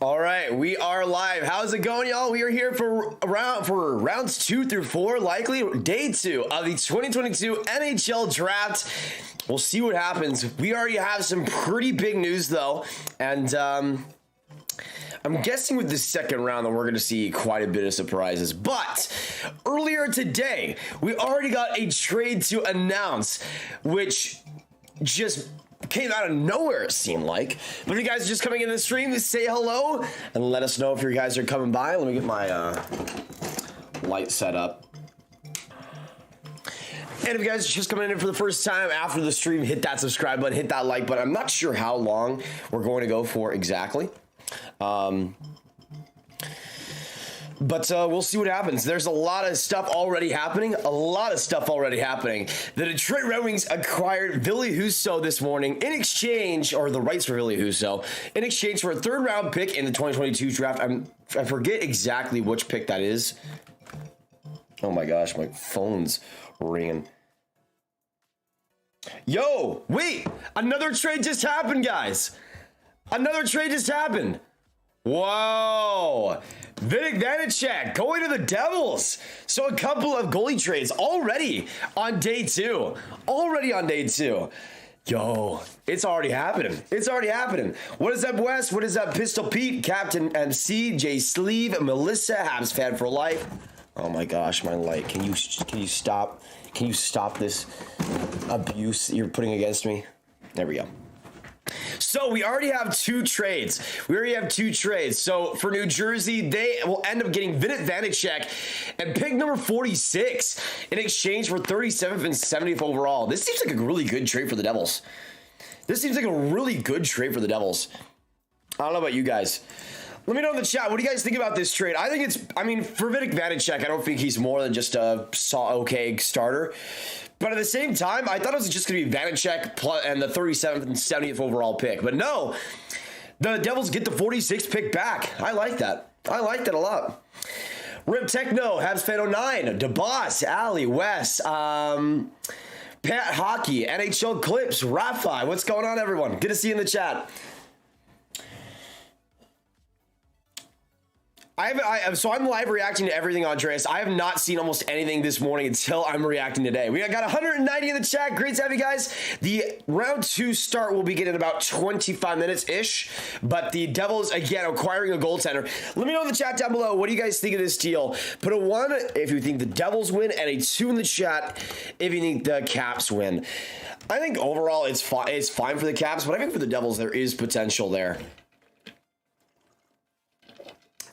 All right, we are live. How's it going, y'all? We are here for rounds 2 through 4, likely day 2 of the 2022 NHL draft. We'll see what happens. We already have some pretty big news, though, and I'm guessing with the second round that we're going to see quite a bit of surprises. But earlier today, we already got a trade to announce, which just came out of nowhere, it seemed like. But if you guys are just coming in the stream, say hello and let us know if you guys are coming by. Let me get my light set up. And if you guys are just coming in for the first time after the stream, hit that subscribe button, hit that like button. I'm not sure how long we're going to go for exactly. But we'll see what happens. There's a lot of stuff already happening. The Detroit Red Wings acquired Ville Husso this morning in exchange, or the rights for Ville Husso, in exchange for a third-round pick in the 2022 draft. I forget exactly which pick that is. Oh my gosh, my phone's ringing. Yo, wait! Another trade just happened, guys! Another trade just happened! Whoa! Vanecek going to the Devils. So a couple of goalie trades already on day 2. Yo, it's already happening. What is up, Wes? What is up, Pistol Pete, Captain MC, Jay Sleeve, Melissa, Habs fan for life. Oh my gosh, my light. Can you stop? Can you stop this abuse you're putting against me? There we go. So we already have two trades. So for New Jersey, they will end up getting Vanecek and pick number 46 in exchange for 37th and 70th overall. This seems like a really good trade for the Devils. I don't know about you guys. Let me know in the chat. What do you guys think about this trade? I think for Vanecek, I don't think he's more than just a okay starter. But at the same time, I thought it was just going to be Vanecek and the 37th and 70th overall pick. But no, the Devils get the 46th pick back. I like that. a lot. Rip Techno, Habs Fan 09, DeBoss, Ali, Wes, Pat Hockey, NHL Clips, Rafi. What's going on, everyone? Good to see you in the chat. So I'm live reacting to everything, Andreas. I have not seen almost anything this morning until I'm reacting today. We got 190 in the chat. Great to have you guys. The round 2 start will begin in about 25 minutes-ish. But the Devils, again, acquiring a goaltender. Let me know in the chat down below. What do you guys think of this deal? Put a 1 if you think the Devils win, and a 2 in the chat if you think the Caps win. I think overall it's fine for the Caps, but I think for the Devils there is potential there.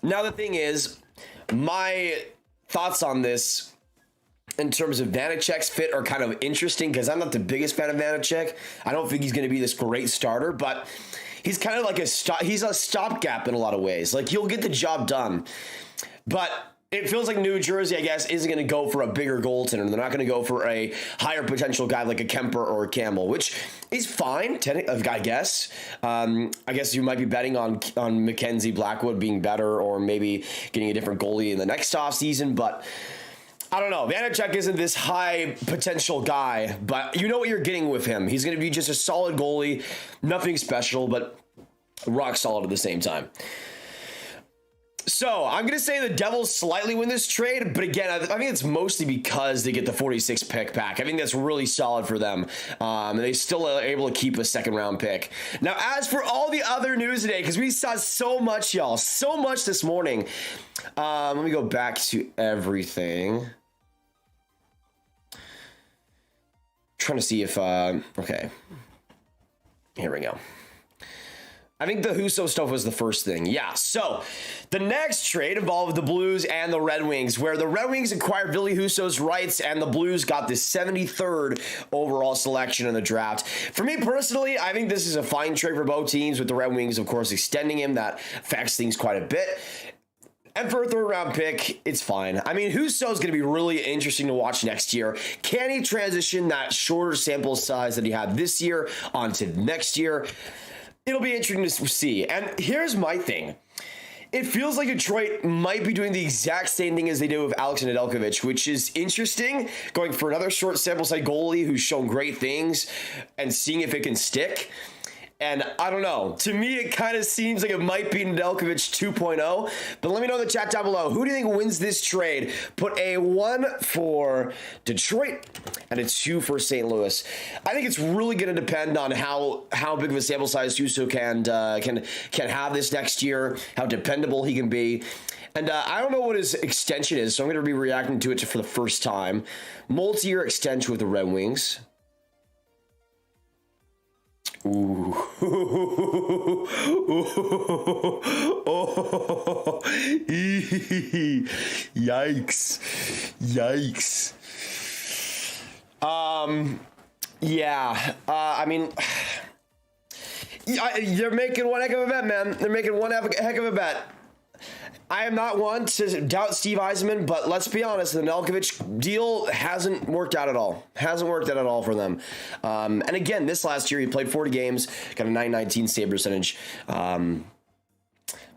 Now, the thing is, my thoughts on this in terms of Vanecek's fit are kind of interesting because I'm not the biggest fan of Vanecek. I don't think he's going to be this great starter, but he's kind of like he's a stopgap in a lot of ways. Like, he'll get the job done. But it feels like New Jersey, I guess, isn't going to go for a bigger goaltender. They're not going to go for a higher potential guy like a Kemper or a Campbell, which is fine, I guess. I guess you might be betting on Mackenzie Blackwood being better or maybe getting a different goalie in the next offseason, but I don't know. Vanecek isn't this high potential guy, but you know what you're getting with him. He's going to be just a solid goalie, nothing special, but rock solid at the same time. So, I'm going to say the Devils slightly win this trade, but again, I think it's mostly because they get the 46th pick back. I think that's really solid for them, and they still are able to keep a second-round pick. Now, as for all the other news today, because we saw so much, y'all, so much this morning, let me go back to everything. Trying to see if, okay, here we go. I think the Husso stuff was the first thing. Yeah, so the next trade involved the Blues and the Red Wings, where the Red Wings acquired Ville Husso's rights and the Blues got the 73rd overall selection in the draft. For me personally, I think this is a fine trade for both teams, with the Red Wings, of course, extending him. That affects things quite a bit. And for a third-round pick, it's fine. I mean, Husso is going to be really interesting to watch next year. Can he transition that shorter sample size that he had this year onto next year? It'll be interesting to see. And here's my thing. It feels like Detroit might be doing the exact same thing as they did with Alex Nedeljkovic, which is interesting, going for another short sample size goalie who's shown great things and seeing if it can stick. And I don't know. To me, it kind of seems like it might be Nedeljkovic 2.0. But let me know in the chat down below. Who do you think wins this trade? Put a 1 for Detroit and a 2 for St. Louis. I think it's really going to depend on how big of a sample size Husso can have this next year, how dependable he can be. And I don't know what his extension is, so I'm going to be reacting to it for the first time. Multi-year extension with the Red Wings. Ooh. Oh. Yikes. Yeah. I mean, they're making one heck of a bet, man. They're making one heck of a bet. I am not one to doubt Steve Yzerman, but let's be honest, the Nedeljkovic deal hasn't worked out at all. Hasn't worked out at all for them. And again, this last year, he played 40 games, got a .919 save percentage. But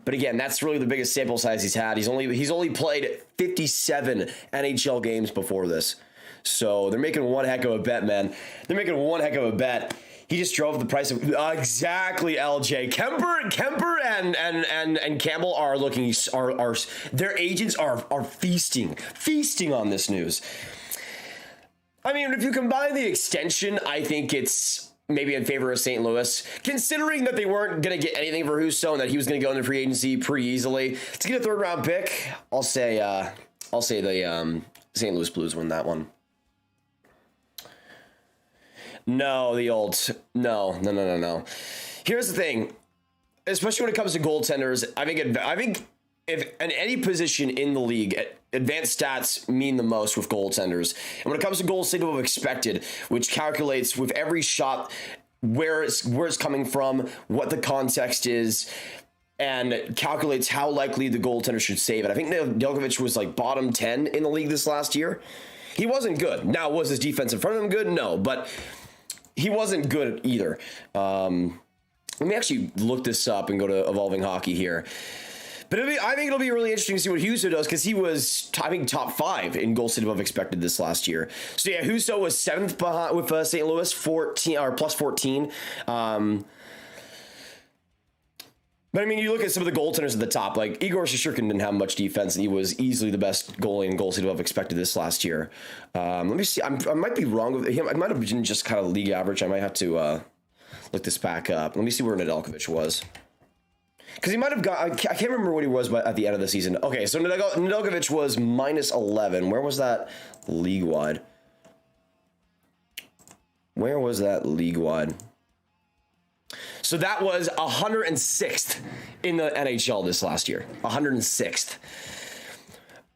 again, that's really the biggest sample size he's had. He's only played 57 NHL games before this. So they're making one heck of a bet, man. They're making one heck of a bet. He just drove the price of exactly LJ Kemper and Campbell are looking are their agents are feasting on this news. I mean, if you combine the extension, I think it's maybe in favor of St. Louis, considering that they weren't going to get anything for Husso and that he was going to go into free agency pretty easily. To get a 3rd round pick, I'll say the St. Louis Blues win that one. No. Here's the thing, especially when it comes to goaltenders, I think if in any position in the league, advanced stats mean the most with goaltenders. And when it comes to goal saved above expected, which calculates with every shot where it's coming from, what the context is, and calculates how likely the goaltender should save it. I think Nedeljkovic was like bottom 10 in the league this last year. He wasn't good. Now, was his defense in front of him good? No, but he wasn't good either. Let me actually look this up and go to Evolving Hockey here. But I think it'll be really interesting to see what Husso does, because he was, I think, top 5 in goals saved above expected this last year. So yeah, Husso was 7th behind with St. Louis, 14 or plus 14. But I mean, you look at some of the goaltenders at the top, like Igor Shesterkin didn't have much defense, and he was easily the best goalie in goals saved above expected this last year. Let me see. I might be wrong with him. I might have been just kind of league average. I might have to look this back up. Let me see where Nedeljkovic was. Because he might have got, I can't remember what he was at the end of the season. Okay, so Nedeljkovic was minus 11. Where was that league-wide? Where was that league-wide? So that was 106th in the NHL this last year. 106th.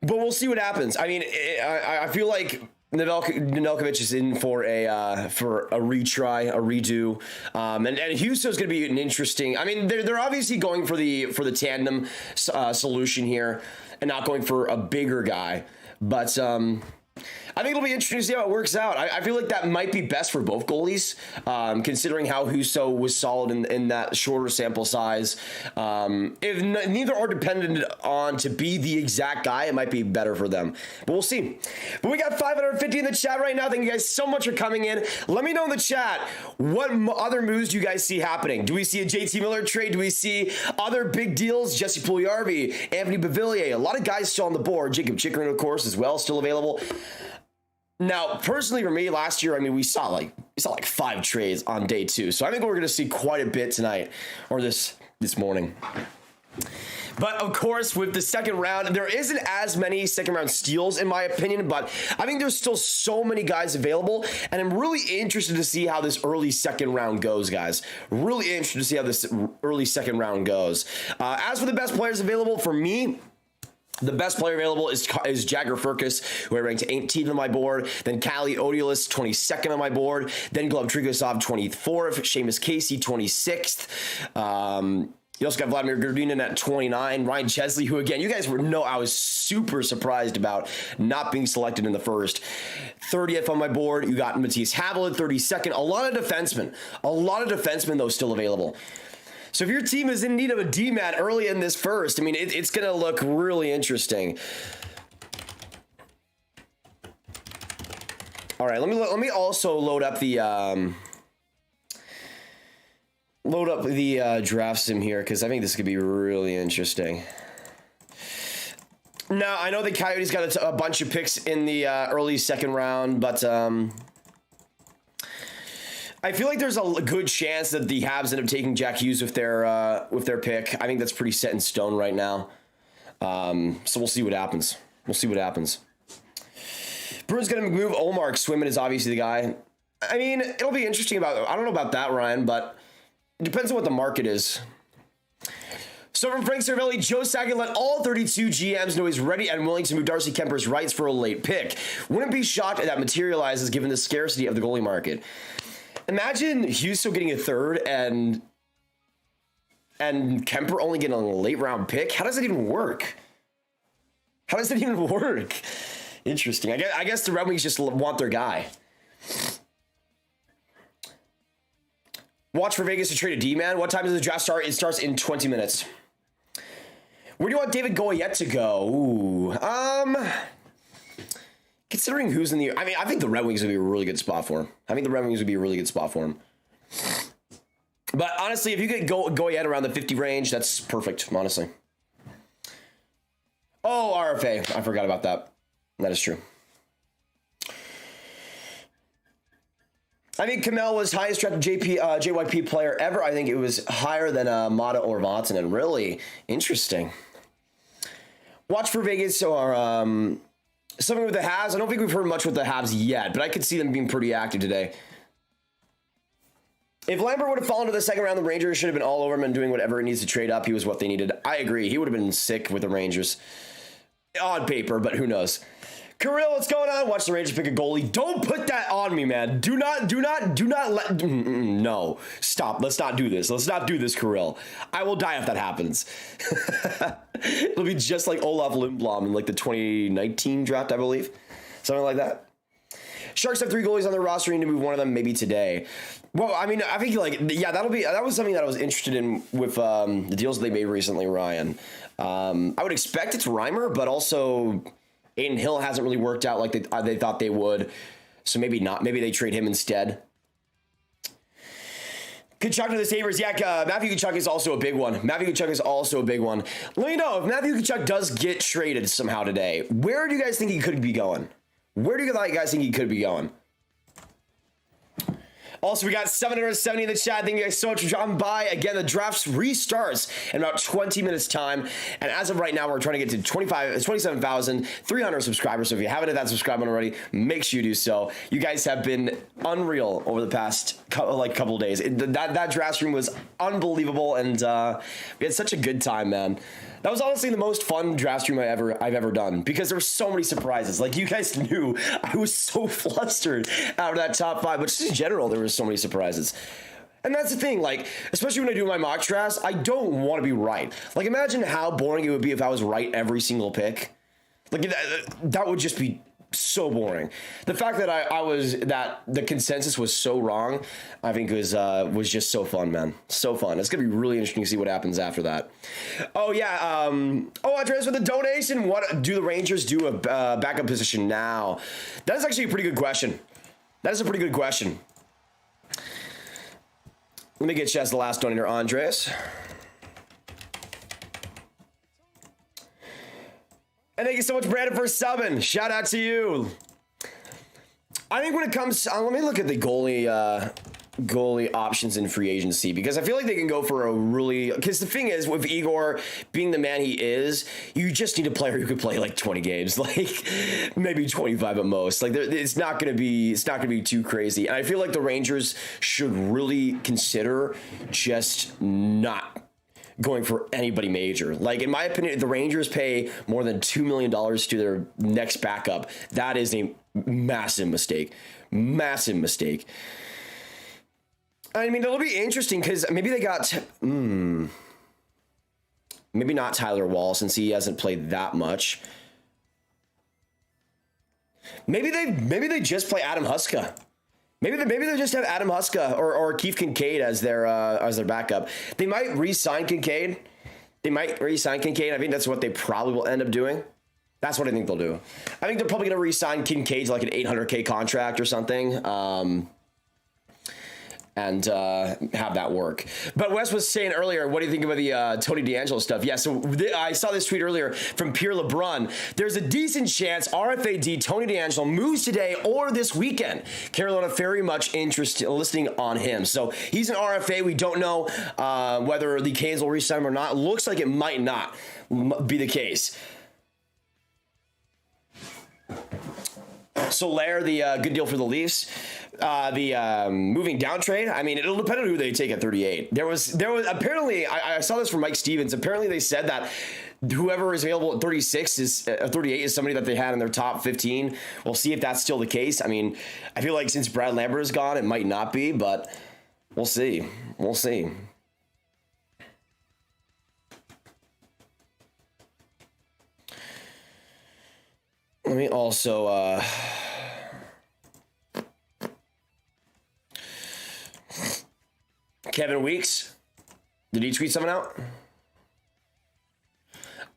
But we'll see what happens. I mean, I feel like Nedeljkovic is in for a retry, a redo, and Husso is going to be an interesting. I mean, they're obviously going for the tandem solution here, and not going for a bigger guy. But I think it'll be interesting to see how it works out. I feel like that might be best for both goalies, considering how Husso was solid in that shorter sample size. If neither are dependent on to be the exact guy, it might be better for them. But we'll see. But we got 550 in the chat right now. Thank you guys so much for coming in. Let me know in the chat, what other moves do you guys see happening? Do we see a JT Miller trade? Do we see other big deals? Jesse Puljujarvi, Anthony Beauvillier, a lot of guys still on the board. Jakob Chychrun, of course, as well, still available. Now, personally for me, last year, I mean, we saw like 5 trades on day 2. So I think we're going to see quite a bit tonight, or this morning. But of course, with the second round, there isn't as many second round steals in my opinion, but I think there's still so many guys available, and I'm really interested to see how this early second round goes, guys. Really interested to see how this early second round goes. As for the best players available for me, the best player available is Jagger Firkus, who I ranked 18th on my board. Then Kali Odiolus, 22nd on my board. Then Gleb Trikozov, 24th. Seamus Casey, 26th. You also got Vladimir Gurdinin at 29. Ryan Chesley, who, again, you guys know I was super surprised about not being selected in the first. 30th on my board. You got Matthias Havelid, 32nd. A lot of defensemen, though, still available. So if your team is in need of a D-man early in this first, I mean, it's going to look really interesting. All right, let me also load up the load up the draft sim here because I think this could be really interesting. Now, I know the Coyotes got a bunch of picks in the early second round, but I feel like there's a good chance that the Habs end up taking Jack Hughes with their pick. I think that's pretty set in stone right now. So we'll see what happens. We'll see what happens. Bruins going to move Olmark. Swimmin is obviously the guy. I mean, it'll be interesting I don't know about that, Ryan, but it depends on what the market is. So from Frank Cervelli, Joe Sakic let all 32 GMs know he's ready and willing to move Darcy Kemper's rights for a late pick. Wouldn't be shocked if that materializes given the scarcity of the goalie market. Imagine Husso getting a third and Kemper only getting a late round pick. How does that even work? How does that even work? Interesting. I guess the Red Wings just want their guy. Watch for Vegas to trade a D-man. What time does the draft start? It starts in 20 minutes. Where do you want David Goyette to go? Ooh. Considering who's in the... I mean, I think the Red Wings would be a really good spot for him. But honestly, if you get Goyette around the 50 range, that's perfect, honestly. Oh, RFA. I forgot about that. That is true. I think Kemell was highest drafted JYP player ever. I think it was higher than Mata or Vatanen. Really interesting. Watch for Vegas or something with the Habs. I don't think we've heard much with the Habs yet, but I could see them being pretty active today. If Lambert would have fallen to the second round, the Rangers should have been all over him and doing whatever it needs to trade up. He was what they needed. I agree. He would have been sick with the Rangers on paper, but who knows? Kirill, what's going on? Watch the Rangers pick a goalie. Don't put that on me, man. Do not let... No. Stop. Let's not do this. Let's not do this, Kirill. I will die if that happens. It'll be just like Olaf Lindblom in like the 2019 draft, I believe. Something like that. Sharks have 3 goalies on their roster. You need to move one of them maybe today. Well, I mean, I think that was something that I was interested in with the deals they made recently, Ryan. I would expect it's Reimer, but also... Aiden Hill hasn't really worked out like they thought they would. So maybe not. Maybe they trade him instead. Tkachuk to the Sabres. Yeah, Matthew Tkachuk is also a big one. Let me know if Matthew Tkachuk does get traded somehow today. Where do you guys think he could be going? Also, we got 770 in the chat. Thank you guys so much for dropping by. Again, the draft restarts in about 20 minutes time. And as of right now, we're trying to get to 27,300 subscribers. So if you haven't hit that subscribe button already, make sure you do so. You guys have been unreal over the past couple of days. That draft stream was unbelievable. And we had such a good time, man. That was honestly the most fun draft stream I've ever done because there were so many surprises. Like, you guys knew I was so flustered out of that top 5, but just in general, there were so many surprises. And that's the thing, like, especially when I do my mock drafts, I don't want to be right. Like, imagine how boring it would be if I was right every single pick. Like, that would just be so boring. The fact that that the consensus was so wrong, I think was just so fun, man. So fun. It's gonna be really interesting to see what happens after that. Oh yeah. Andres with the donation. What do the Rangers do a backup position now? That is actually a pretty good question. Let me get you as the last donator, Andres. And thank you so much, Brandon, for subbing. Shout out to you. I think when it comes, let me look at the goalie options in free agency, because I feel like they can go for because the thing is, with Igor being the man he is, you just need a player who could play like 20 games, like maybe 25 at most. Like, it's not going to be too crazy. And I feel like the Rangers should really consider just not going for anybody major. Like, in my opinion, if the Rangers pay more than $2 million to their next backup, that is a massive mistake. I mean, it'll be interesting because maybe they got maybe not Tyler Wall, since he hasn't played that much. Maybe they just play Adam Huska. Maybe they just have Adam Huska or Keith Kincaid as their backup. They might re-sign Kincaid. I think that's what they probably will end up doing. That's what I think they'll do. I think they're probably going to re-sign Kincaid to like an $800K contract or something. and have that work. But Wes was saying earlier, what do you think about the Tony DeAngelo stuff? Yeah, so I saw this tweet earlier from Pierre LeBrun. There's a decent chance RFAD Tony DeAngelo moves today or this weekend. Carolina very much interested listening on him. So he's an RFA. We don't know whether the Canes will re-sign him or not. Looks like it might not be the case. Soler, the good deal for the Leafs. The moving down trade, I mean, it'll depend on who they take at 38. There was apparently, I saw this from Mike Stevens. Apparently they said that whoever is available at 36 is 38 is somebody that they had in their top 15. We'll see if that's still the case. I mean, I feel like since Brad Lambert is gone, it might not be, but we'll see. We'll see. Let me also Kevin Weeks, did he tweet something out?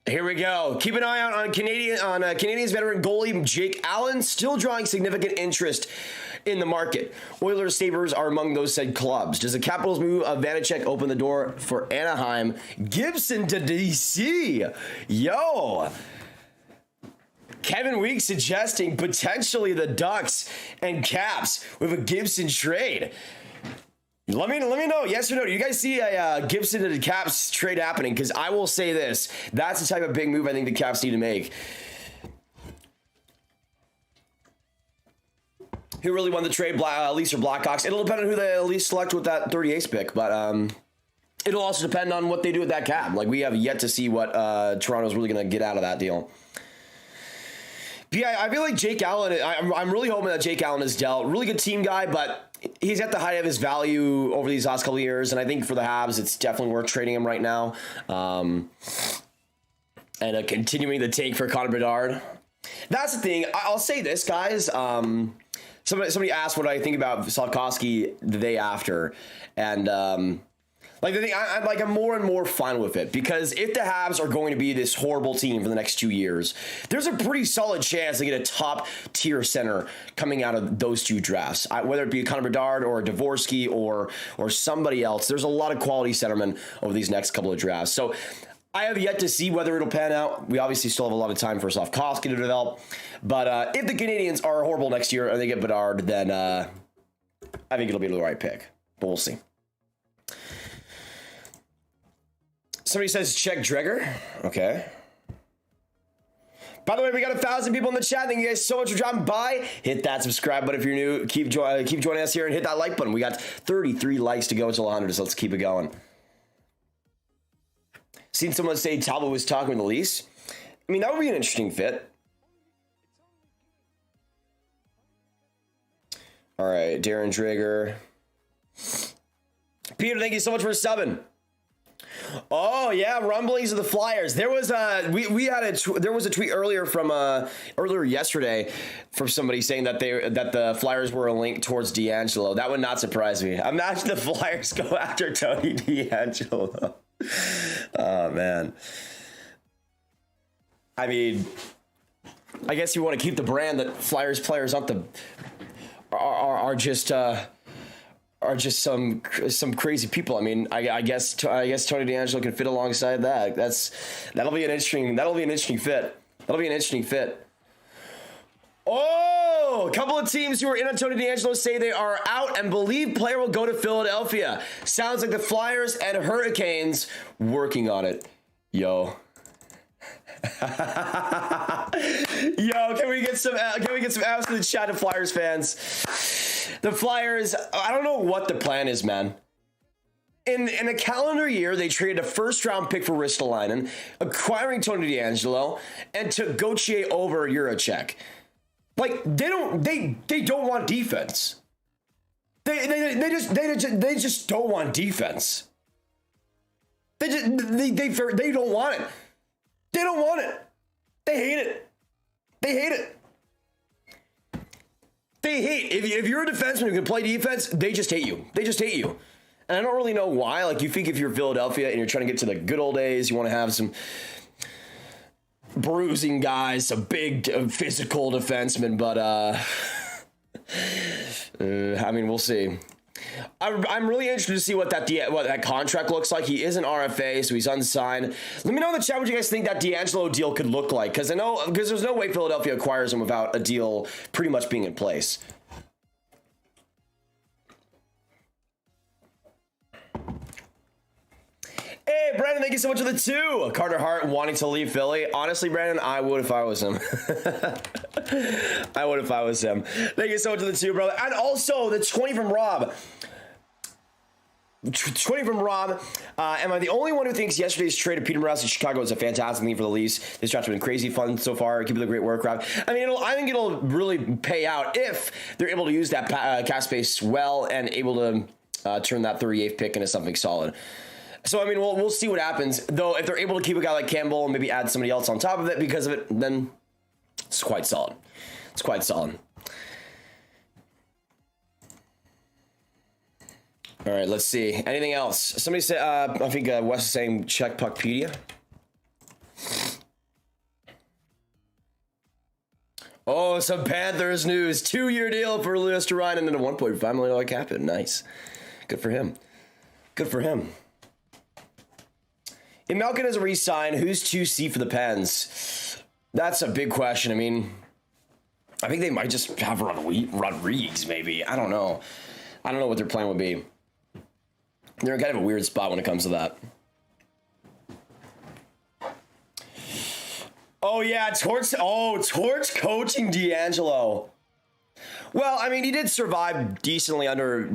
Here we go. Keep an eye out on Canadiens veteran goalie Jake Allen, still drawing significant interest in the market. Oilers, Sabres are among those said clubs. Does the Capitals move of Vanacek open the door for Anaheim? Gibson to DC. Yo. Kevin Weeks suggesting potentially the Ducks and Caps with a Gibson trade. Let me know, yes or no. Do you guys see a Gibson to the Caps trade happening? Because I will say this. That's the type of big move I think the Caps need to make. Who really won the trade, Leafs or Blackhawks? It'll depend on who the Leafs select with that 38th pick. But it'll also depend on what they do with that cap. Like, we have yet to see what Toronto's really going to get out of that deal. But yeah, I feel like Jake Allen, I'm really hoping that Jake Allen is dealt. Really good team guy, but he's at the height of his value over these last couple of years. And I think for the Habs, it's definitely worth trading him right now. And continuing the tank for Connor Bedard. That's the thing. I'll say this, guys. Somebody asked what I think about Slafkovsky the day after. And like the thing, I'm more and more fine with it, because if the Habs are going to be this horrible team for the next 2 years, there's a pretty solid chance they get a top tier center coming out of those two drafts. Whether it be a Connor Bedard or a Dvorsky or somebody else, there's a lot of quality centermen over these next couple of drafts. So I have yet to see whether it'll pan out. We obviously still have a lot of time for Slafkovsky to develop. But if the Canadiens are horrible next year and they get Bedard, then I think it'll be the right pick. But we'll see. Somebody says check Dreger. Okay. By the way, we got 1,000 people in the chat. Thank you guys so much for dropping by. Hit that subscribe button if you're new. Keep joining us here and hit that like button. We got 33 likes to go until 100, so let's keep it going. Seen someone say Talbot was talking with the Leafs. I mean, that would be an interesting fit. All right, Darren Dreger. Peter, thank you so much for subbing. Oh yeah, rumblings of the Flyers. There was there was a tweet earlier from earlier yesterday from somebody saying that the Flyers were a link towards DeAngelo. That would not surprise me. Imagine the Flyers go after Tony DeAngelo. Oh man. I mean, I guess you want to keep the brand that Flyers players are just some crazy people. I mean, I guess Tony DeAngelo can fit alongside that. That'll be an interesting fit. Oh, a couple of teams who are in on Tony DeAngelo say they are out and believe player will go to Philadelphia. Sounds like the Flyers and Hurricanes working on it. Yo. Yo, can we get some absolute chat to Flyers fans? The Flyers, I don't know what the plan is, man. In a calendar year, they traded a first-round pick for Ristolainen, acquiring Tony DeAngelo, and took Gauthier over Jiricek. Like, they don't want defense. They just don't want defense. They don't want it. They don't want it. They hate it. If you're a defenseman who can play defense, they just hate you. And I don't really know why. Like, you think if you're Philadelphia and you're trying to get to the good old days, you want to have some bruising guys, some big physical defensemen, but I mean, we'll see. I'm really interested to see what that contract looks like. He is an RFA, so he's unsigned. Let me know in the chat what you guys think that D'Angelo deal could look like, because there's no way Philadelphia acquires him without a deal pretty much being in place. Hey, Brandon, thank you so much for the 2. Carter Hart wanting to leave Philly. Honestly, Brandon, I would if I was him. I would if I was him. Thank you so much for the 2, brother. And also, the 20 from Rob. 20 from Rob. Am I the only one who thinks yesterday's trade of Peter Mrazek to Chicago was a fantastic thing for the Leafs? This draft has been crazy fun so far. Keep up the great work, Rob. I mean, I think it'll really pay out if they're able to use that cap space well and able to turn that 38th pick into something solid. So, I mean, we'll see what happens. Though, if they're able to keep a guy like Campbell and maybe add somebody else on top of it because of it, then it's quite solid. It's quite solid. All right, let's see. Anything else? Somebody said, I think Wes is saying check Puckpedia. Oh, some Panthers news. 2-year deal for Lewis to Ryan and then a $1.5 million cap hit. Nice. Good for him. Good for him. If Malkin is a re-sign, who's 2C for the Pens? That's a big question. I mean, I think they might just have Rodriguez, maybe. I don't know. I don't know what their plan would be. They're in kind of a weird spot when it comes to that. Oh, yeah, Torch coaching D'Angelo. Well, I mean, he did survive decently under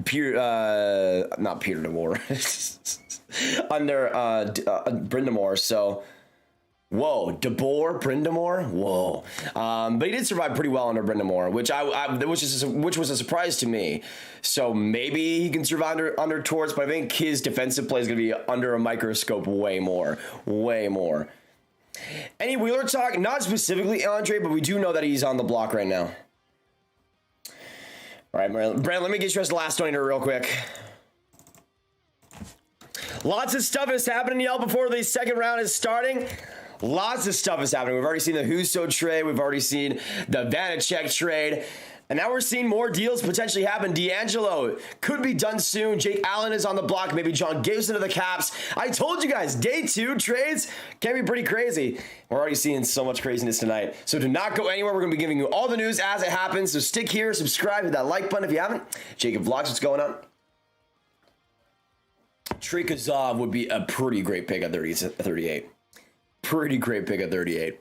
not Peter DeBoer. Under Brindamore, so whoa, DeBoer, Brindamore, whoa. But he did survive pretty well under Brindamore, which was a surprise to me. So maybe he can survive under Torts, but I think his defensive play is going to be under a microscope way more. Any Wheeler talk? Not specifically Andre, but we do know that he's on the block right now. All right, Brent, let me get you as the last one here real quick. Lots of stuff is happening, y'all, before the second round is starting. Lots of stuff is happening. We've already seen the Husso trade. We've already seen the Vanacek trade. And now we're seeing more deals potentially happen. D'Angelo could be done soon. Jake Allen is on the block. Maybe John Gibson to the Caps. I told you guys, day 2 trades can be pretty crazy. We're already seeing so much craziness tonight. So do not go anywhere. We're going to be giving you all the news as it happens. So stick here, subscribe, hit that like button if you haven't. Jacob Vlogs, what's going on? Trikazov would be a pretty great pick at 38. Pretty great pick at 38.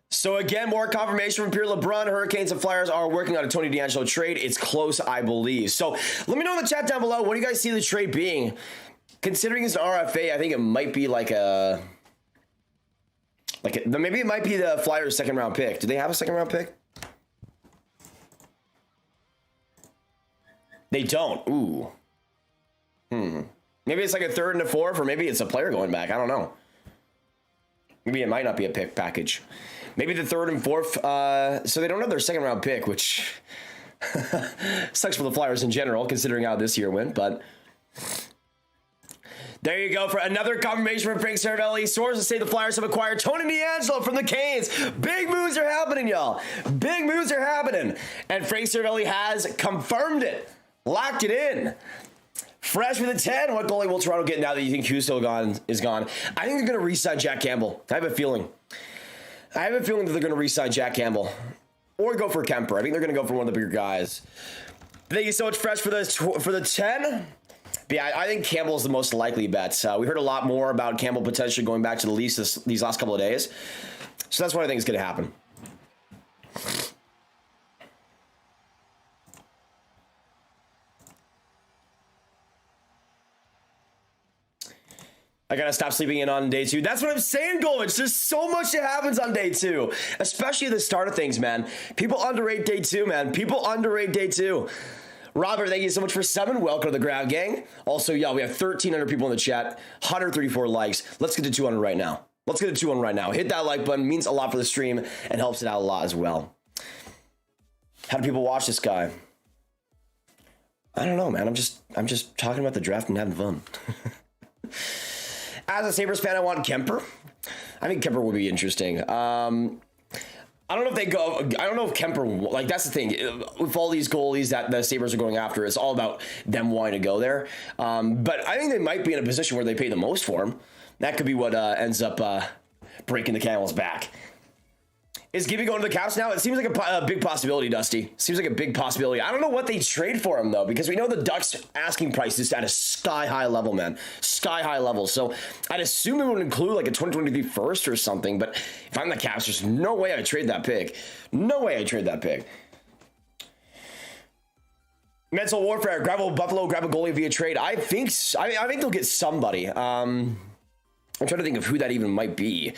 So again, more confirmation from Pierre LeBrun. Hurricanes and Flyers are working on a Tony D'Angelo trade. It's close, I believe. So let me know in the chat down below. What do you guys see the trade being? Considering it's an RFA, I think it might be maybe it might be the Flyers' second round pick. Do they have a second round pick? They don't. Ooh. Maybe it's like a 3rd and a 4th, or maybe it's a player going back. I don't know. Maybe it might not be a pick package. Maybe the 3rd and 4th. So they don't have their second round pick, which sucks for the Flyers in general, considering how this year went. But there you go for another confirmation from Frank Saravelli. Sources say the Flyers have acquired Tony D'Angelo from the Canes. Big moves are happening, y'all. Big moves are happening. And Frank Saravelli has confirmed it. Locked it in. Fresh with a 10. What goalie will Toronto get now that you think Husso is gone? I think they're going to re-sign Jack Campbell. I have a feeling that they're going to re-sign Jack Campbell. Or go for Kemper. I think they're going to go for one of the bigger guys. Thank you so much, Fresh, for the 10. But yeah, I think Campbell is the most likely bet. We heard a lot more about Campbell potentially going back to the Leafs these last couple of days. So that's what I think is going to happen. I gotta stop sleeping in on day 2. That's what I'm saying, Golovich. There's so much that happens on day 2, especially at the start of things, man. People underrate day 2, man. People underrate day 2. Robert, thank you so much for 7. Welcome to the Ground Gang. Also, y'all, we have 1,300 people in the chat, 134 likes. Let's get to 200 right now. Let's get to 200 right now. Hit that like button. It means a lot for the stream and helps it out a lot as well. How do people watch this guy? I don't know, man. I'm just talking about the draft and having fun. As a Sabres fan, I want Kemper. I think Kemper would be interesting. I I don't know if they go. I don't know if Kemper, like, that's the thing. With all these goalies that the Sabres are going after, it's all about them wanting to go there. But I think they might be in a position where they pay the most for him. That could be what ends up breaking the camel's back. Is Geekie going to the Caps now? It seems like a big possibility, Dusty. Seems like a big possibility. I don't know what they trade for him, though, because we know the Ducks' asking price is at a sky-high level, man. Sky-high level. So I'd assume it would include like a 2023 first or something, but if I'm the Caps, there's no way I'd trade that pick. No way I'd trade that pick. Mental warfare. Grab a Buffalo, grab a goalie via trade. I think they'll get somebody. I'm trying to think of who that even might be.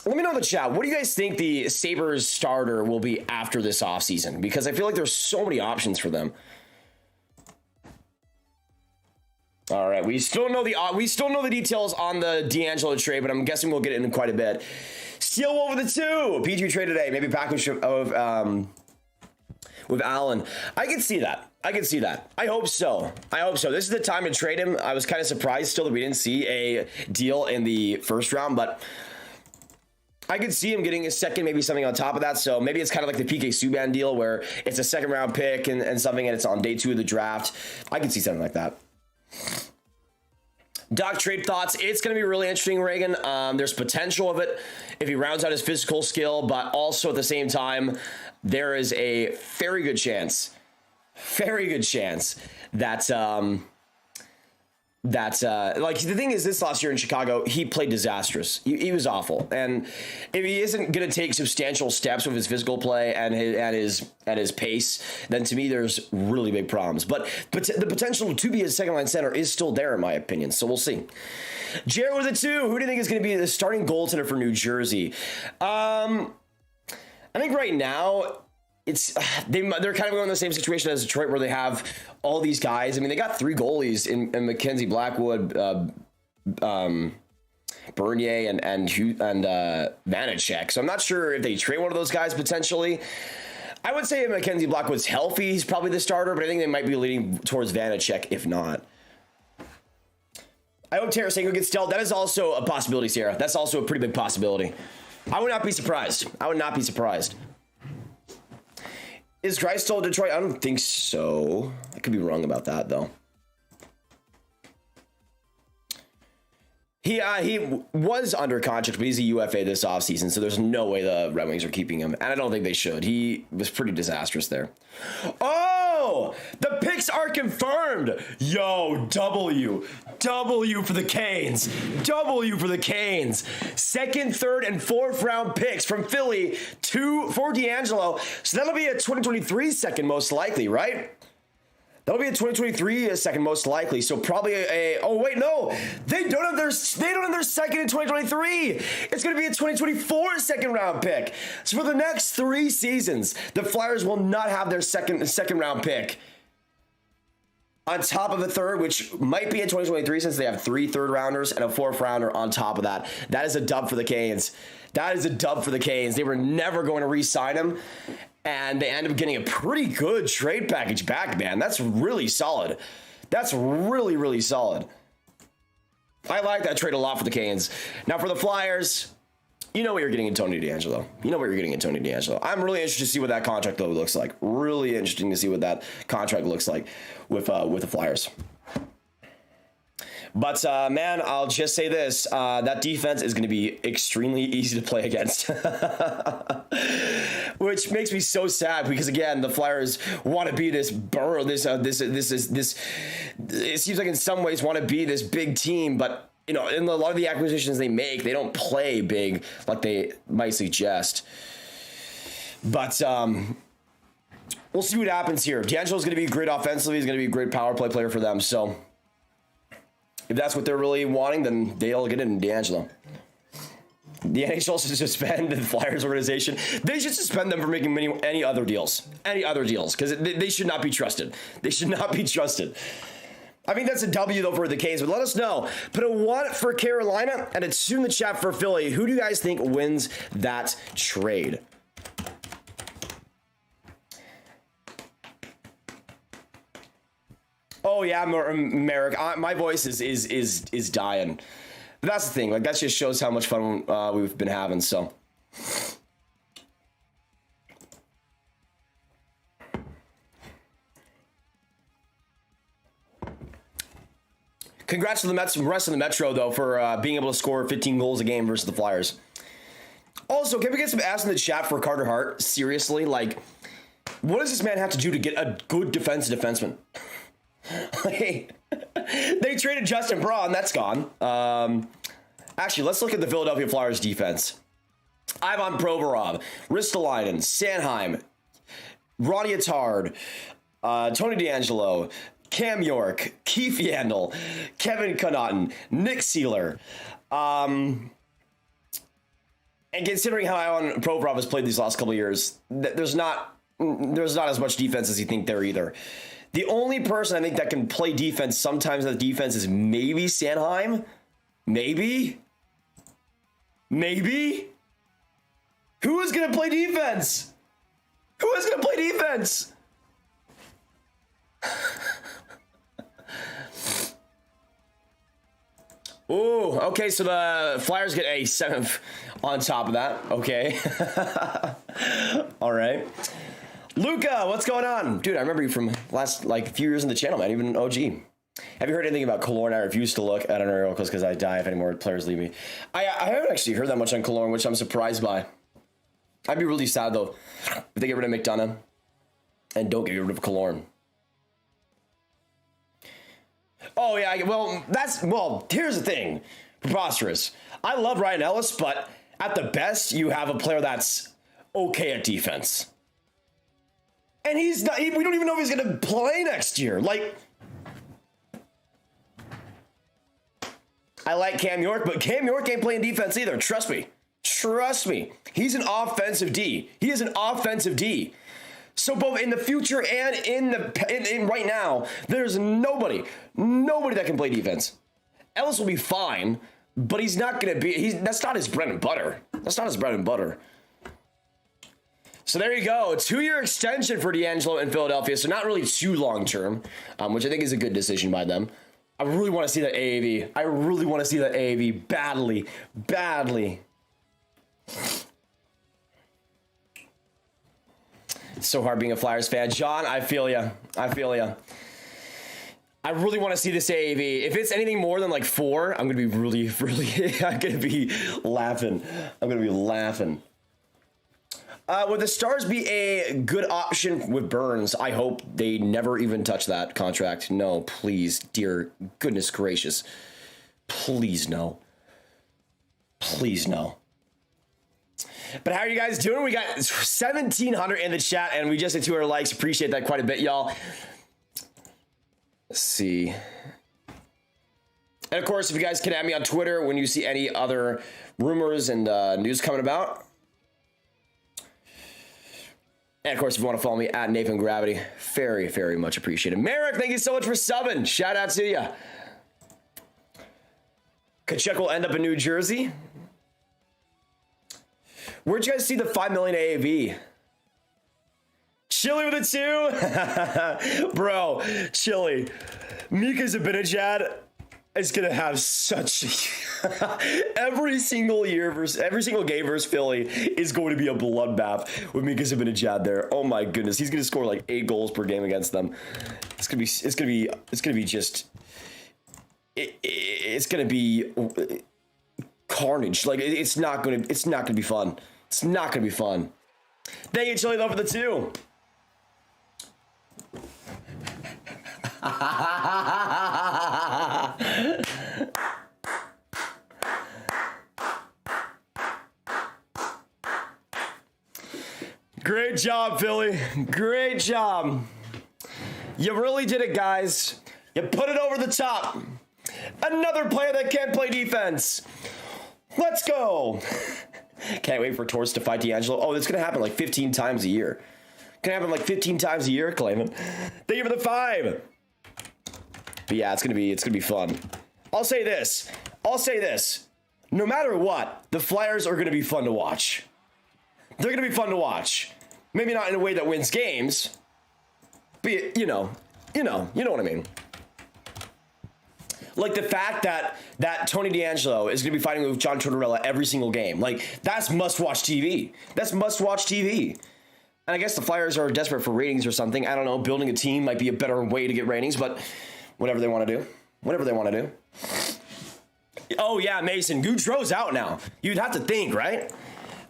Let me know in the chat, what do you guys think the Sabres starter will be after this offseason? Because I feel like there's so many options for them. All right, we still know the details on the D'Angelo trade, but I'm guessing we'll get it in quite a bit. Steel over the 2. PG trade today, maybe package of with Allen. I can see that. I hope so. This is the time to trade him. I was kind of surprised still that we didn't see a deal in the first round, but I could see him getting a second, maybe something on top of that. So maybe it's kind of like the PK Subban deal where it's a second round pick and something, and it's on day 2 of the draft. I could see something like that. Doc trade thoughts. It's going to be really interesting, Reagan. There's potential of it if he rounds out his physical skill, but also at the same time, there is a very good chance that like the thing is, this last year in Chicago, he played disastrous. He was awful, and if he isn't going to take substantial steps with his physical play and his pace, then to me there's really big problems. But the potential to be a second line center is still there, in my opinion. So we'll see. Jared with a 2. Who do you think is going to be the starting goaltender for New Jersey? I think right now, they're kind of going in the same situation as Detroit, where they have all these guys. I mean, they got 3 goalies in Mackenzie Blackwood, Bernier, and Vanacek. So I'm not sure if they trade one of those guys potentially. I would say if Mackenzie Blackwood's healthy, he's probably the starter, but I think they might be leaning towards Vanacek if not. I hope Tarasenko gets dealt. That is also a possibility, Sarah. That's also a pretty big possibility. I would not be surprised. Is Dry still in Detroit? I don't think so. I could be wrong about that, though. He was under contract, but he's a UFA this offseason, so there's no way the Red Wings are keeping him, and I don't think they should. He was pretty disastrous there. Oh! The picks are confirmed! Yo, W for the Canes. W for the Canes. Second, third, and fourth round picks from Philly, 2 for D'Angelo. So that'll be a 2023 second most likely, right? That'll be a 2023 second most likely. So probably oh wait, no. They don't have their second in 2023. It's going to be a 2024 second round pick. So for the next 3 seasons, the Flyers will not have their second round pick. On top of a third, which might be in 2023 since they have 3 third rounders and a 4th rounder on top of that. That is a dub for the Canes. They were never going to re-sign him, and they end up getting a pretty good trade package back, man. That's really solid. That's really, really solid. I like that trade a lot for the Canes. Now for the Flyers, you know what you're getting in Tony D'Angelo. I'm really interested to see what that contract though looks like. Really interesting to see what that contract looks like with the Flyers. But, man, I'll just say this. That defense is going to be extremely easy to play against. Which makes me so sad because, again, the Flyers want to be this it seems like in some ways want to be this big team, but, you know, in a lot of the acquisitions they make, they don't play big like they might suggest. But, we'll see what happens here. D'Angelo's going to be great offensively. He's going to be a great power play player for them, so if that's what they're really wanting, then they'll get it in D'Angelo. The NHL should suspend the Flyers organization. They should suspend them for making any other deals, because they should not be trusted. I mean, that's a W, though, for the Canes, but let us know. Put a 1 for Carolina and a 2 in the chat for Philly. Who do you guys think wins that trade? Oh yeah, Merrick. My voice is dying. But that's the thing. Like, that just shows how much fun we've been having. So Congrats to the Mets, rest of the Metro, though, for being able to score 15 goals a game versus the Flyers. Also, can we get some ass in the chat for Carter Hart? Seriously, like, what does this man have to do to get a good defenseman? Like, they traded Justin Braun, that's gone. Actually, let's look at the Philadelphia Flyers defense. Ivan Provorov, Ristolainen, Sanheim, Ronnie Attard, Tony DeAngelo, Cam York, Keith Yandel, Kevin Connaughton, Nick Seeler. And considering how Ivan Provorov has played these last couple of years, there's not as much defense as you think there either. The only person I think that can play defense sometimes on the defense is maybe Sanheim. Maybe. Who is going to play defense? Ooh, okay, so the Flyers get a 7th on top of that. Okay. All right. Luca, what's going on? Dude, I remember you from last, a few years in the channel, man, even an OG. Have you heard anything about Killorn? I refuse to look at an articles because I die if any more players leave me. I haven't actually heard that much on Killorn, which I'm surprised by. I'd be really sad, though, if they get rid of McDonough and don't get rid of Killorn. Oh, yeah, well, here's the thing. Preposterous. I love Ryan Ellis, but at the best, you have a player that's okay at defense. And he's not, we don't even know if he's going to play next year. I like Cam York, but Cam York ain't playing defense either. Trust me. He's an offensive D. He is an offensive D. So both in the future and in right now, there's nobody that can play defense. Ellis will be fine, but he's not going to be. That's not his bread and butter. So there you go. A 2-year extension for DeAngelo in Philadelphia. So not really too long term, which I think is a good decision by them. I really want to see that AAV. Badly. It's so hard being a Flyers fan. John, I feel ya. I really want to see this AAV. If it's anything more than 4, I'm going to be really, I'm going to be laughing. Would the Stars be a good option with Burns? I hope they never even touch that contract. No, please, dear goodness gracious. Please no. But how are you guys doing? We got 1,700 in the chat, and we just hit 200 likes. Appreciate that quite a bit, y'all. Let's see. And of course, if you guys can add me on Twitter when you see any other rumors and news coming about. And of course, if you want to follow me at Nathan Gravity, very, very much appreciated. Merrick, thank you so much for subbing. Shout out to you. Tkachuk will end up in New Jersey. Where'd you guys see the 5 million AAV? Chili with a 2? Bro, Chili. Mika Zibanejad is going to have such... every single game versus Philly is going to be a bloodbath with Mika Zibanejad there. Oh my goodness. He's going to score 8 goals per game against them. It's going to be carnage. It's not going to be fun. It's not going to be fun. Thank you, Chili, though, for the 2. Great job, Philly. Great job. You really did it, guys. You put it over the top. Another player that can't play defense. Let's go. Can't wait for Torts to fight DeAngelo. Oh, it's going to happen 15 times a year. Can happen 15 times a year, Clayman. Thank you for the 5. But yeah, it's gonna be fun. I'll say this. No matter what, the Flyers are gonna be fun to watch. They're gonna be fun to watch. Maybe not in a way that wins games, but you know what I mean. The fact that Tony DeAngelo is gonna be fighting with John Tortorella every single game. That's must-watch TV. And I guess the Flyers are desperate for ratings or something. I don't know. Building a team might be a better way to get ratings, but whatever they want to do. Whatever they want to do. Oh, yeah, Mason. Goudreau's out now. You'd have to think, right?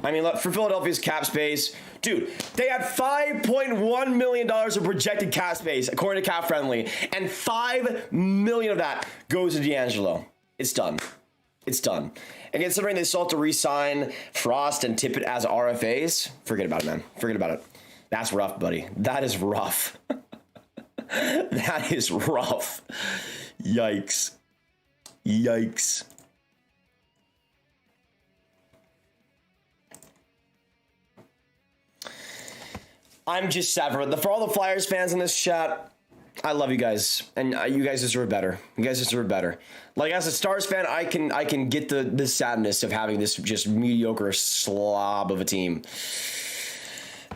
I mean, look, for Philadelphia's cap space, dude, they had $5.1 million of projected cap space, according to Cap Friendly, and $5 million of that goes to D'Angelo. It's done. It's done. And considering they still have to re-sign Frost and Tippett as RFAs, forget about it, man. Forget about it. That's rough, buddy. That is rough. That is rough. Yikes. Yikes. I'm just sad for all the Flyers fans in this chat. I love you guys, and you guys deserve better. You guys deserve better. Like, as a Stars fan, I can get the sadness of having this just mediocre slob of a team.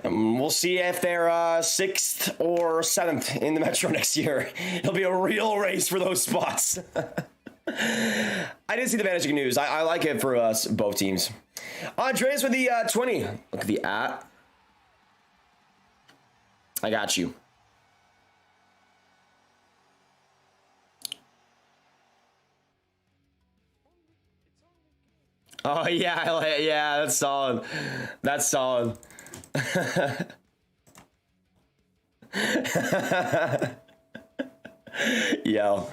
We'll see if they're 6th or 7th in the Metro next year. It'll be a real race for those spots. I didn't see the Vanishing News. I like it for us, both teams. Andreas with the 20. Look at the @ I got you. Oh, yeah, that's solid. That's solid. Yo,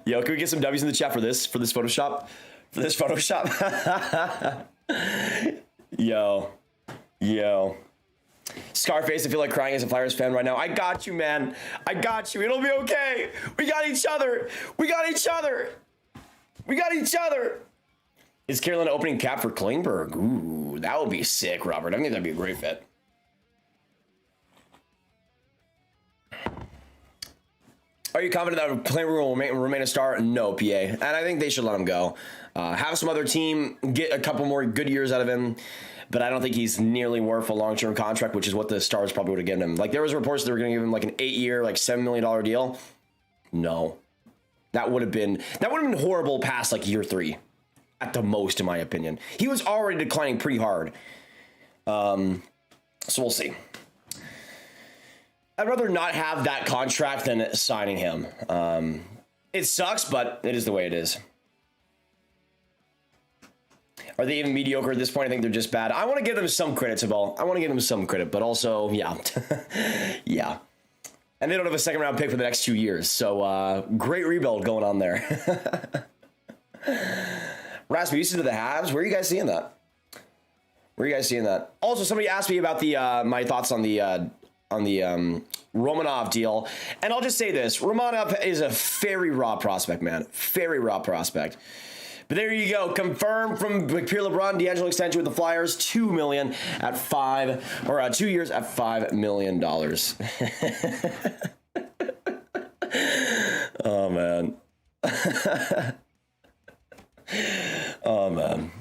can we get some W's in the chat for this Photoshop? For this Photoshop? Yo. Scarface, I feel like crying as a Flyers fan right now. I got you, man. I got you. It'll be okay. We got each other. We got each other. We got each other. Is Carolina opening cap for Klingberg? Ooh, that would be sick, Robert. I think that'd be a great fit. Are you confident that Klingberg will remain a star? No, PA. And I think they should let him go. Have some other team get a couple more good years out of him. But I don't think he's nearly worth a long-term contract, which is what the Stars probably would have given him. Like, there was reports that they were going to give him like an 8-year, like $7 million deal. No. That would have been horrible past like year 3. At the most, in my opinion. He was already declining pretty hard. So we'll see. I'd rather not have that contract than signing him. It sucks, but it is the way it is. Are they even mediocre at this point? I think they're just bad. I want to give them some credit, Sabal. I want to give them some credit, but also, yeah. Yeah. And they don't have a second-round pick for the next 2 years. So, great rebuild going on there. Rasmussen to the Habs. Where are you guys seeing that? Where are you guys seeing that? Also, somebody asked me about the my thoughts on the Romanov deal, and I'll just say this: Romanov is a very raw prospect, man. Very raw prospect. But there you go, confirmed from Pierre LeBrun, D'Angelo extension with the Flyers, $2 million at 5 or 2 years at $5 million. Oh man. Oh man.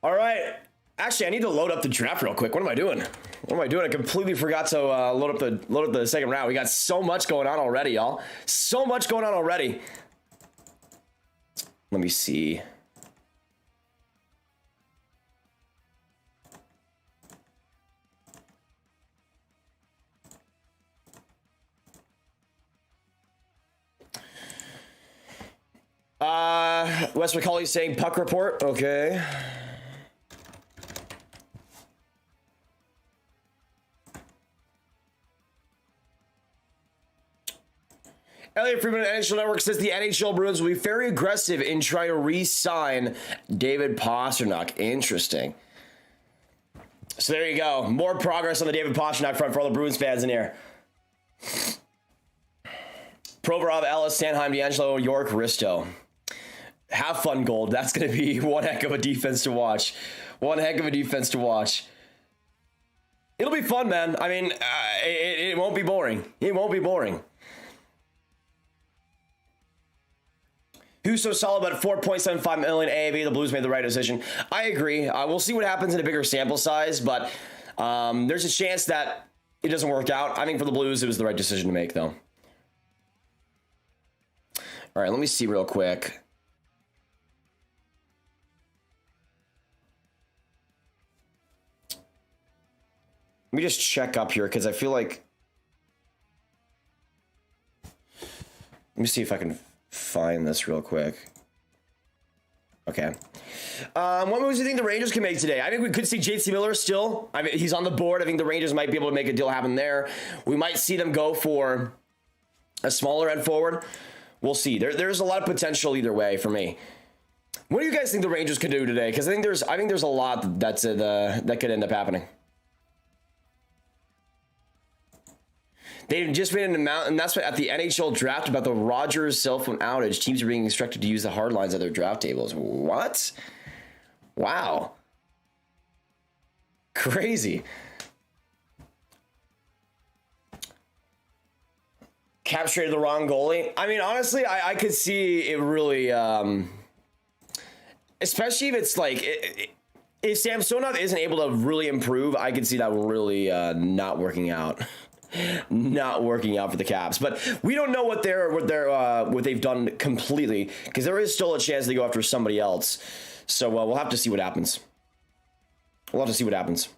All right. Actually, I need to load up the draft real quick. What am I doing? I completely forgot to load up the second round. We got so much going on already, y'all. So much going on already. Let me see. Wes McCauley saying puck report. Okay. Elliot Freeman of NHL Network says the NHL Bruins will be very aggressive in trying to re-sign David Pastrnak. Interesting. So there you go. More progress on the David Pastrnak front for all the Bruins fans in here. Provorov, Ellis, Sanheim, D'Angelo, York, Risto. Have fun, Gold. That's going to be one heck of a defense to watch. One heck of a defense to watch. It'll be fun, man. I mean, it won't be boring. It won't be boring. Husso solid, but 4.75 million AAV. The Blues made the right decision. I agree. We'll see what happens in a bigger sample size, but there's a chance that it doesn't work out. I think for the Blues, it was the right decision to make, though. All right, let me see real quick. Let me just check up here because I feel like Let me see if I can find this real quick. Okay. What moves do you think the Rangers can make today? I think we could see JT Miller still. I mean, he's on the board. I think the Rangers might be able to make a deal happen there. We might see them go for a smaller end forward. We'll see. There's a lot of potential either way for me. What do you guys think the Rangers could do today? Because I think there's a lot that could end up happening. They just made an amount, and that's what at the NHL draft about the Rogers cell phone outage. Teams are being instructed to use the hard lines at their draft tables. What? Wow. Crazy. Caps traded the wrong goalie. I mean, honestly, I could see it really, especially if it's like, if Samsonov isn't able to really improve, I could see that really not working out. Not working out for the Caps, but we don't know what they've done completely, because there is still a chance they go after somebody else. So we'll have to see what happens. We'll have to see what happens.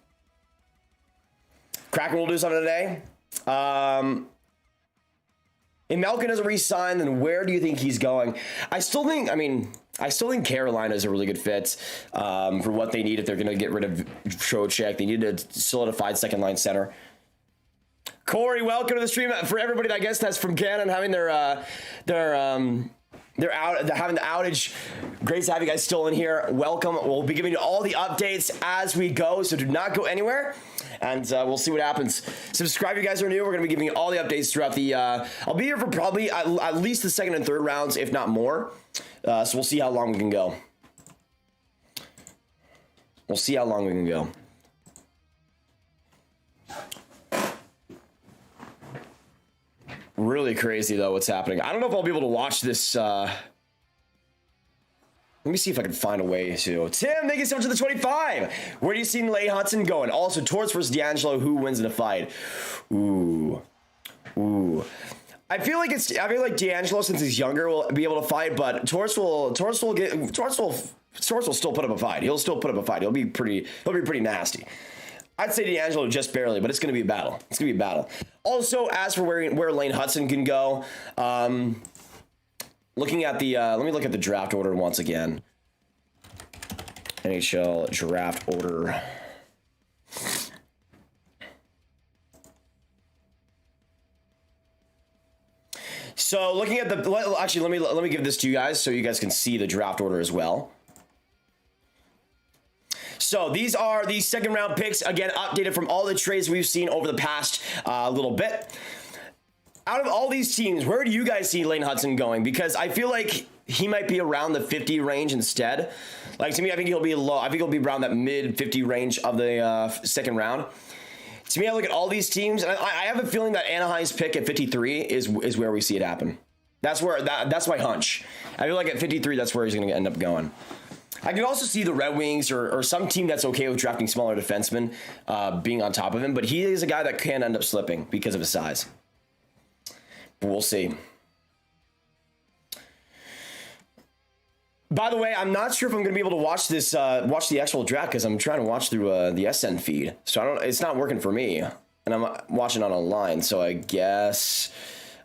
Kraken will do something today. If Malkin doesn't re-sign, then where do you think he's going? I still think Carolina is a really good fit for what they need if they're going to get rid of Trocheck. They need a solidified second line center. Corey, welcome to the stream. For everybody that I guess that's from Canada and having their having the outage. Great to have you guys still in here. Welcome. We'll be giving you all the updates as we go, so do not go anywhere. And we'll see what happens. Subscribe if you guys are new. We're going to be giving you all the updates throughout the... I'll be here for probably at least the second and third rounds, if not more. So we'll see how long we can go. We'll see how long we can go. Really crazy, though, what's happening. I don't know if I'll be able to watch this... Let me see if I can find a way to. Tim, thank you so much for the 25. Where do you see Lane Hudson going? Also, Torts versus D'Angelo. Who wins in a fight? Ooh. I feel like D'Angelo, since he's younger, will be able to fight, but Torts will still put up a fight. He'll still put up a fight. He'll be pretty nasty. I'd say D'Angelo just barely, but it's going to be a battle. It's going to be a battle. Also, as for where Lane Hudson can go, looking at the, let me look at the draft order once again. NHL draft order. So looking at the, actually, let me give this to you guys so you guys can see the draft order as well. So these are the second round picks, again, updated from all the trades we've seen over the past little bit. Out of all these teams, where do you guys see Lane Hudson going? Because I feel like he might be around the 50 range instead. Like, to me, I think he'll be low. I think he'll be around that mid 50 range of the second round. To me, I look at all these teams, and I have a feeling that Anaheim's pick at 53 is where we see it happen. That's my hunch. I feel like at 53, that's where he's going to end up going. I can also see the Red Wings or some team that's okay with drafting smaller defensemen being on top of him, but he is a guy that can end up slipping because of his size. But we'll see. By the way, I'm not sure if I'm going to be able to watch this, watch the actual draft, because I'm trying to watch through the SN feed. So it's not working for me, and I'm watching on online. So I guess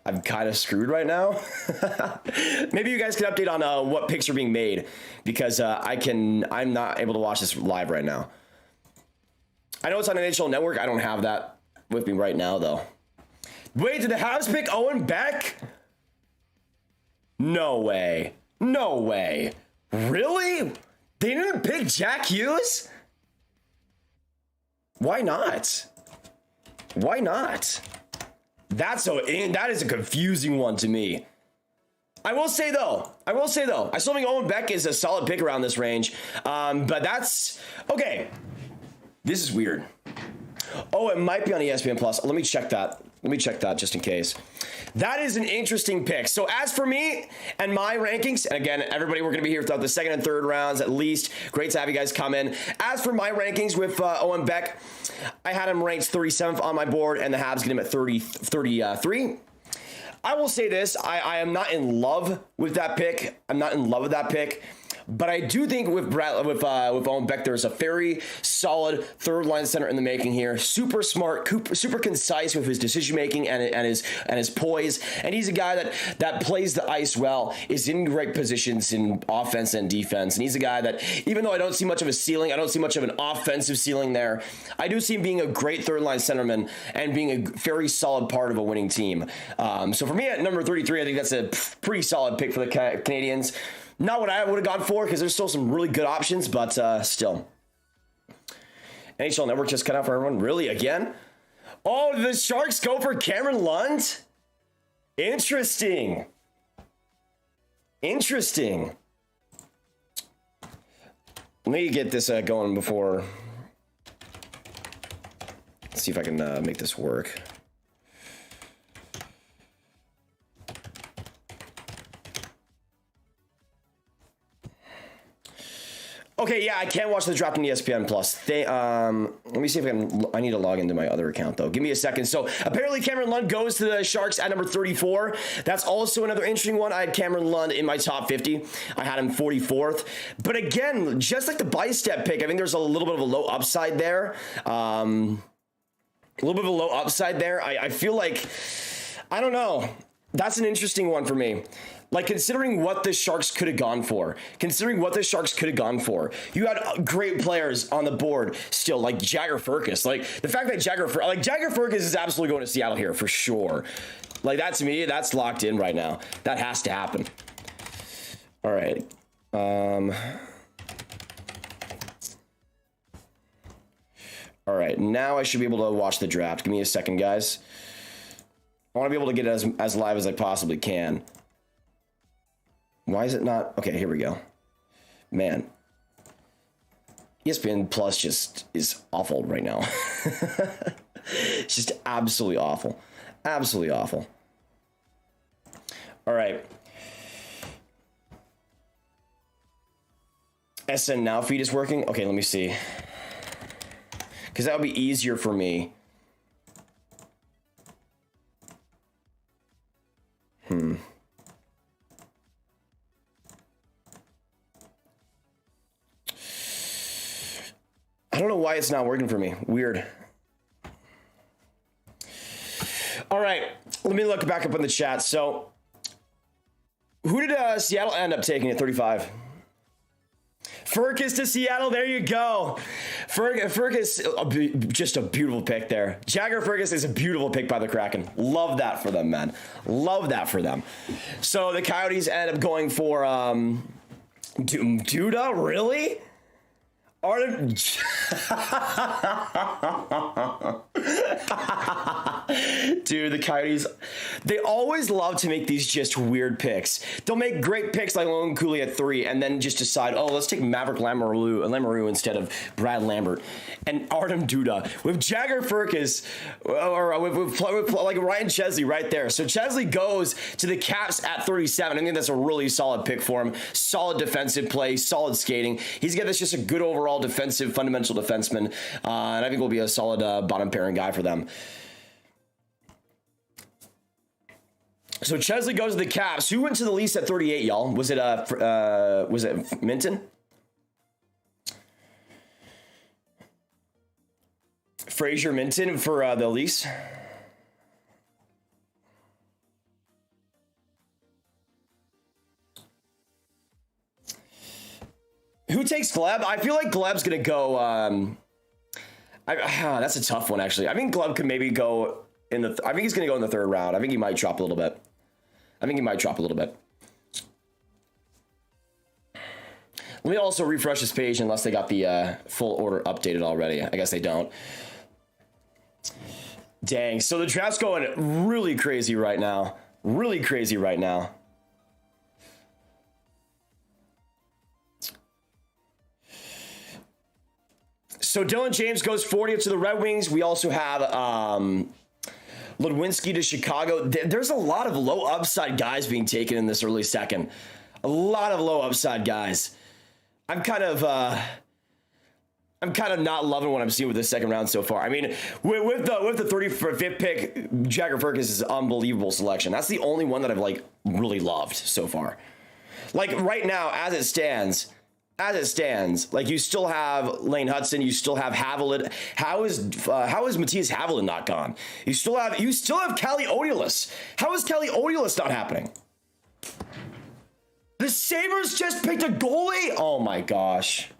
I'm kind of screwed right now. Maybe you guys can update on what picks are being made, because I'm not able to watch this live right now. I know it's on NHL Network. I don't have that with me right now, though. Wait, did the Habs pick Owen Beck? No way. No way. Really? They didn't pick Jack Hughes? Why not? Why not? That is a confusing one to me. I will say though, I still think Owen Beck is a solid pick around this range. But that's okay. This is weird. Oh, it might be on ESPN Plus. Let me check that. Just in case. That is an interesting pick. So as for me and my rankings, and again, everybody, we're going to be here throughout the second and third rounds at least. Great to have you guys come in. As for my rankings with Owen Beck, I had him ranked 37th on my board, and the Habs get him at 33. I will say this. I am not in love with that pick. But I do think with Owen Beck, there's a very solid third line center in the making here. Super smart, super concise with his decision making and his poise. And he's a guy that plays the ice well, is in great positions in offense and defense. And he's a guy that, even though I don't see much of a ceiling, I don't see much of an offensive ceiling there, I do see him being a great third line centerman and being a very solid part of a winning team. So for me at number 33, I think that's a pretty solid pick for the Canadiens. Not what I would have gone for, because there's still some really good options, but still. NHL Network just cut out for everyone. Really? Again? Oh, the Sharks go for Cameron Lund? Interesting. Interesting. Let me get this going before... Let's see if I can make this work. Okay, yeah, I can't watch the draft on ESPN Plus. Let me see if I need to log into my other account, though. Give me a second. So, apparently Cameron Lund goes to the Sharks at number 34. That's also another interesting one. I had Cameron Lund in my top 50. I had him 44th. But again, just like the by-step pick, I think there's a little bit of a low upside there. I feel like, I don't know. That's an interesting one for me. Like, considering what the Sharks could have gone for. You had great players on the board still, like Jagger Firkus. Like, the fact that Jagger Firkus is absolutely going to Seattle here for sure. Like, that to me, that's locked in right now. That has to happen. All right. All right, now I should be able to watch the draft. Give me a second, guys. I want to be able to get it as live as I possibly can. Why is it not? Okay, here we go. Man. ESPN Plus just is awful right now. It's just absolutely awful. Absolutely awful. All right. SN Now feed is working? Okay, let me see. Because that would be easier for me. I don't know why it's not working for me. Weird. All right, let me look back up in the chat. So, who did Seattle end up taking at 35? Firkus to Seattle. There you go. Firkus, just a beautiful pick there. Jagger Firkus is a beautiful pick by the Kraken. Love that for them, man. Love that for them. So the Coyotes end up going for Duda. Really? Dude, the Coyotes, they always love to make these just weird picks. They'll make great picks like Logan Cooley at 3 and then just decide, oh, let's take Maverick Lamoureux instead of Brad Lambert. And Artem Duda with Jagger Firkus, or with like Ryan Chesley right there. So Chesley goes to the Caps at 37. I think that's a really solid pick for him. Solid defensive play, solid skating. He's got this just a good overall defensive, fundamental defenseman. And I think will be a solid bottom pairing guy for them. So Chesley goes to the Caps. Who went to the Leafs at 38, y'all? Was it Minton? Fraser Minton for the Leafs. Who takes Gleb? I feel like Gleb's gonna go. That's a tough one, actually. I think Gleb could maybe go in the. I think he's gonna go in the third round. I think he might drop a little bit. Let me also refresh this page unless they got the full order updated already. I guess they don't. Dang. So the draft's going really crazy right now. So Dylan James goes 40th to the Red Wings. We also have Ludwinski to Chicago. There's a lot of low upside guys being taken in this early second. A lot of low upside guys. I'm kind of not loving what I'm seeing with this second round so far. I mean, with the 35th pick, Jagger Firkus is an unbelievable selection. That's the only one that I've really loved so far. Like right now, as it stands, like you still have Lane Hudson, you still have Havilland. How is Matthias Havilland not gone? You still have Calle Odiolus. How is Calle Odiolus not happening? The Sabres just picked a goalie. Oh my gosh.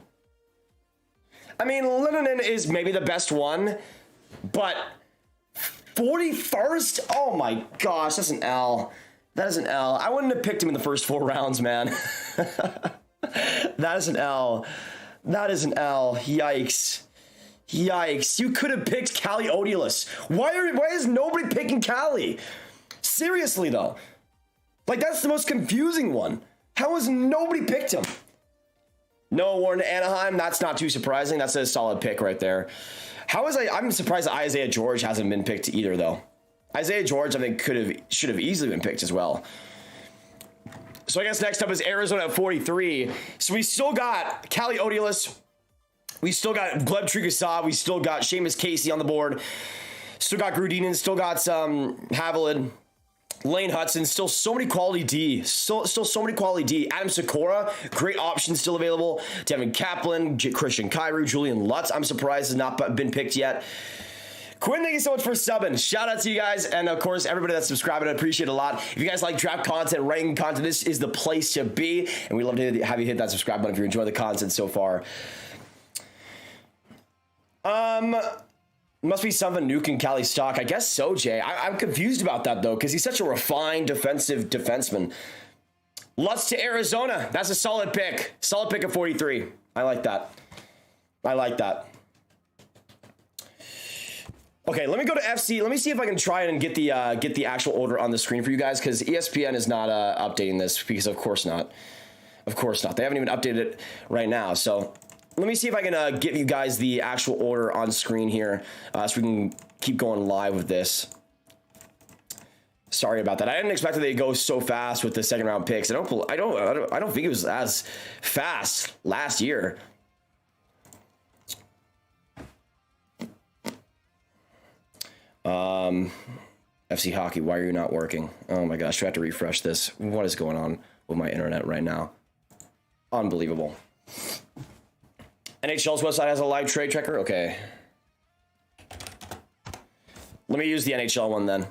I mean, Lehtonen is maybe the best one, but 41st? Oh my gosh, that's an L. That is an L. I wouldn't have picked him in the first 4 rounds, man. That is an L. That is an L. Yikes. Yikes. You could have picked Calle Odiolus. Why is nobody picking Calle? Seriously, though. Like, that's the most confusing one. How has nobody picked him? Noah Warren to Anaheim. That's not too surprising. That's a solid pick right there. I'm surprised that Isaiah George hasn't been picked either, though. Isaiah George, I think, should have easily been picked as well. So I guess next up is Arizona at 43. So we still got Calle Odiolus. We still got Gleb Trigasav. We still got Seamus Casey on the board. Still got Grudinin. Still got Havilland. Lane Hudson. Still so many quality D. Still so many quality D. Adam Sikora. Great options still available. Devin Kaplan. Christian Kyrou. Julian Lutz. I'm surprised has not been picked yet. Quinn, thank you so much for subbing. Shout out to you guys. And of course, everybody that's subscribing, I appreciate it a lot. If you guys like draft content, ranking content, this is the place to be. And we'd love to have you hit that subscribe button if you're enjoying the content so far. Must be something Nuke and Cali stock. I guess so, Jay. I'm confused about that, though, because he's such a refined defensive defenseman. Lutz to Arizona. That's a solid pick. Solid pick at 43. I like that. I like that. Okay, let me go to FC. Let me see if I can try and get the actual order on the screen for you guys, because ESPN is not updating this, because of course not. Of course not. They haven't even updated it right now. So let me see if I can give you guys the actual order on screen here, so we can keep going live with this. Sorry about that. I didn't expect that they'd go so fast with the second round picks. I don't think it was as fast last year. FC Hockey, why are you not working? Oh my gosh, do I have to refresh this? What is going on with my internet right now? Unbelievable. NHL's website has a live trade tracker? Okay. Let me use the NHL one then.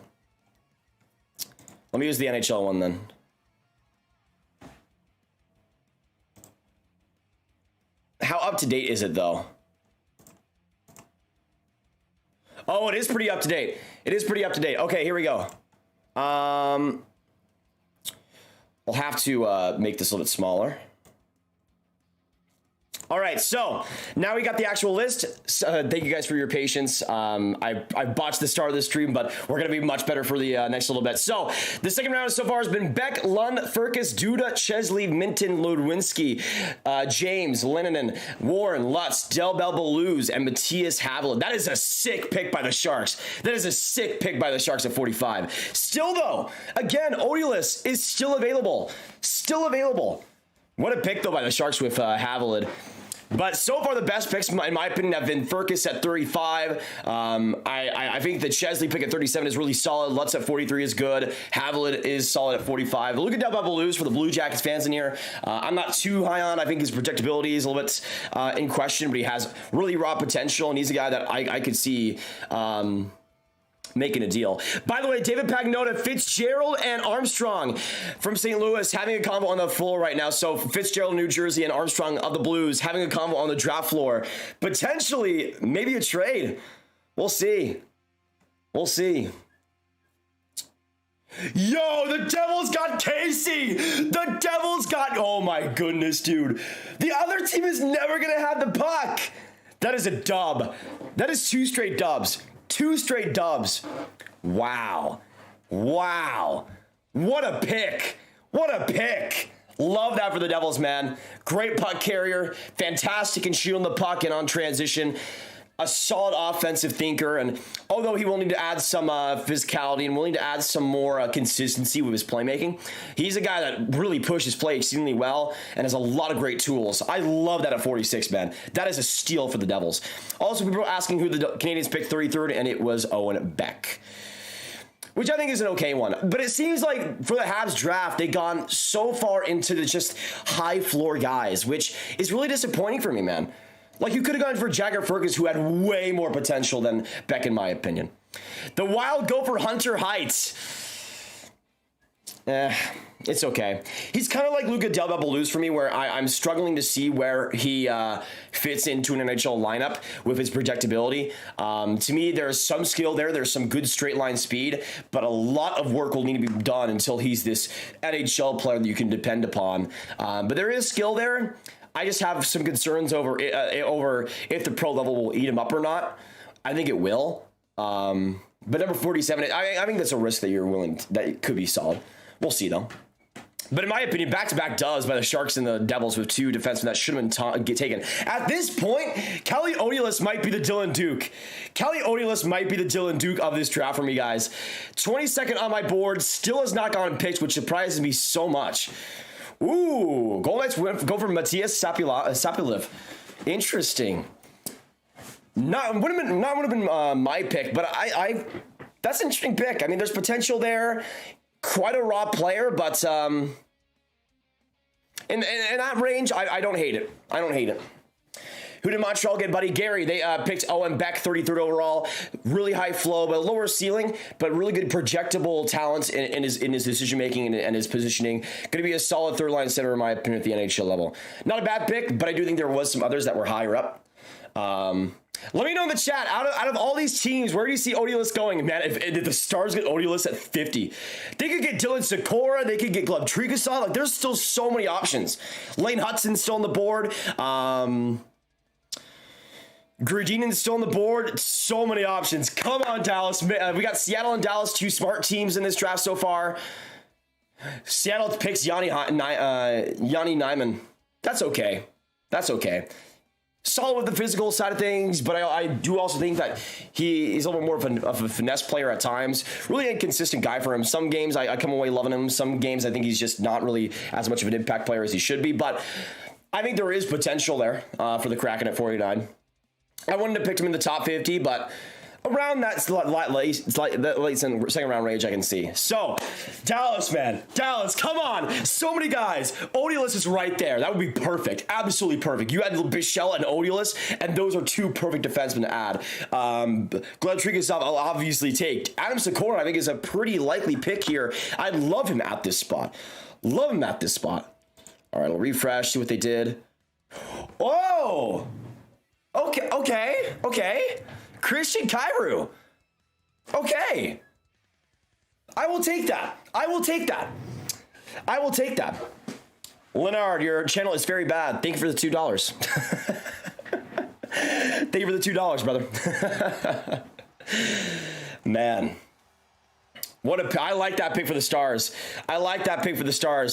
How up to date is it though? Oh, it is pretty up to date. Okay, here we go. I'll have to make this a little bit smaller. All right, so now we got the actual list. Thank you guys for your patience. I botched the start of the stream, but we're going to be much better for the next little bit. So the second round so far has been Beck, Lund, Furcus, Duda, Chesley, Minton, Ludwinski, James, Lehtonen, Warren, Lutz, Del Belbaluz, and Matthias Havilland. That is a sick pick by the Sharks. At 45. Still, though, again, Odiolus is still available. What a pick, though, by the Sharks with Havilland. But so far, the best picks, in my opinion, have been Furcus at 35. I think the Chesley pick at 37 is really solid. Lutz at 43 is good. Havilland is solid at 45. Look at Del Belbaluz for the Blue Jackets fans in here. I'm not too high on. I think his projectability is a little bit in question, but he has really raw potential, and he's a guy that I could see making a deal. By the way, David Pagnotta, Fitzgerald, and Armstrong from St. Louis having a convo on the floor right now. So Fitzgerald, New Jersey, and Armstrong of the Blues having a convo on the draft floor. Potentially, maybe a trade. We'll see. Yo, the Devils got Casey. Oh my goodness, dude. The other team is never going to have the puck. That is a dub. That is 2 straight dubs. 2 straight dubs. Wow. What a pick. Love that for the Devils, man. Great puck carrier. Fantastic in shooting the puck and on transition. A solid offensive thinker. And although he will need to add some physicality and will need to add some more consistency with his playmaking, he's a guy that really pushes play exceedingly well and has a lot of great tools. I love that at 46, man. That is a steal for the Devils. Also, people were asking who the Canadiens picked 33rd, and it was Owen Beck. which I think is an okay one. But it seems like for the Habs draft, they've gone so far into the just high floor guys, which is really disappointing for me, man. Like, you could have gone for Jagger Fergus, who had way more potential than Beck, in my opinion. The Wild go for Hunter Heights. It's okay. He's kind of like Luca Del Belluz for me, where I'm struggling to see where he fits into an NHL lineup with his projectability. To me, there's some skill there. There's some good straight line speed, but a lot of work will need to be done until he's this NHL player that you can depend upon. But there is skill there. I just have some concerns over if the pro level will eat him up or not. I think it will. But number 47, I think that's a risk that you're willing that could be solid. We'll see, though. But in my opinion, back-to-back doves by the Sharks and the Devils with two defensemen that should have been taken. At this point, Kelly Odulis might be the Dylan Duke. Kelly Odulis might be the Dylan Duke of this draft for me, guys. 22nd on my board, still has not gone picked, which surprises me so much. Ooh, Golden Knights go for Matthias Sapulev. Interesting. Not would have been my pick, but I that's an interesting pick. I mean, there's potential there. Quite a raw player, but in that range, I don't hate it. I don't hate it. Who did Montreal get, buddy? Gary. They picked Owen Beck, 33rd overall. Really high flow, but lower ceiling, but really good projectable talents in his decision making and his positioning. Going to be a solid third line center in my opinion at the NHL level. Not a bad pick, but I do think there was some others that were higher up. Let me know in the chat, out of all these teams, where do you see Odulis going? Man, if the Stars get Odulis at 50, they could get Dylan Sikora, they could get Gleb Trikasov. Like, there's still so many options. Lane Hudson's still on the board. Gradinan's still on the board. So many options. Come on, Dallas. We got Seattle and Dallas, two smart teams in this draft so far. Seattle picks Yanni Nyman. That's okay. That's okay. Solid with the physical side of things, but I do also think that he's a little more of a finesse player at times. Really inconsistent guy for him. Some games I come away loving him. Some games I think he's just not really as much of an impact player as he should be. But I think there is potential there for the Kraken at 49. I wouldn't have picked him in the top 50, but around that late second round range, I can see. So, Dallas, man. Dallas, come on. So many guys. Odulis is right there. That would be perfect. Absolutely perfect. You had Bichelle and Odulis, and those are two perfect defensemen to add. Gleb Trikasov, I'll obviously take. Adam Sikora, I think, is a pretty likely pick here. I love him at this spot. Love him at this spot. All right, I'll refresh, see what they did. Whoa! Okay. Christian Kyrou. Okay. I will take that. Leonard, your channel is very bad. Thank you for the $2. Thank you for the $2, brother. Man. I like that pick for the Stars.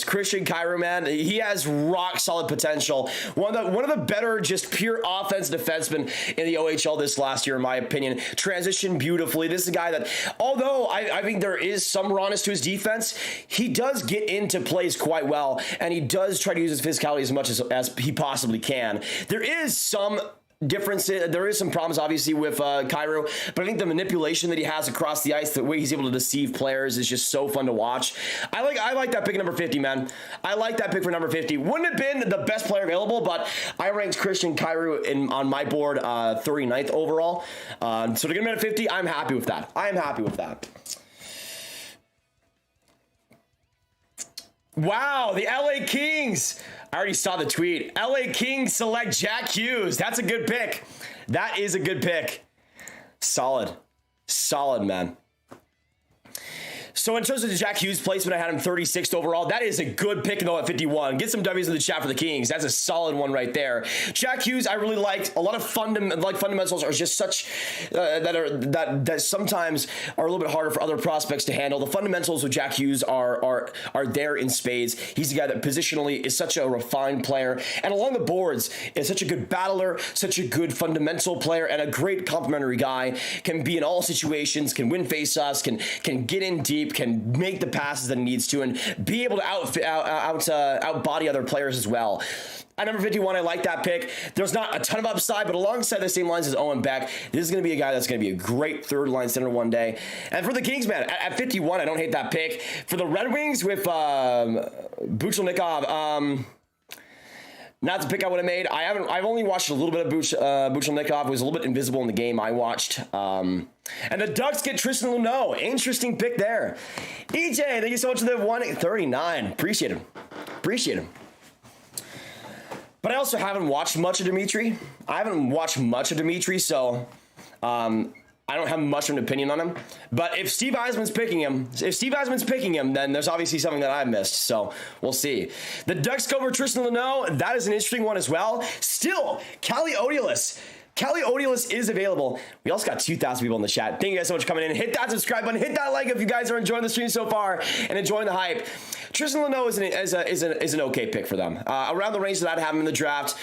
Christian Kyrou, man, he has rock solid potential. One of the better just pure offensive defensemen in the OHL this last year, in my opinion. Transitioned beautifully. This is a guy that, although I think there is some rawness to his defense, he does get into plays quite well, and he does try to use his physicality as much as he possibly can. There is some difference. There is some problems obviously with Kyrou, but I think the manipulation that he has across the ice, the way he's able to deceive players, is just so fun to watch. I like that pick at number 50, man. I like that pick for number 50. Wouldn't have been the best player available, but I ranked Christian Kyrou on my board 39th overall. So to get him at 50, I'm happy with that. Wow, the LA Kings. I already saw the tweet. LA Kings select Jack Hughes. That's a good pick. That is a good pick. Solid, man. So in terms of the Jack Hughes placement, I had him 36th overall. That is a good pick though at 51. Get some W's in the chat for the Kings. That's a solid one right there. Jack Hughes, I really liked. A lot of fundamentals are just such that sometimes are a little bit harder for other prospects to handle. The fundamentals of Jack Hughes are there in spades. He's a guy that positionally is such a refined player, and along the boards is such a good battler, such a good fundamental player, and a great complementary guy. Can be in all situations, can win faceoffs, can get in deep, can make the passes that he needs to and be able to outbody other players as well. At number 51, I like that pick. There's not a ton of upside, but alongside the same lines as Owen Beck, this is going to be a guy that's going to be a great third-line center one day. And for the Kings, man, at 51, I don't hate that pick. For the Red Wings with Buchelnikov, not the pick I would have made. I've only watched a little bit of Buchelnikov. It was a little bit invisible in the game I watched. And the Ducks get Tristan Luneau. Interesting pick there. EJ, thank you so much for the 139. Appreciate him. But I also haven't watched much of Dimitri. So I don't have much of an opinion on him. But if Steve Eisman's picking him, then there's obviously something that I've missed. So we'll see. The Ducks go for Tristan Luneau. That is an interesting one as well. Still, Calle Odiolus is available. We also got 2,000 people in the chat. Thank you guys so much for coming in. Hit that subscribe button. Hit that like if you guys are enjoying the stream so far and enjoying the hype. Tristan Luneau is an okay pick for them. Around the range that I'd have him in the draft.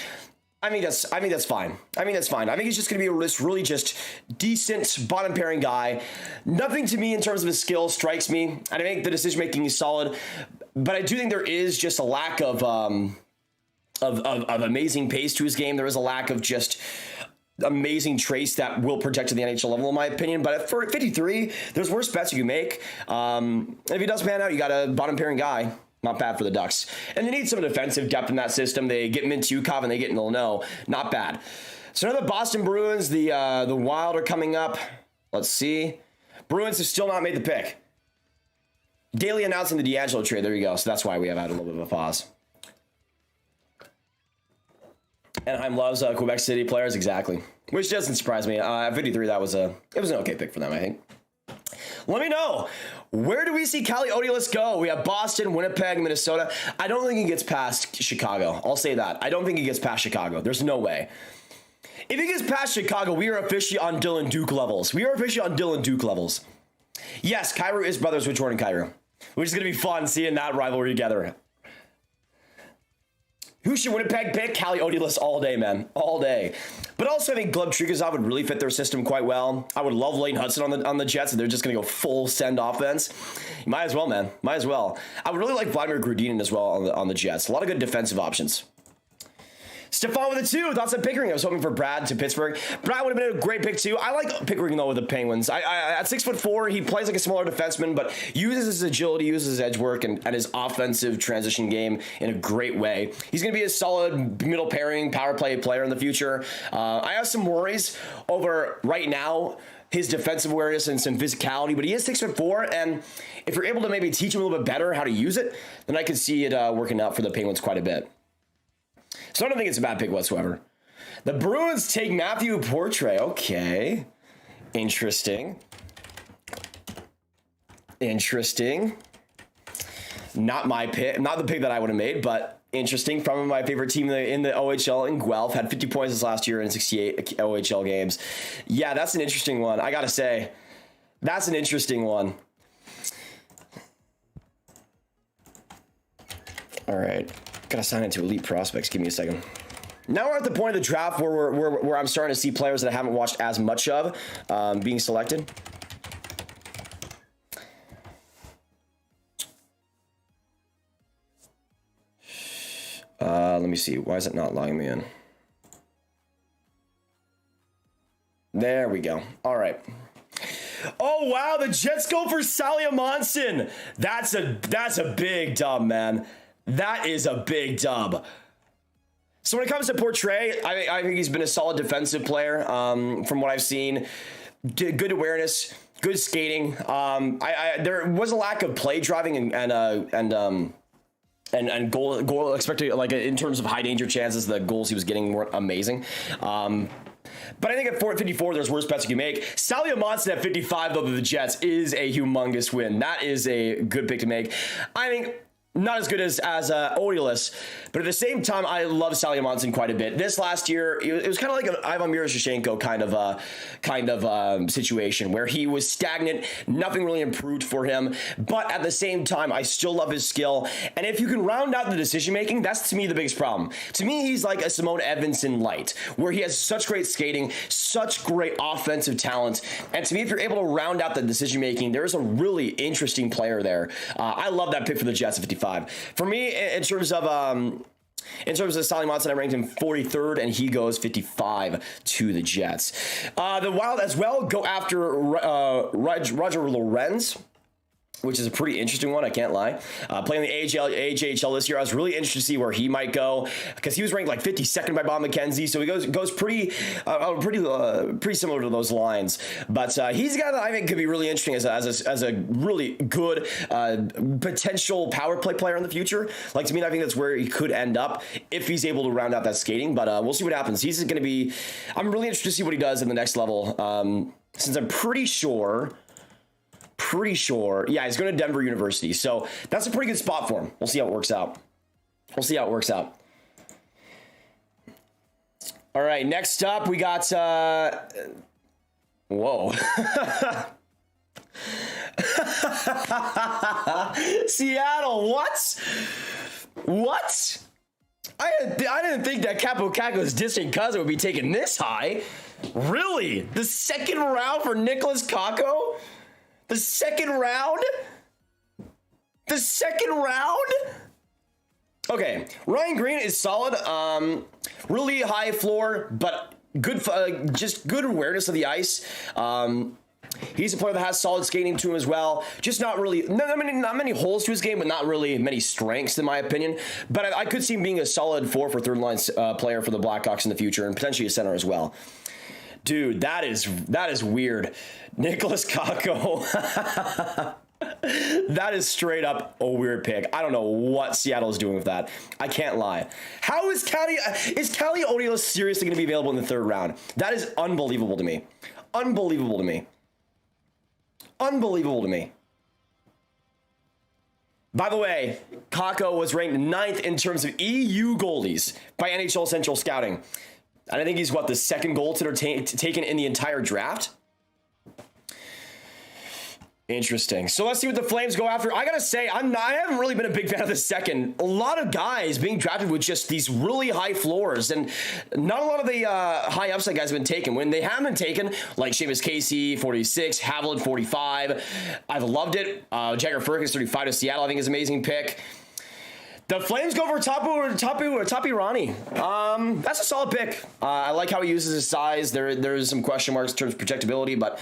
I think that's fine. I think he's just going to be a really just decent bottom pairing guy. Nothing to me in terms of his skill strikes me. And I think the decision making is solid. But I do think there is just a lack of amazing pace to his game. There is a lack of just amazing trace that will project to the NHL level, in my opinion. But for 53, there's worse bets you can make. If he does pan out, you got a bottom pairing guy. Not bad for the Ducks. And they need some defensive depth in that system. They get Mintyukov and they get Luneau. Not bad. So now the Boston Bruins, the Wild are coming up. Let's see. Bruins have still not made the pick. Daily announcing the D'Angelo trade. There you go. So that's why we have had a little bit of a pause. Anaheim loves Quebec City players, exactly. Which doesn't surprise me. At 53, it was an okay pick for them, I think. Let me know. Where do we see Calle Odiolus go? We have Boston, Winnipeg, Minnesota. I don't think he gets past Chicago. I'll say that. I don't think he gets past Chicago. There's no way. If he gets past Chicago, we are officially on Dylan Duke levels. Yes, Kyrou is brothers with Jordan Kyrou, which is going to be fun seeing that rivalry together. Who should Winnipeg pick? Calle Odiolus all day, man. All day. But also, I think Gleb Trigazov would really fit their system quite well. I would love Lane Hudson on the Jets, and they're just going to go full send offense. Might as well, man. Might as well. I would really like Vladimir Grudinin as well on the Jets. A lot of good defensive options. Stefan with a 2. Thoughts on Pickering? I was hoping for Brad to Pittsburgh. Brad would have been a great pick too. I like Pickering though with the Penguins. At 6'4", he plays like a smaller defenseman, but uses his agility, uses his edge work, and his offensive transition game in a great way. He's going to be a solid middle pairing power play player in the future. I have some worries over right now his defensive awareness and some physicality, but he is 6'4", and if you're able to maybe teach him a little bit better how to use it, then I could see it working out for the Penguins quite a bit. So I don't think it's a bad pick whatsoever. The Bruins take Matthew Portre. Okay. Interesting. Not my pick. Not the pick that I would have made, but interesting. From my favorite team in the OHL in Guelph. Had 50 points this last year in 68 OHL games. Yeah, that's an interesting one. I got to say. That's an interesting one. All right. Gotta sign into Elite Prospects. Give me a second. Now we're at the point of the draft where I'm starting to see players that I haven't watched as much of being selected. Let me see. Why is it not logging me in? There we go. All right. Oh, wow. The Jets go for Salia Monson. That's a big dub, man. That is a big dub. So when it comes to Portre, I think he's been a solid defensive player from what I've seen. Good awareness, good skating. There was a lack of play driving and goal expected, like in terms of high danger chances. The goals he was getting weren't amazing. But I think at 54, there's worse bets you can make. Salia Monson at 55, though, to the Jets is a humongous win. That is a good pick to make. I think not as good as Oilers, but at the same time, I love Salomonsson quite a bit. This last year, it was kind of like an Ivan Miroschnichenko kind of situation where he was stagnant, nothing really improved for him. But at the same time, I still love his skill. And if you can round out the decision making, that's to me the biggest problem. To me, he's like a Simone Edvinsson light, where he has such great skating, such great offensive talent. And to me, if you're able to round out the decision making, there's a really interesting player there. I love that pick for the Jets at 55. For me, in terms of Salomonsson, I ranked him 43rd, and he goes 55 to the Jets. The Wild as well go after Roger Lorenz, which is a pretty interesting one, I can't lie. Playing the AHL this year, I was really interested to see where he might go because he was ranked like 52nd by Bob McKenzie, so he goes pretty similar to those lines. But he's a guy that I think could be really interesting as a really good potential power play player in the future. Like, to me, I think that's where he could end up if he's able to round out that skating. But we'll see what happens. He's going to be. I'm really interested to see what he does in the next level. Since I'm pretty sure. Yeah, he's going to Denver University. So that's a pretty good spot for him. We'll see how it works out. All right, next up, we got... Whoa. Seattle, what? I didn't think that Kaapo Kakko's distant cousin would be taken this high. Really? The second round for Nicholas Kakko? The second round? Okay, Ryan Green is solid. Really high floor, but good, just good awareness of the ice. He's a player that has solid skating to him as well. Just not many holes to his game, but not really many strengths in my opinion. But I could see him being a solid 4 for third line player for the Blackhawks in the future, and potentially a center as well. Dude, that is weird. Nicholas Kakko. That is straight up a weird pick. I don't know what Seattle is doing with that. I can't lie. How is Calle Odilus seriously going to be available in the third round? That is unbelievable to me. Unbelievable to me. By the way, Kakko was ranked 9th in terms of EU goalies by NHL Central Scouting. And I think he's, the second goaltender taken in the entire draft? Interesting. So let's see what the Flames go after. I gotta say, I haven't really been a big fan of the second. A lot of guys being drafted with just these really high floors, and not a lot of the high upside guys have been taken. When they have been taken, like Seamus Casey, 46, Haviland, 45. I've loved it. Jagger Fergus, 35 to Seattle, I think is an amazing pick. The Flames go for Tapi Rani. That's a solid pick. I like how he uses his size. There's some question marks in terms of projectability, but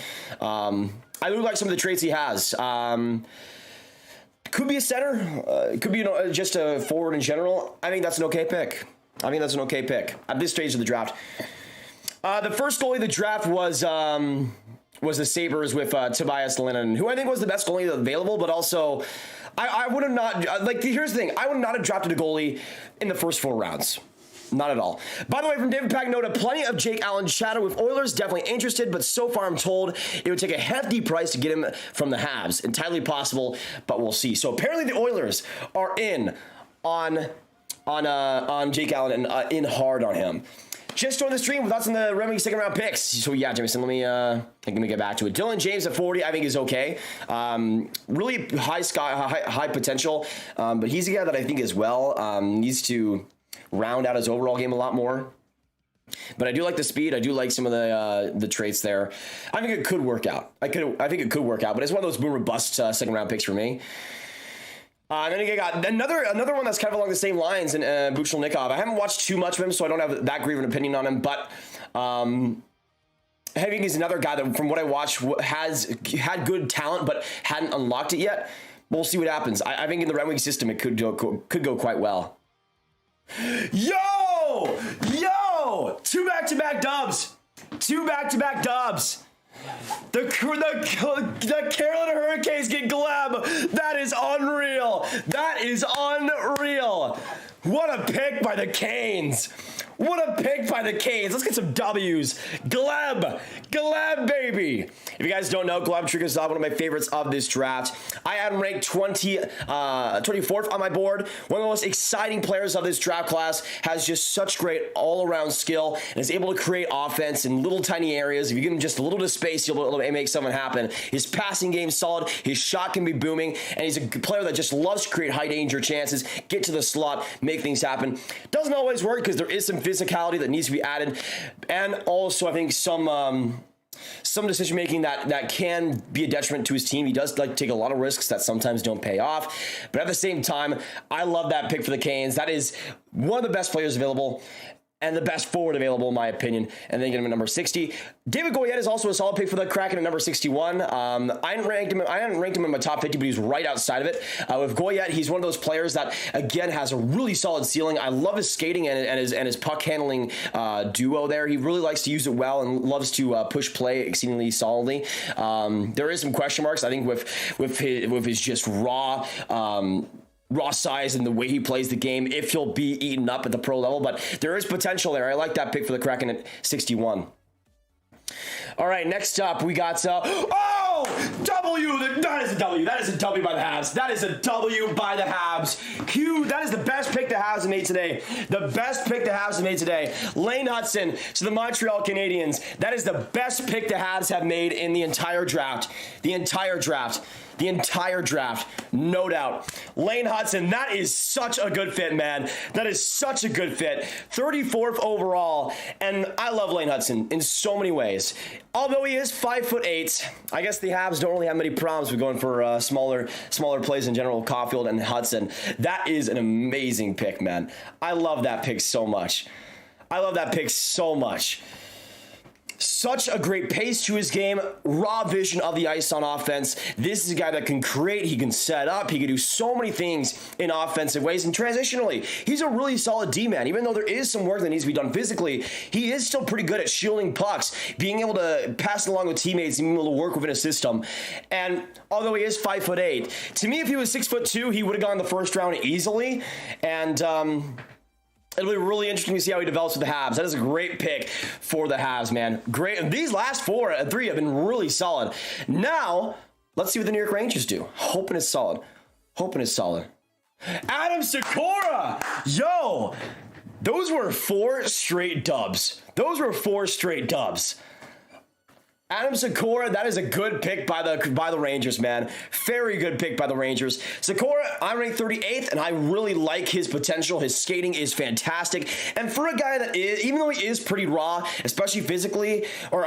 I do like some of the traits he has. Could be a center. Could be just a forward in general. I think that's an okay pick. At this stage of the draft. The first goalie of the draft was the Sabres with Tobias Linen, who I think was the best goalie available, but also I would have not, here's the thing, I would not have drafted a goalie in the first 4 rounds. Not at all. By the way, from David Pagnota, plenty of Jake Allen chatter with Oilers. Definitely interested, but so far I'm told it would take a hefty price to get him from the Habs. Entirely possible, but we'll see. So apparently the Oilers are in on Jake Allen and in hard on him. Just joined the stream with us in the Remedy second round picks. So yeah, Jameson, let me get back to it. Dylan James at 40, I think is okay. Really high potential, but he's a guy that I think as well needs to round out his overall game a lot more. But I do like the speed. I do like some of the traits there. I think it could work out. I think it could work out, but it's one of those boom or bust second round picks for me. And then you got another one that's kind of along the same lines, in Miroschnichenko. I haven't watched too much of him, so I don't have that great of an opinion on him. But I think he's another guy that, from what I watched, has had good talent but hadn't unlocked it yet. We'll see what happens. I think in the Red Wing system, it could go quite well. Yo! 2 back-to-back dubs. The Carolina Hurricanes get Gleb. That is unreal. What a pick by the Canes. What a pick by the Canes. Let's get some W's. Gleb, baby. If you guys don't know, Gleb Tkachuk, one of my favorites of this draft. I had him ranked 24th on my board. One of the most exciting players of this draft class. Has just such great all-around skill and is able to create offense in little tiny areas. If you give him just a little bit of space, you'll be able to make something happen. His passing game's solid. His shot can be booming. And he's a player that just loves to create high-danger chances, get to the slot, make things happen. Doesn't always work because there is some physicality that needs to be added, and also I think some decision making that can be a detriment to his team. He does like take a lot of risks that sometimes don't pay off, but at the same time, I love that pick for the Canes. That is one of the best players available and the best forward available, in my opinion, and then get him at number 60. David Goyette is also a solid pick for the Kraken at number 61. I hadn't ranked him in my top 50, but he's right outside of it. With Goyette, he's one of those players that, again, has a really solid ceiling. I love his skating and his puck handling duo there. He really likes to use it well and loves to push play exceedingly solidly. There is some question marks, I think, with his just raw size and the way he plays the game, if he'll be eaten up at the pro level, but there is potential there. I like that pick for the Kraken at 61. All right, next up we got W. That is a W. That is a W by the Habs. That is a W by the Habs. That is the best pick the Habs have made today. The best pick the Habs have made today. Lane Hutson to the Montreal Canadiens. That is the best pick the Habs have made in the entire draft. The entire draft, no doubt. Lane Hutson, that is such a good fit, man. That is such a good fit. 34th overall, and I love Lane Hutson in so many ways. Although he is 5'8", I guess the Habs don't really have many problems with going for smaller plays in general, Caulfield and Hutson. That is an amazing pick, man. I love that pick so much. Such a great pace to his game, raw vision of the ice on offense. This is a guy that can create, he can set up, he can do so many things in offensive ways, and transitionally, he's a really solid D-man. Even though there is some work that needs to be done physically, he is still pretty good at shielding pucks, being able to pass it along with teammates, and being able to work within a system. And although he is 5'8", to me, if he was 6'2", he would have gone the first round easily, and it'll be really interesting to see how he develops with the Habs. That is a great pick for the Habs, man. Great. These last three have been really solid. Now, let's see what the New York Rangers do. Hoping it's solid. Adam Sikora! Yo! Those were 4 straight dubs. Adam Sikora, that is a good pick by the Rangers, man. Very good pick by the Rangers. Sikora, I'm ranked 38th, and I really like his potential. His skating is fantastic. And for a guy that is, even though he is pretty raw, especially physically, or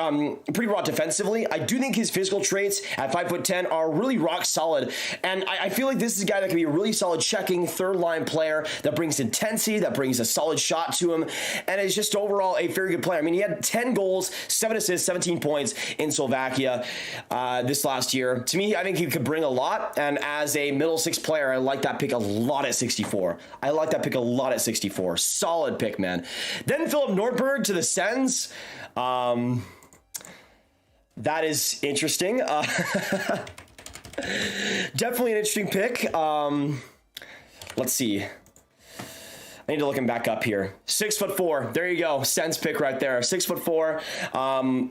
pretty raw defensively, I do think his physical traits at 5'10" are really rock solid. And I feel like this is a guy that can be a really solid checking third-line player that brings intensity, that brings a solid shot to him, and is just overall a very good player. I mean, he had 10 goals, 7 assists, 17 points in Slovakia this last year. To me, I think he could bring a lot, and as a middle six player, I like that pick a lot at 64. Solid pick, man. Then Philip Nordberg to the Sens. That is interesting. Definitely an interesting pick. Let's see. I need to look him back up here. 6'4". There you go. Sens pick right there. 6'4".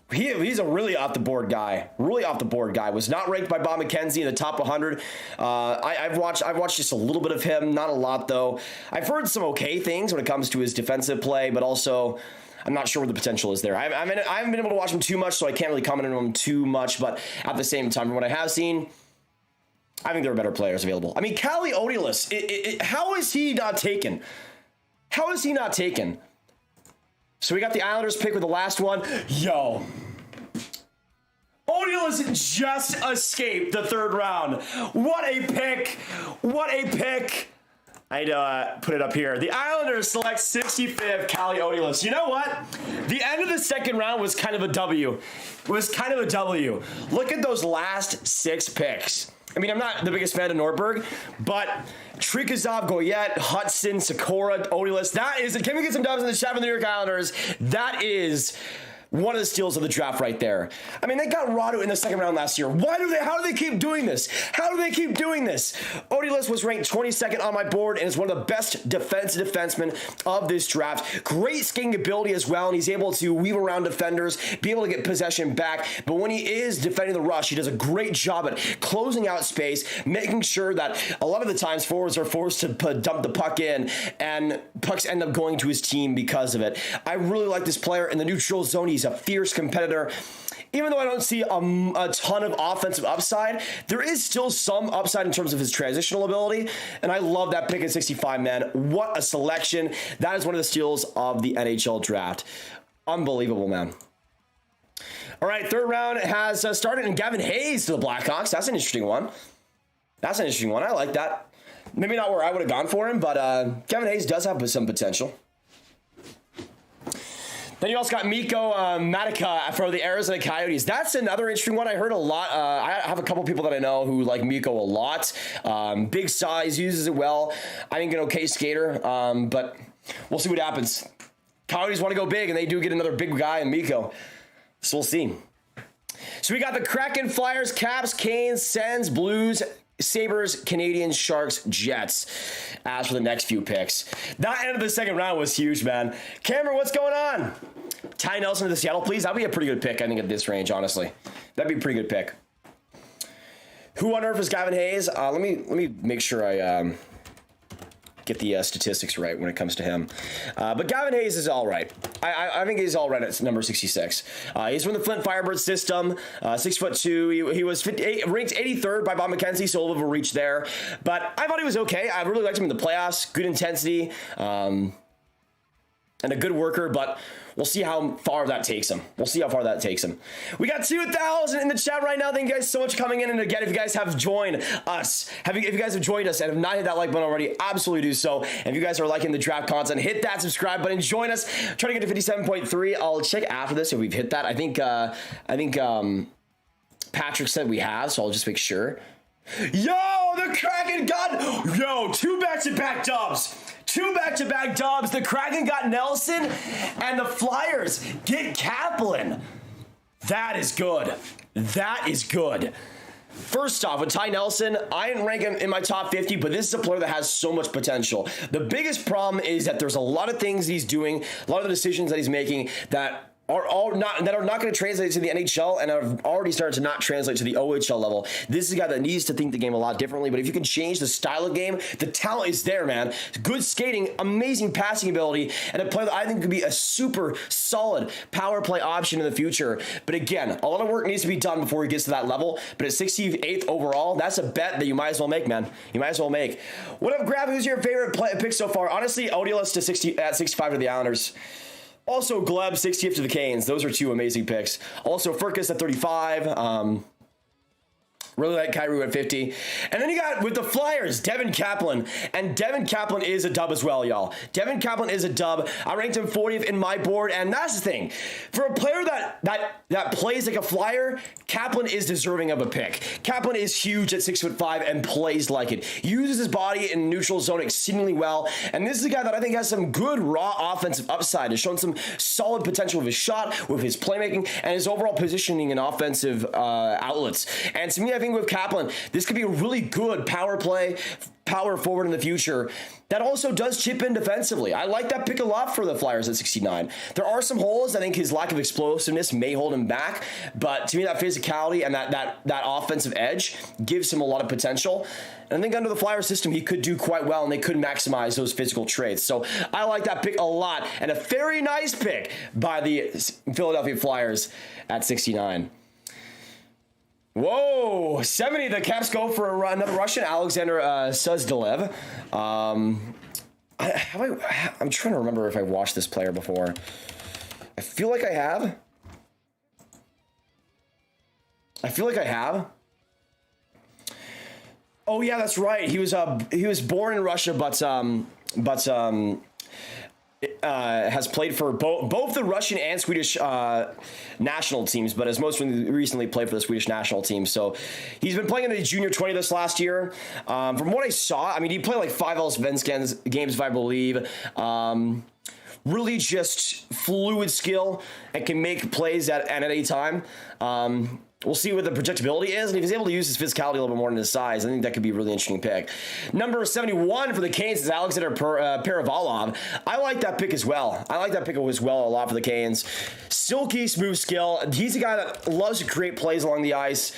He's a really off the board guy. Was not ranked by Bob McKenzie in the top 100. I've watched just a little bit of him, not a lot though. I've heard some okay things when it comes to his defensive play, but also I'm not sure where the potential is there. I haven't been able to watch him too much, so I can't really comment on him too much. But at the same time, from what I have seen, I think there are better players available. I mean, Calle Odilus, how is he not taken? So we got the Islanders pick with the last one. Yo. Odilus just escaped the third round. What a pick. I need to put it up here. The Islanders select 65th Calle Odilus. You know what? The end of the second round was kind of a W. Look at those last 6 picks. I mean, I'm not the biggest fan of Nordberg, but Trikazov, Goyette, Hudson, Sikora, Odilus, that is, can we get some dubs in the chat for the New York Islanders? That is One of the steals of the draft right there. I mean, they got Radu in the second round last year. How do they keep doing this? How do they keep doing this? Odilis was ranked 22nd on my board and is one of the best defensive defensemen of this draft. Great skating ability as well, and he's able to weave around defenders, be able to get possession back. But when he is defending the rush, he does a great job at closing out space, making sure that a lot of the times forwards are forced to dump the puck in, and pucks end up going to his team because of it. I really like this player in the neutral zone. He's a fierce competitor. Even though I don't see a ton of offensive upside, there is still some upside in terms of his transitional ability, and I love that pick at 65, man. What a selection. That is one of the steals of the NHL draft. Unbelievable, man. All right, third round has started, and Gavin Hayes to the Blackhawks. That's an interesting one. I like that. Maybe not where I would have gone for him, but Gavin Hayes does have some potential. Then you also got Mikko Matica for the Arizona Coyotes. That's another interesting one. I heard a lot. I have a couple people that I know who like Mikko a lot. Big size, uses it well. I think an okay skater, but we'll see what happens. Coyotes want to go big, and they do get another big guy in Mikko. So we'll see. So we got the Kraken, Flyers, Caps, Canes, Sens, Blues, Sabres, Canadiens, Sharks, Jets. As for the next few picks, that end of the second round was huge, man. Cameron, what's going on? Ty Nelson to the Seattle, please. That'd be a pretty good pick, I think, at this range, honestly. That'd be a pretty good pick. Who on earth is Gavin Hayes? Let me make sure I get the statistics right when it comes to him. But Gavin Hayes is all right. I think he's all right at number 66. He's from the Flint Firebird system, 6'2". He was ranked 83rd by Bob McKenzie, so a little bit of a reach there. But I thought he was okay. I really liked him in the playoffs. Good intensity, and a good worker, but we'll see how far that takes him. We got 2,000 in the chat right now. Thank you guys so much for coming in. And again, if you guys have joined us, if you guys have joined us and have not hit that like button already, absolutely do so. And if you guys are liking the draft content, hit that subscribe button. Join us. Try to get to 57.3. I'll check after this if we've hit that. I think Patrick said we have, so I'll just make sure. Yo, the Kraken got 2 back-to-back dubs. 2 back-to-back dubs. The Kraken got Nelson, and the Flyers get Kaplan. That is good. First off, with Ty Nelson, I didn't rank him in my top 50, but this is a player that has so much potential. The biggest problem is that there's a lot of things he's doing, a lot of the decisions that he's making that are not going to translate to the NHL and have already started to not translate to the OHL level. This is a guy that needs to think the game a lot differently, but if you can change the style of game, the talent is there, man. Good skating, amazing passing ability, and a player that I think could be a super solid power play option in the future. But again, a lot of work needs to be done before he gets to that level, but at 68th overall, that's a bet that you might as well make, man. What up, Grab? Who's your favorite pick so far? Honestly, Odilis at 65 to the Islanders. Also, Gleb, 60th to the Canes. Those are 2 amazing picks. Also, Furcus at 35. Really like Kyrie at 50. And then you got, with the Flyers, Devin Kaplan. And Devin Kaplan is a dub as well, y'all. Devin Kaplan is a dub. I ranked him 40th in my board, and that's the thing. For a player that plays like a Flyer, Kaplan is deserving of a pick. Kaplan is huge at 6'5" and plays like it. Uses his body in neutral zone exceedingly well. And this is a guy that I think has some good raw offensive upside. Has shown some solid potential with his shot, with his playmaking, and his overall positioning in offensive outlets. And to me, I think with Kaplan, this could be a really good power play, power forward in the future that also does chip in defensively. I like that pick a lot for the Flyers at 69. There are some holes. I think his lack of explosiveness may hold him back, but to me, that physicality and that offensive edge gives him a lot of potential. And I think under the Flyers system, he could do quite well, and they could maximize those physical traits. So I like that pick a lot, and a very nice pick by the Philadelphia Flyers at 69. Whoa, 70. The Caps go for another Russian, Alexander Suzdalev. I'm trying to remember if I watched this player before. I feel like I have. Oh yeah, that's right. He was born in Russia, but has played for both the Russian and Swedish national teams, but has most recently played for the Swedish national team. So he's been playing in the junior 20 this last year. From what I saw, I mean, he played like 5 Allsvenskan games, if I believe. really just fluid skill and can make plays at any time. We'll see what the projectability is, and if he's able to use his physicality a little bit more than his size, I think that could be a really interesting pick. Number 71 for the Canes is Alexander Perevalov. I like that pick as well. I like that pick as well a lot for the Canes. Silky, smooth skill. He's a guy that loves to create plays along the ice.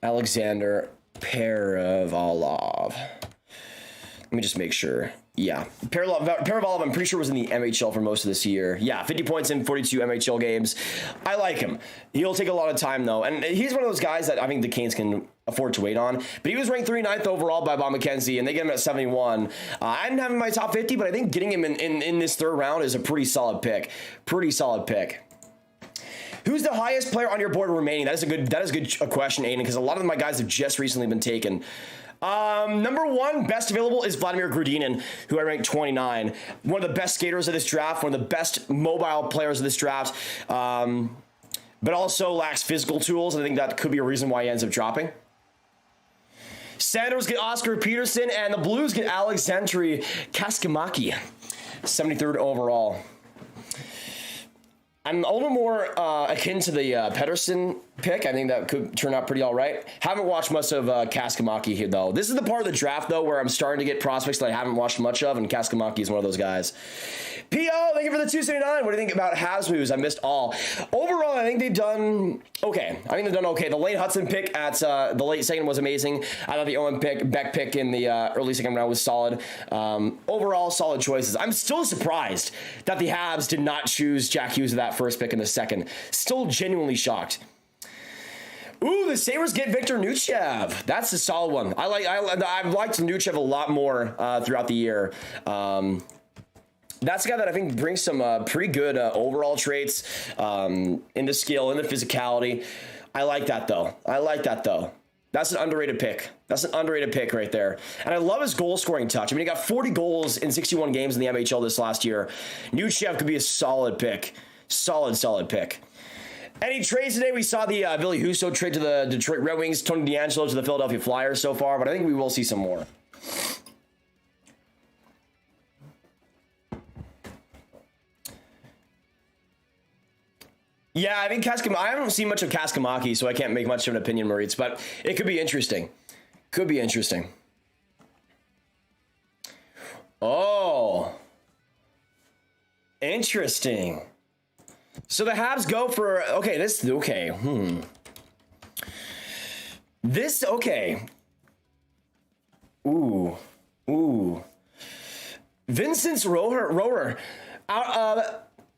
Alexander Perevalov. Let me just make sure. Yeah, Perevalov, I'm pretty sure was in the MHL for most of this year. Yeah, 50 points in 42 MHL games. I like him. He'll take a lot of time, though. And he's one of those guys that I think the Canes can afford to wait on. But he was ranked 39th overall by Bob McKenzie, and they get him at 71. I didn't have him in my top 50, but I think getting him in this third round is a pretty solid pick. Pretty solid pick. Who's the highest player on your board remaining? That is a good question, Aiden, because a lot of my guys have just recently been taken. Number one, best available is Vladimir Grudinin, who I ranked 29. One of the best skaters of this draft, one of the best mobile players of this draft, but also lacks physical tools, and I think that could be a reason why he ends up dropping. Senators get Oscar Peterson, and the Blues get Alexandre Kaskimaki, 73rd overall. I'm a little more akin to the Pedersen pick. I think that could turn out pretty all right. Haven't watched much of Kaskimaki here, though. This is the part of the draft, though, where I'm starting to get prospects that I haven't watched much of, and Kaskimaki is one of those guys. P.O., thank you for the 279. What do you think about Habs moves? I missed all. Overall, I think they've done okay. The late Hudson pick at the late second was amazing. I thought the Owen Beck pick in the early second round was solid. Overall, solid choices. I'm still surprised that the Habs did not choose Jack Hughes with that first pick in the second. Still genuinely shocked. Ooh, the Sabres get Victor Nuchev. That's a solid one. I've liked Nuchev a lot more throughout the year. That's a guy that I think brings some pretty good overall traits into skill, into physicality. I like that, though. That's an underrated pick. That's an underrated pick right there. And I love his goal-scoring touch. I mean, he got 40 goals in 61 games in the MHL this last year. Nuchev could be a solid pick. Solid pick. Any trades today? We saw the Ville Husso trade to the Detroit Red Wings, Tony DeAngelo to the Philadelphia Flyers so far, but I think we will see some more. Yeah, I think I haven't seen much of Kaskimaki, so I can't make much of an opinion, Moritz, but it could be interesting. Oh. Interesting. So the Habs go for, okay. Ooh. Vincent Rohrer out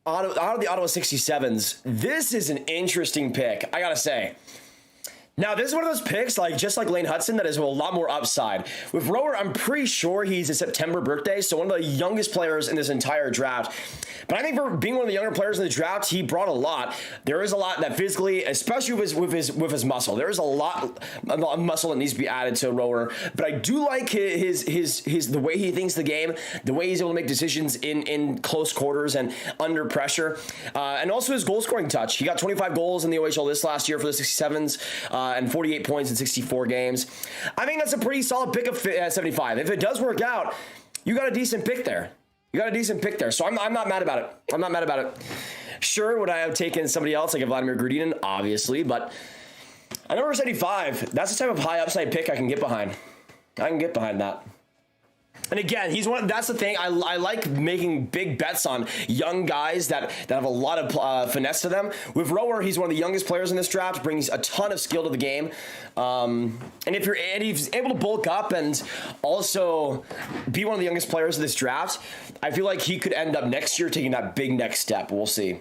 of the Ottawa 67s. This is an interesting pick, I gotta say. Now, this is one of those picks, just like Lane Hudson, that is a lot more upside. With Rower, I'm pretty sure he's a September birthday, so one of the youngest players in this entire draft. But I think for being one of the younger players in the draft, he brought a lot. There is a lot that physically, especially with his muscle, there is a lot of muscle that needs to be added to Rower. But I do like his the way he thinks the game, the way he's able to make decisions in close quarters and under pressure, and also his goal scoring touch. He got 25 goals in the OHL this last year for the 67s. And 48 points in 64 games. I think that's a pretty solid pick of 75. If it does work out, you got a decent pick there. So I'm not mad about it. Sure, would I have taken somebody else like a Vladimir Grudinin? Obviously, but I know we're 75. That's the type of high upside pick I can get behind. That. And again, that's the thing. I like making big bets on young guys that have a lot of finesse to them. With Rower, he's one of the youngest players in this draft, brings a ton of skill to the game. And if he's able to bulk up and also be one of the youngest players of this draft, I feel like he could end up next year taking that big next step. We'll see.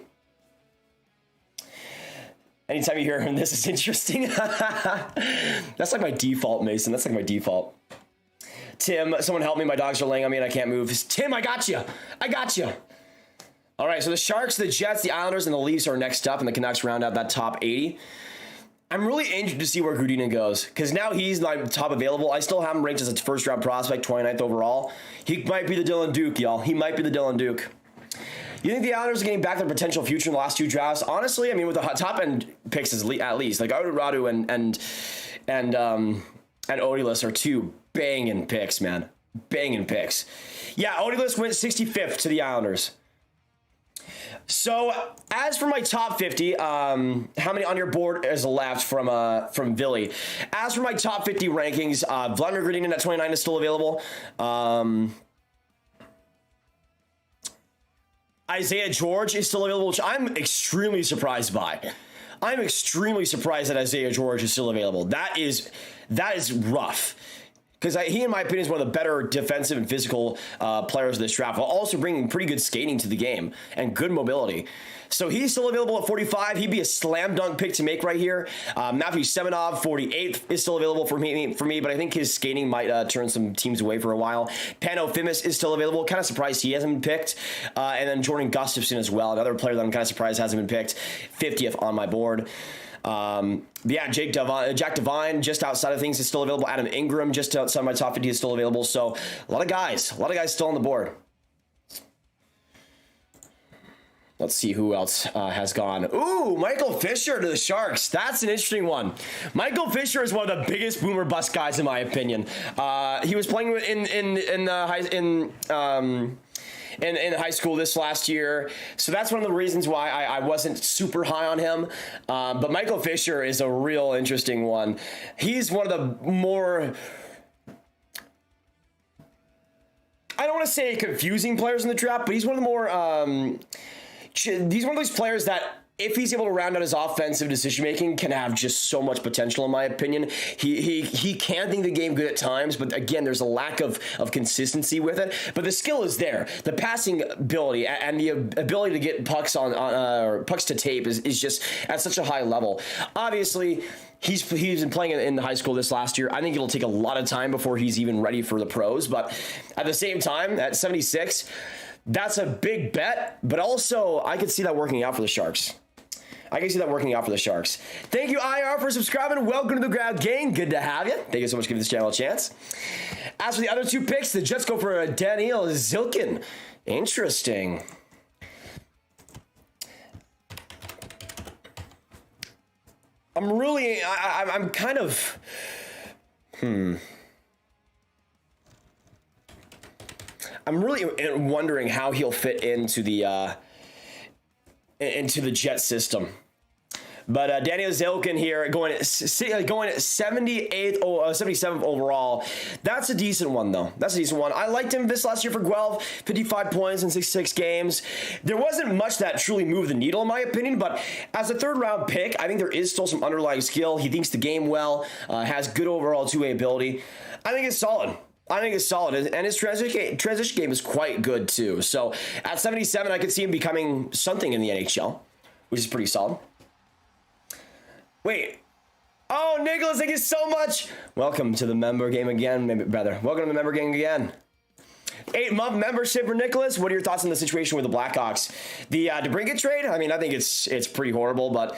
Anytime you hear him, this is interesting. That's like my default, Mason. That's like my default. Tim, someone help me. My dogs are laying on me and I can't move. Tim, I got you. All right, so the Sharks, the Jets, the Islanders, and the Leafs are next up, and the Canucks round out that top 80. I'm really interested to see where Grudinin goes, because now he's my top available. I still have him ranked as a first-round prospect, 29th overall. He might be the Dylan Duke, y'all. You think the Islanders are getting back their potential future in the last two drafts? Honestly, I mean, with the top-end picks at least, like Radu and Odelis are two banging picks, man. banging picks. Yeah, Odilus went 65th to the Islanders. So, as for my top 50, how many on your board is left from Ville? As for my top 50 rankings, Vladimir Gradinin at 29 is still available. Isaiah George is still available, which I'm extremely surprised by. I'm extremely surprised that Isaiah George is still available. That is rough. Because he, in my opinion, is one of the better defensive and physical players of this draft, while also bringing pretty good skating to the game and good mobility. So he's still available at 45. He'd be a slam dunk pick to make right here. Matthew Semenov, 48th, is still available for me, but I think his skating might turn some teams away for a while. Pano Fimis is still available. Kind of surprised he hasn't been picked. And then Jordan Gustafson as well, another player that I'm kind of surprised hasn't been picked. 50th on my board. Jack Devine, just outside of things, is still available. Adam Ingram, just outside my top 50, is still available. So a lot of guys still on the board. Let's see who else has gone. Ooh, Michael Fisher to the Sharks. That's an interesting one. Michael Fisher is one of the biggest boomer bust guys in my opinion. He was playing in high school this last year. So that's one of the reasons why I wasn't super high on him. But Michael Fisher is a real interesting one. He's one of the more, I don't want to say confusing players in the draft, but he's one of the more, he's one of those players that, if he's able to round out his offensive decision-making, can have just so much potential, in my opinion. He can think the game good at times, but again, there's a lack of consistency with it. But the skill is there. The passing ability and the ability to get pucks or pucks to tape is just at such a high level. Obviously, he's been playing in high school this last year. I think it'll take a lot of time before he's even ready for the pros. But at the same time, at 76, that's a big bet. But also, I could see that working out for the Sharks. Thank you, IR, for subscribing. Welcome to the Ground Gang. Good to have you. Thank you so much for giving this channel a chance. As for the other two picks, the Jets go for Daniel Zilkin. Interesting. I'm kind of, I'm really wondering how he'll fit into the Jet system. But Daniel Zilkin here going at 78th, 77th overall. That's a decent one, though. I liked him this last year for Guelph, 55 points in 66 games. There wasn't much that truly moved the needle, in my opinion, but as a third-round pick, I think there is still some underlying skill. He thinks the game well, has good overall two-way ability. I think it's solid. And his transition game is quite good, too. So at 77, I could see him becoming something in the NHL, which is pretty solid. Wait. Oh, Nicholas, thank you so much. Welcome to the member game again, brother. Welcome to the member game again. 8-month membership for Nicholas. What are your thoughts on the situation with the Blackhawks? The DeBrincat trade? I mean, I think it's pretty horrible, but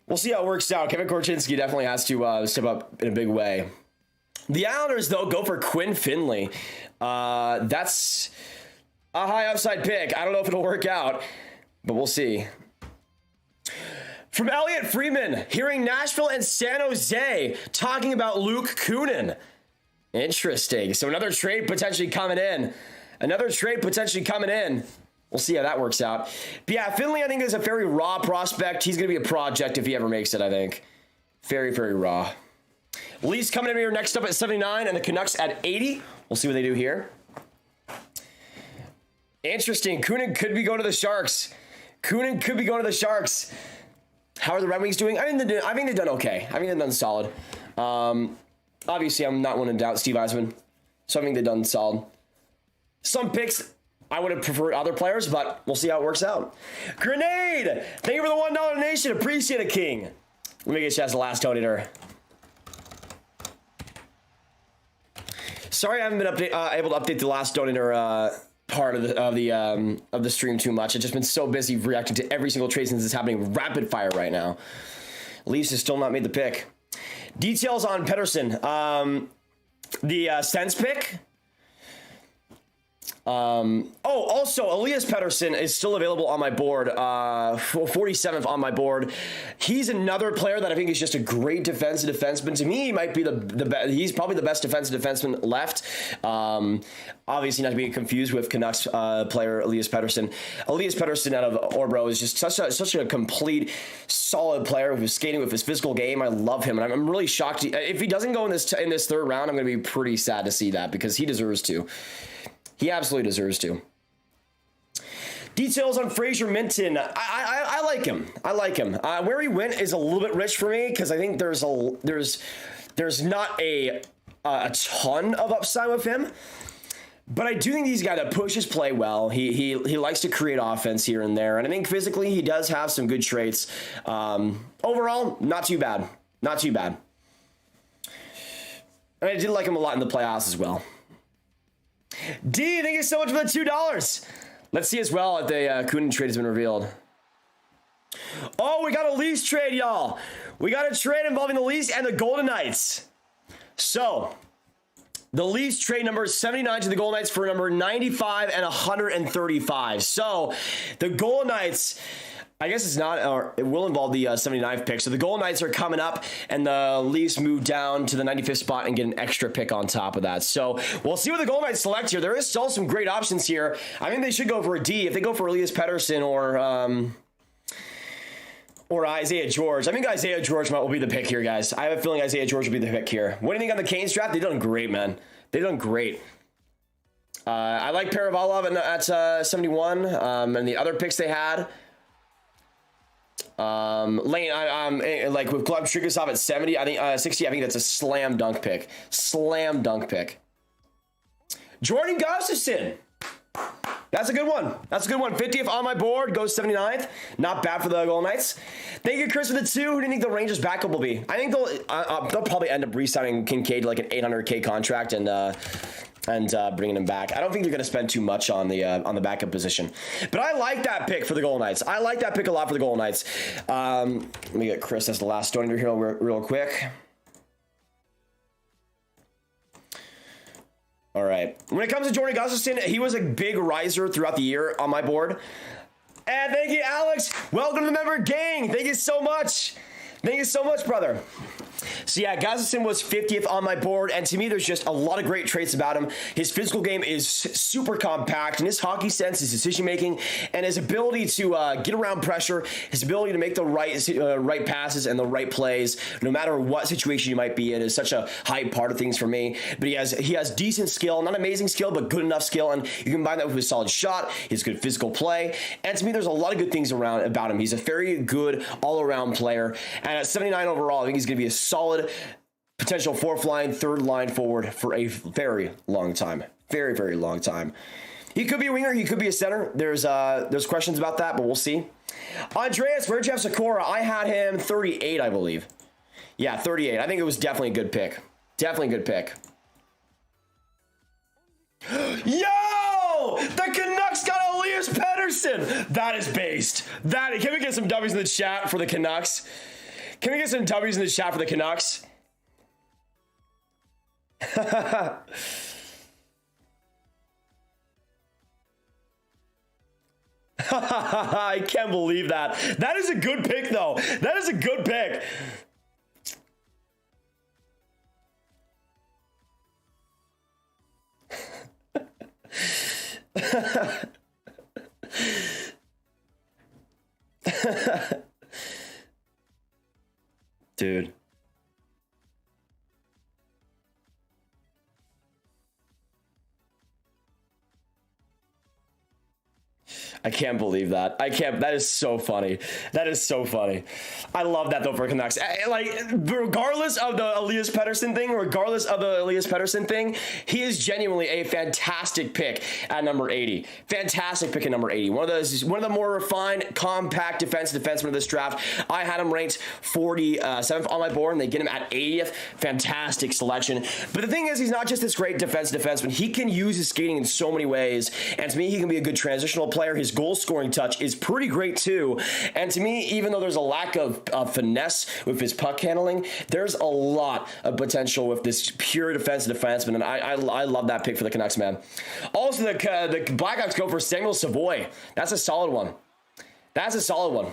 we'll see how it works out. Kevin Korchinski definitely has to step up in a big way. The Islanders, though, go for Quinn Finley. That's a high upside pick. I don't know if it'll work out, but we'll see. From Elliot Freeman, hearing Nashville and San Jose talking about Luke Kunin. Interesting. So another trade potentially coming in. We'll see how that works out. But yeah, Finley, I think, is a very raw prospect. He's going to be a project if he ever makes it, I think. Very, very raw. Leafs coming in here next up at 79 and the Canucks at 80. We'll see what they do here. Interesting. Kunin could be going to the Sharks. How are the Red Wings doing? I think they've done okay. I think they've done solid. Obviously, I'm not one to doubt Steve Eisman, so I think they've done solid. Some picks I would have preferred other players, but we'll see how it works out. Grenade! Thank you for the $1 donation. Appreciate it, King. Let me get you as the last donator. Sorry I haven't been able to update the last donator part of the stream too much. I've just been so busy reacting to every single trade since it's happening rapid fire right now. Leafs has still not made the pick. Details on Pettersson. The Sens pick. Also, Elias Pettersson is still available on my board, 47th on my board. He's another player that I think is just a great defensive defenseman. To me, he might be the best. He's probably the best defensive defenseman left. Obviously, not to be confused with Canucks player Elias Pettersson. Elias Pettersson out of Orbro is just such a complete, solid player with his skating, with his physical game. I love him, and I'm really shocked. If he doesn't go in this third round, I'm going to be pretty sad to see that, because he deserves to. He absolutely deserves to. Details on Fraser Minton. I like him. I like him. Where he went is a little bit rich for me, because I think there's not a ton of upside with him. But I do think he's a guy that pushes play well. He likes to create offense here and there, and I think physically he does have some good traits. Overall, not too bad. Not too bad. And I did like him a lot in the playoffs as well. D, thank you so much for the $2. Let's see as well if the Kunin trade has been revealed. Oh, we got a Leafs trade, y'all. We got a trade involving the Leafs and the Golden Knights. So, the Leafs trade number 79 to the Golden Knights for number 95 and 135. So, the Golden Knights, I guess it's not, or it will involve the 79th pick. So the Golden Knights are coming up, and the Leafs move down to the 95th spot and get an extra pick on top of that. So we'll see what the Golden Knights select here. There is still some great options here. I think they should go for a D. If they go for Elias Pettersson or Isaiah George, I think Isaiah George will be the pick here, guys. I have a feeling Isaiah George will be the pick here. What do you think on the Canes draft? They've done great, man. They've done great. I like Paravalov at 71, and the other picks they had. Lane, like with Gleb Trigasov at 70, I think 60, I think that's a slam dunk pick. Slam dunk pick. Jordan Gustafsson. That's a good one. That's a good one. 50th on my board, goes 79th. Not bad for the Golden Knights. Thank you, Chris, for the 2. Who do you think the Rangers' backup will be? I think they'll probably end up re-signing Kincaid to like an $800K contract and bringing him back. I don't think they're going to spend too much on the backup position. But I like that pick for the Golden Knights. I like that pick a lot for the Golden Knights. Let me get Chris as the last donor here real quick. All right. When it comes to Jordan Gustafsson, he was a big riser throughout the year on my board. And thank you, Alex. Welcome to the member gang. Thank you so much. Thank you so much, brother. So yeah, Gustafsson was 50th on my board, and to me, there's just a lot of great traits about him. His physical game is super compact, and his hockey sense, his decision-making, and his ability to get around pressure, his ability to make the right passes and the right plays, no matter what situation you might be in, is such a high part of things for me. But he has decent skill, not amazing skill, but good enough skill, and you combine that with his solid shot, his good physical play, and to me, there's a lot of good things about him. He's a very good all-around player, and at 79 overall, I think he's going to be a solid potential fourth line, third line forward for a very long time. Very, very long time. He could be a winger. He could be a center. There's questions about that, but we'll see. Andreas, where'd you have Sakura? I had him 38, I believe. Yeah, 38. I think it was definitely a good pick. Definitely a good pick. Yo! The Canucks got Elias Pettersson! That is based. Can we get some W's in the chat for the Canucks? Can we get some W's in the chat for the Canucks? I can't believe that. That is a good pick, though. That is a good pick. Dude. I can't believe that. That is so funny. That is so funny. I love that, though, for Canucks. Like, regardless of the Elias Pettersson thing, he is genuinely a fantastic pick at number 80. Fantastic pick at number 80. One of the more refined, compact defenseman of this draft. I had him ranked 47th on my board, and they get him at 80th. Fantastic selection. But the thing is, he's not just this great defenseman. He can use his skating in so many ways, and to me, he can be a good transitional player. His goal scoring touch is pretty great too. And to me, even though there's a lack of finesse with his puck handling, there's a lot of potential with this pure defensive defenseman. And I love that pick for the Canucks, man. Also, the Blackhawks go for Samuel Savoie. That's a solid one. That's a solid one.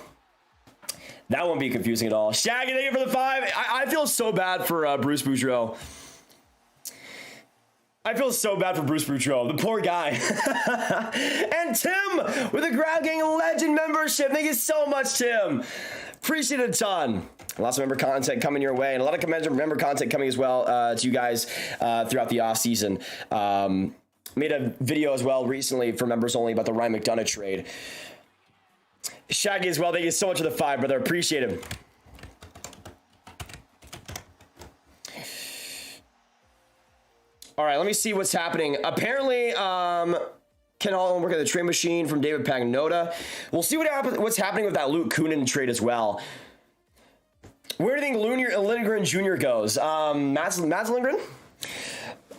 That won't be confusing at all. Shaggy, thank you for the 5. I feel so bad for Bruce Boudreau. I feel so bad for Bruce Boudreau, the poor guy. And Tim with the Grab Gang Legend membership. Thank you so much, Tim. Appreciate it a ton. Lots of member content coming your way, and a lot of member content coming as well to you guys throughout the off season. Made a video as well recently for members only about the Ryan McDonough trade. Shaggy as well. Thank you so much for the 5, brother. Appreciate him. All right, let me see what's happening. Apparently, Ken Holland work at the trade machine from David Pagnotta. We'll see what's happening with that Luke Kunin trade as well. Where do you think Lindgren Jr. goes? Mads Lindgren?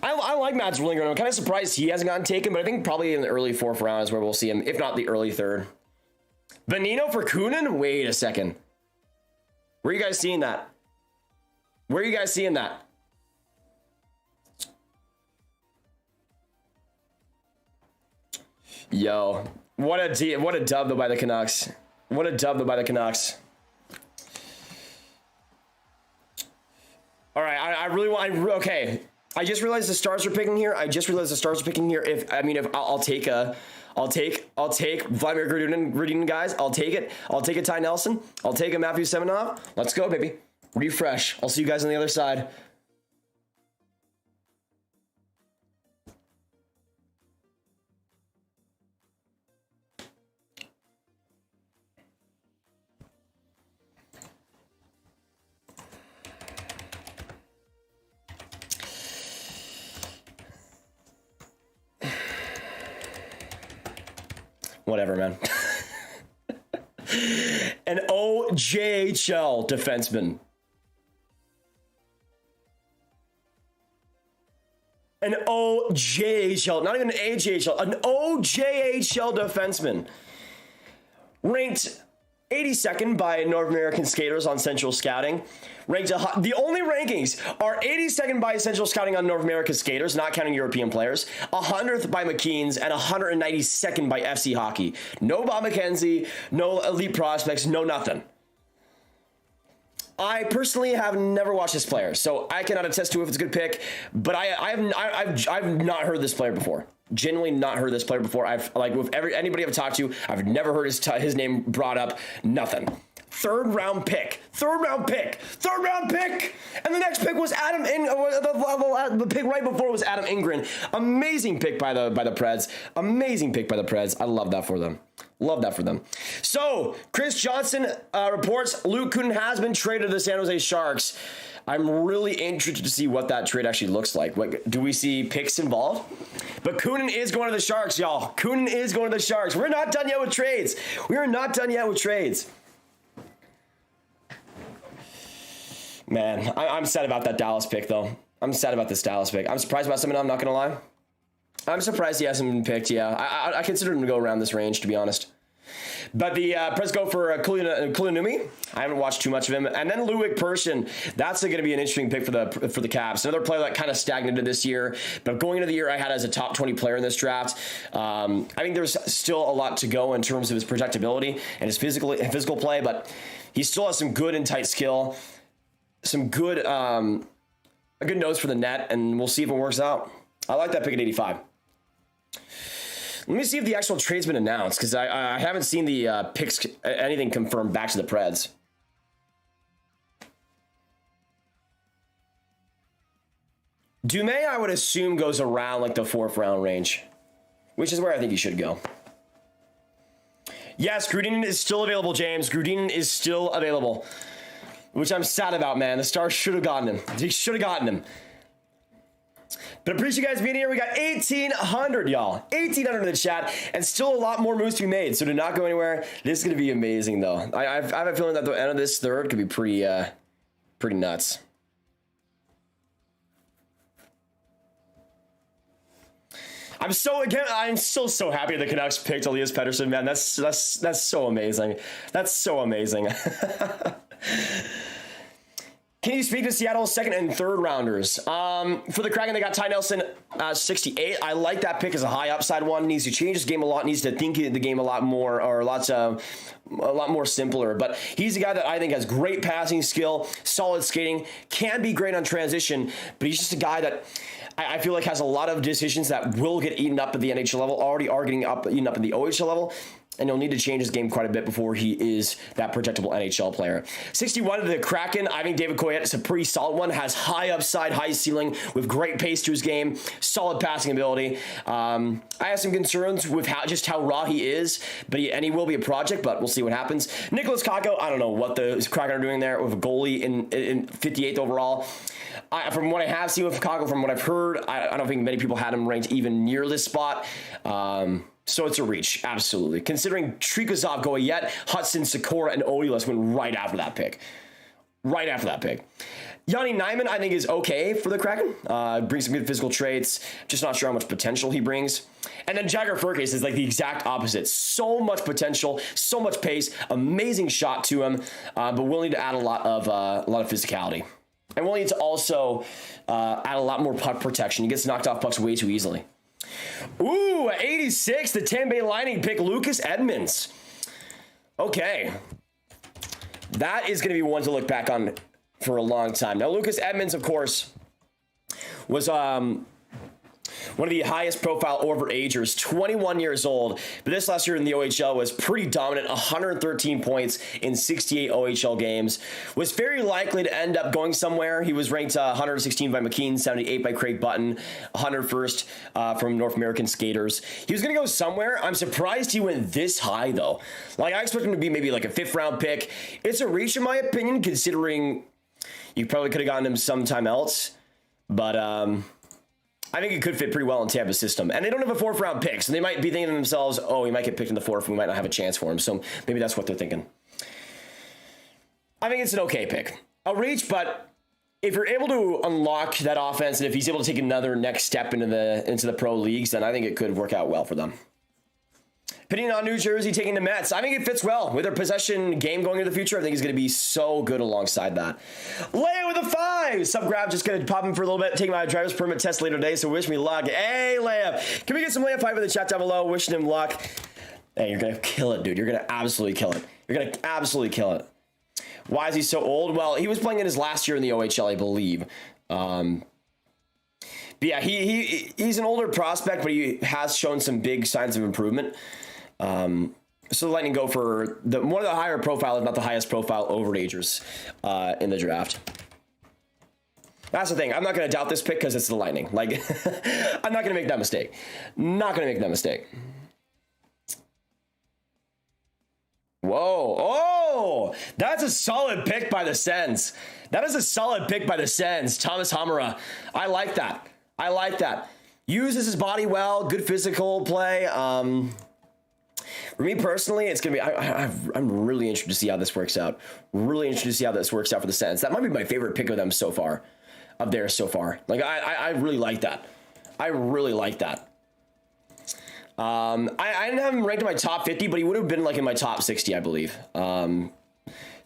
I like Mads Lindgren. I'm kind of surprised he hasn't gotten taken, but I think probably in the early 4th round is where we'll see him, if not the early 3rd. Venino for Kunin? Wait a second. Where are you guys seeing that? Where are you guys seeing that? Yo, what a dub though by the Canucks. What a dub though by the Canucks. All right, I really want. Okay, I just realized the Stars are picking here. If I'll take Vladimir Grudinin, guys. I'll take it. I'll take a Ty Nelson. I'll take a Matthew Semenov. Let's go, baby. Refresh. I'll see you guys on the other side. Whatever, man. An OJHL defenseman. An OJHL, not even an AJHL, an OJHL defenseman. Ranked 82nd by North American skaters on Central Scouting. The only rankings are 82nd by Central Scouting on North American skaters, not counting European players, 100th by McKean's, and 192nd by FC Hockey. No Bob McKenzie, no elite prospects, no nothing. I personally have never watched this player, so I cannot attest to if it's a good pick, but I've not heard this player before. Genuinely not heard this player before. I've with anybody I've talked to, I've never heard his name brought up. Nothing. Third round pick, and the next pick was the pick right before was Adam Ingren. Amazing pick by the Preds. Amazing pick by the Preds. I love that for them. Love that for them. So Chris Johnson reports Luke Kunin has been traded to the San Jose Sharks. I'm really interested to see what that trade actually looks like. Do we see picks involved? But Kunin is going to the Sharks, y'all. Kunin is going to the Sharks. We're not done yet with trades. Man, I'm sad about that Dallas pick, though. I'm sad about this Dallas pick. I'm surprised about something, I'm not going to lie. I'm surprised he hasn't been picked, yeah. I consider him to go around this range, to be honest. But the Preds go for Kulinumi. I haven't watched too much of him. And then Ludwig Persson. That's going to be an interesting pick for the Caps. Another player that kind of stagnated this year. But going into the year, I had as a top 20 player in this draft. I think there's still a lot to go in terms of his projectability and his physical play. But he still has some good and tight skill. Some good, a good nose for the net. And we'll see if it works out. I like that pick at 85. Let me see if the actual trade's been announced, because I haven't seen the picks, anything confirmed back to the Preds. Dumais, I would assume, goes around like the 4th round range, which is where I think he should go. Yes, Grudinin is still available, James. Grudinin is still available, which I'm sad about, man. The Stars should have gotten him. They should have gotten him. But appreciate you guys being here. We got 1,800, y'all. 1,800 in the chat, and still a lot more moves to be made. So do not go anywhere. This is going to be amazing, though. I have a feeling that the end of this third could be pretty nuts. I'm still so happy the Canucks picked Elias Pettersson, man. That's so amazing. That's so amazing. Can you speak to Seattle's second and third rounders? For the Kraken, they got Ty Nelson 68. I like that pick as a high upside one. Needs to change his game a lot. Needs to think the game a lot more, or a lot more simpler. But he's a guy that I think has great passing skill, solid skating, can be great on transition. But he's just a guy that I feel like has a lot of decisions that will get eaten up at the NHL level. Already are getting eaten up at the OHL level. And he'll need to change his game quite a bit before he is that projectable NHL player. 61 to the Kraken. I think David Coyette is a pretty solid one. Has high upside, high ceiling, with great pace to his game, solid passing ability. I have some concerns with how raw he is, and he will be a project, but we'll see what happens. Nicholas Kakko, I don't know what the Kraken are doing there with a goalie in 58th overall. From what I have seen with Kakko, from what I've heard, I don't think many people had him ranked even near this spot. So it's a reach, absolutely. Considering Trikazov, Goyette, Hudson, Sikora, and Oilers went right after that pick. Right after that pick. Yanni Nyman, I think, is okay for the Kraken. Brings some good physical traits. Just not sure how much potential he brings. And then Jagger Furcase is like the exact opposite. So much potential, so much pace, amazing shot to him, but we'll need to add a lot of physicality. And we'll need to also add a lot more puck protection. He gets knocked off pucks way too easily. Ooh, 86, the Tampa Bay Lightning pick Lucas Edmonds. Okay. That is going to be one to look back on for a long time. Now, Lucas Edmonds, of course, was one of the highest profile overagers, 21 years old. But this last year in the OHL was pretty dominant, 113 points in 68 OHL games. Was very likely to end up going somewhere. He was ranked 116 by McKean, 78 by Craig Button, 101st from North American Skaters. He was going to go somewhere. I'm surprised he went this high, though. Like, I expect him to be maybe like a 5th round pick. It's a reach, in my opinion, considering you probably could have gotten him sometime else. But, I think it could fit pretty well in Tampa's system. And they don't have a 4th round pick, so they might be thinking to themselves, oh, he might get picked in the 4th, we might not have a chance for him. So maybe that's what they're thinking. I think it's an okay pick. A reach, but if you're able to unlock that offense, and if he's able to take another next step into the pro leagues, then I think it could work out well for them. Pitting on New Jersey, taking the Mets. I think it fits well with their possession game going into the future. I think he's going to be so good alongside that. Leia with a 5. Subgraph just going to pop him for a little bit. Taking my driver's permit test later today, so wish me luck. Hey, Leia. Can we get some Leia 5 in the chat down below? Wishing him luck. Hey, you're going to kill it, dude. You're going to absolutely kill it. You're going to absolutely kill it. Why is he so old? Well, he was playing in his last year in the OHL, I believe. But yeah, he's an older prospect, but he has shown some big signs of improvement. So the Lightning go for one of the higher profile, if not the highest profile, overagers in the draft. That's the thing. I'm not going to doubt this pick because it's the Lightning. Like, I'm not going to make that mistake. Not going to make that mistake. Whoa. Oh, that's a solid pick by the Sens. That is a solid pick by the Sens. Thomas Hamara. I like that. I like that. Uses his body well. Good physical play. For me personally, it's going to be, I'm really interested to see how this works out. Really interested to see how this works out for the Sens. That might be my favorite pick of them so far, of theirs so far. Like, I really like that. I really like that. I didn't have him ranked in my top 50, but he would have been like in my top 60, I believe. So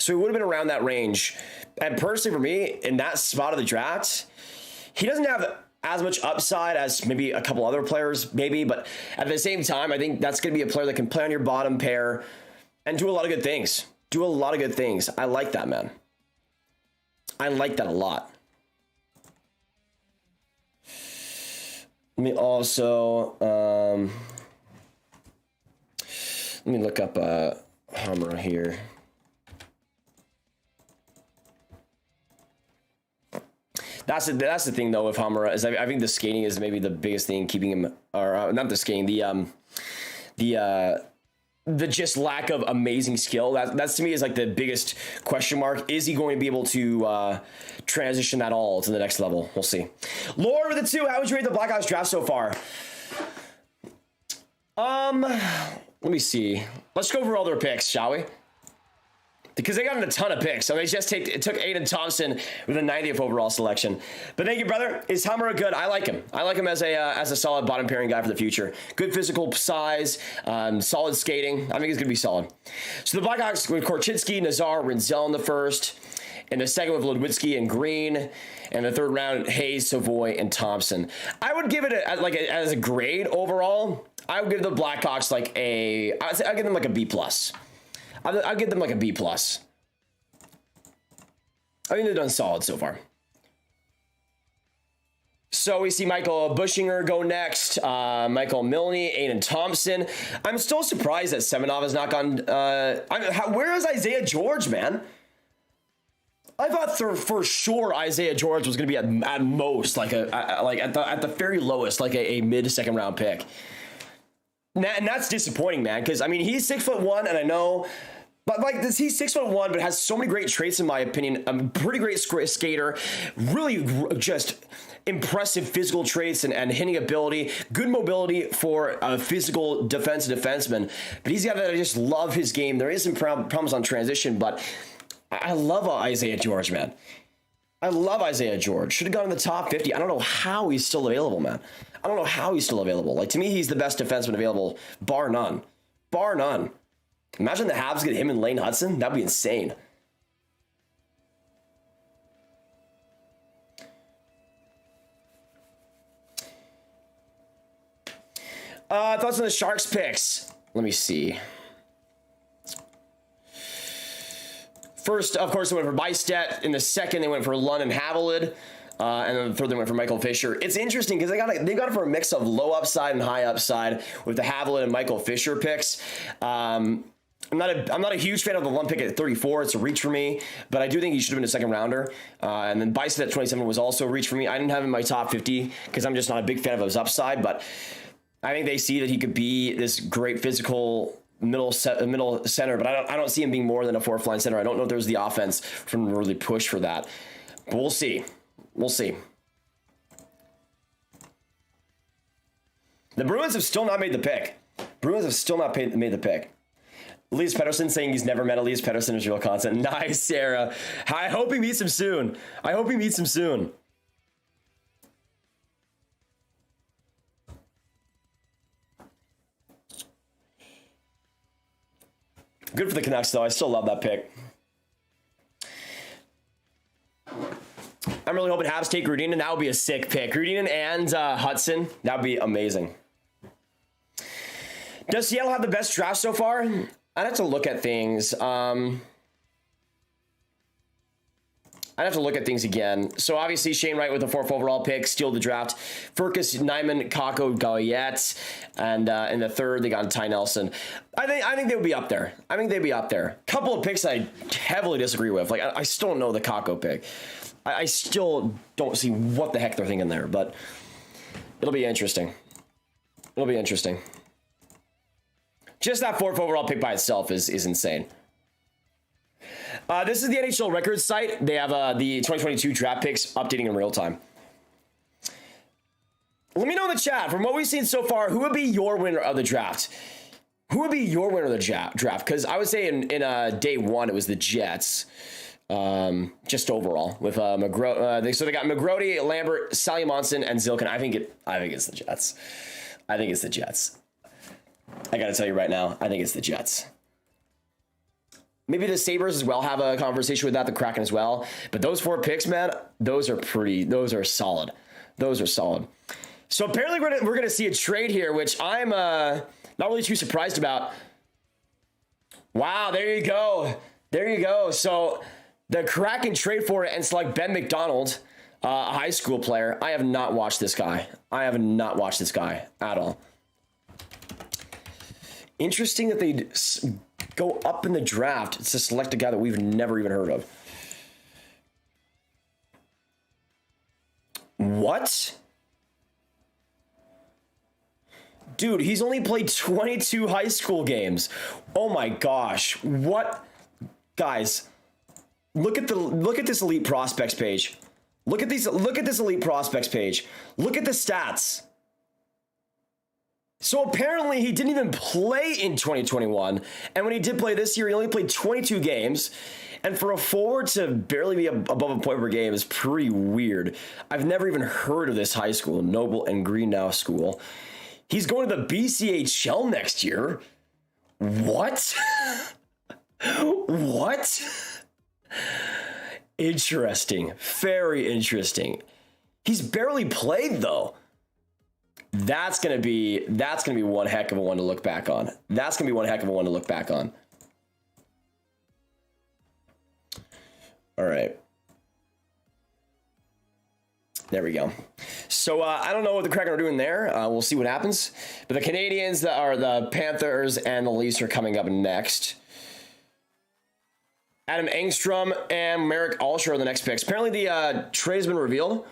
he would have been around that range. And personally for me, in that spot of the draft, he doesn't have as much upside as maybe a couple other players, maybe, but at the same time, I think that's going to be a player that can play on your bottom pair and do a lot of good things. Do a lot of good things. I like that, man. I like that a lot. Let me also, let me look up Hamara here. That's the thing though with Hamara is I think the skating is maybe the biggest thing keeping him, or not the skating, the just lack of amazing skill. That's to me is like the biggest question mark. Is he going to be able to transition that all to the next level? We'll see. Lord with the 2, how would you rate the Blackhawks draft so far? Let me see. Let's go over all their picks, shall we? because they got a ton of picks. So they just it took Aiden Thompson with a 90th overall selection. But thank you, brother. Is Hummer good? I like him. I like him as a solid bottom pairing guy for the future. Good physical size, solid skating. I think he's going to be solid. So the Blackhawks with Korchinski, Nazar, Rinzel in the first. In the second with Ludwitsky and Green. And the third round, Hayes, Savoie, and Thompson. I would give it as a grade overall. I would give the Blackhawks I'd give them like a B+. I'll give them like a B+. I think they've done solid so far. So we see Michael Bushinger go next. Michael Milne, Aiden Thompson. I'm still surprised that Semenov has not gone. Where is Isaiah George, man? I thought for sure Isaiah George was going to be at most at the very lowest a mid-second round pick. And that's disappointing, man. Because I mean he's 6'1", and I know. But he's 6'1", but has so many great traits, in my opinion. A pretty great skater, really just impressive physical traits and hitting ability, good mobility for a physical defenseman. But he's got that. I just love his game. There is some problems on transition, but I love Isaiah George, man. I love Isaiah George. Should have gone in the top 50. I don't know how he's still available, man. I don't know how he's still available. To me, he's the best defenseman available, bar none. Bar none. Imagine the Habs get him and Lane Hudson. That'd be insane. Thoughts on the Sharks picks? Let me see. First, of course, they went for Bystedt. In the second, they went for Lund and Havilland. And then the third, they went for Michael Fisher. It's interesting because they got it for a mix of low upside and high upside with the Havilland and Michael Fisher picks. I'm not a huge fan of the Lund pick at 34. It's a reach for me, but I do think he should have been a second rounder. And then Bystedt at 27 was also a reach for me. I didn't have him in my top 50 because I'm just not a big fan of his upside, but I think they see that he could be this great physical middle center, but I don't see him being more than a fourth line center. I don't know if there's the offense from really push for that, but we'll see. We'll see. The Bruins have still not made the pick. Made the pick. Elias Pettersson saying he's never met Elias Pettersson is real content. Nice, Sarah. I hope he meets him soon. Good for the Canucks, though. I still love that pick. I'm really hoping Habs take Rudinen. That would be a sick pick. Rudinen and Hudson. That would be amazing. Does Seattle have the best draft so far? I'd have to look at things. I'd have to look at things again. So obviously Shane Wright with the 4th overall pick, steal the draft. Furcus, Nyman, Kakko, Goyette, and in the third they got Ty Nelson. I think they would be up there. Couple of picks I heavily disagree with. I still don't know the Kakko pick. I still don't see what the heck they're thinking there, but it'll be interesting. Just that 4th overall pick by itself is insane. This is the NHL records site. They have the 2022 draft picks updating in real time. Let me know in the chat, from what we've seen so far, who would be your winner of the draft? Because I would say in day one, it was the Jets. Just overall with so they got McGrody, Lambert, Salomonsson, and Zilkin. I think it's the Jets. I gotta tell you right now, I think it's the Jets. Maybe the Sabres as well have a conversation with that, the Kraken as well. But those 4 picks, man, those are solid. So apparently we're gonna see a trade here, which I'm not really too surprised about. Wow, there you go. So the Kraken trade for it and select Ben McDonald, a high school player. I have not watched this guy at all. Interesting that they'd go up in the draft to select a guy that we've never even heard of. What? Dude, he's only played 22 high school games. Oh my gosh. What? Guys, look at this elite prospects page. Look at this elite prospects page. Look at the stats. So apparently he didn't even play in 2021. And when he did play this year, he only played 22 games. And for a forward to barely be above a point per game is pretty weird. I've never even heard of this high school, Noble and Greenhow School. He's going to the BCHL next year. What? What? Interesting. Very interesting. He's barely played though. That's gonna be one heck of a one to look back on. That's gonna be one heck of a one to look back on. All right. There we go. So I don't know what the Kraken are doing there. We'll see what happens. But the Canadiens, the Panthers, and the Leafs are coming up next. Adam Engstrom and Merrick Alsher are the next picks. Apparently the trade has been revealed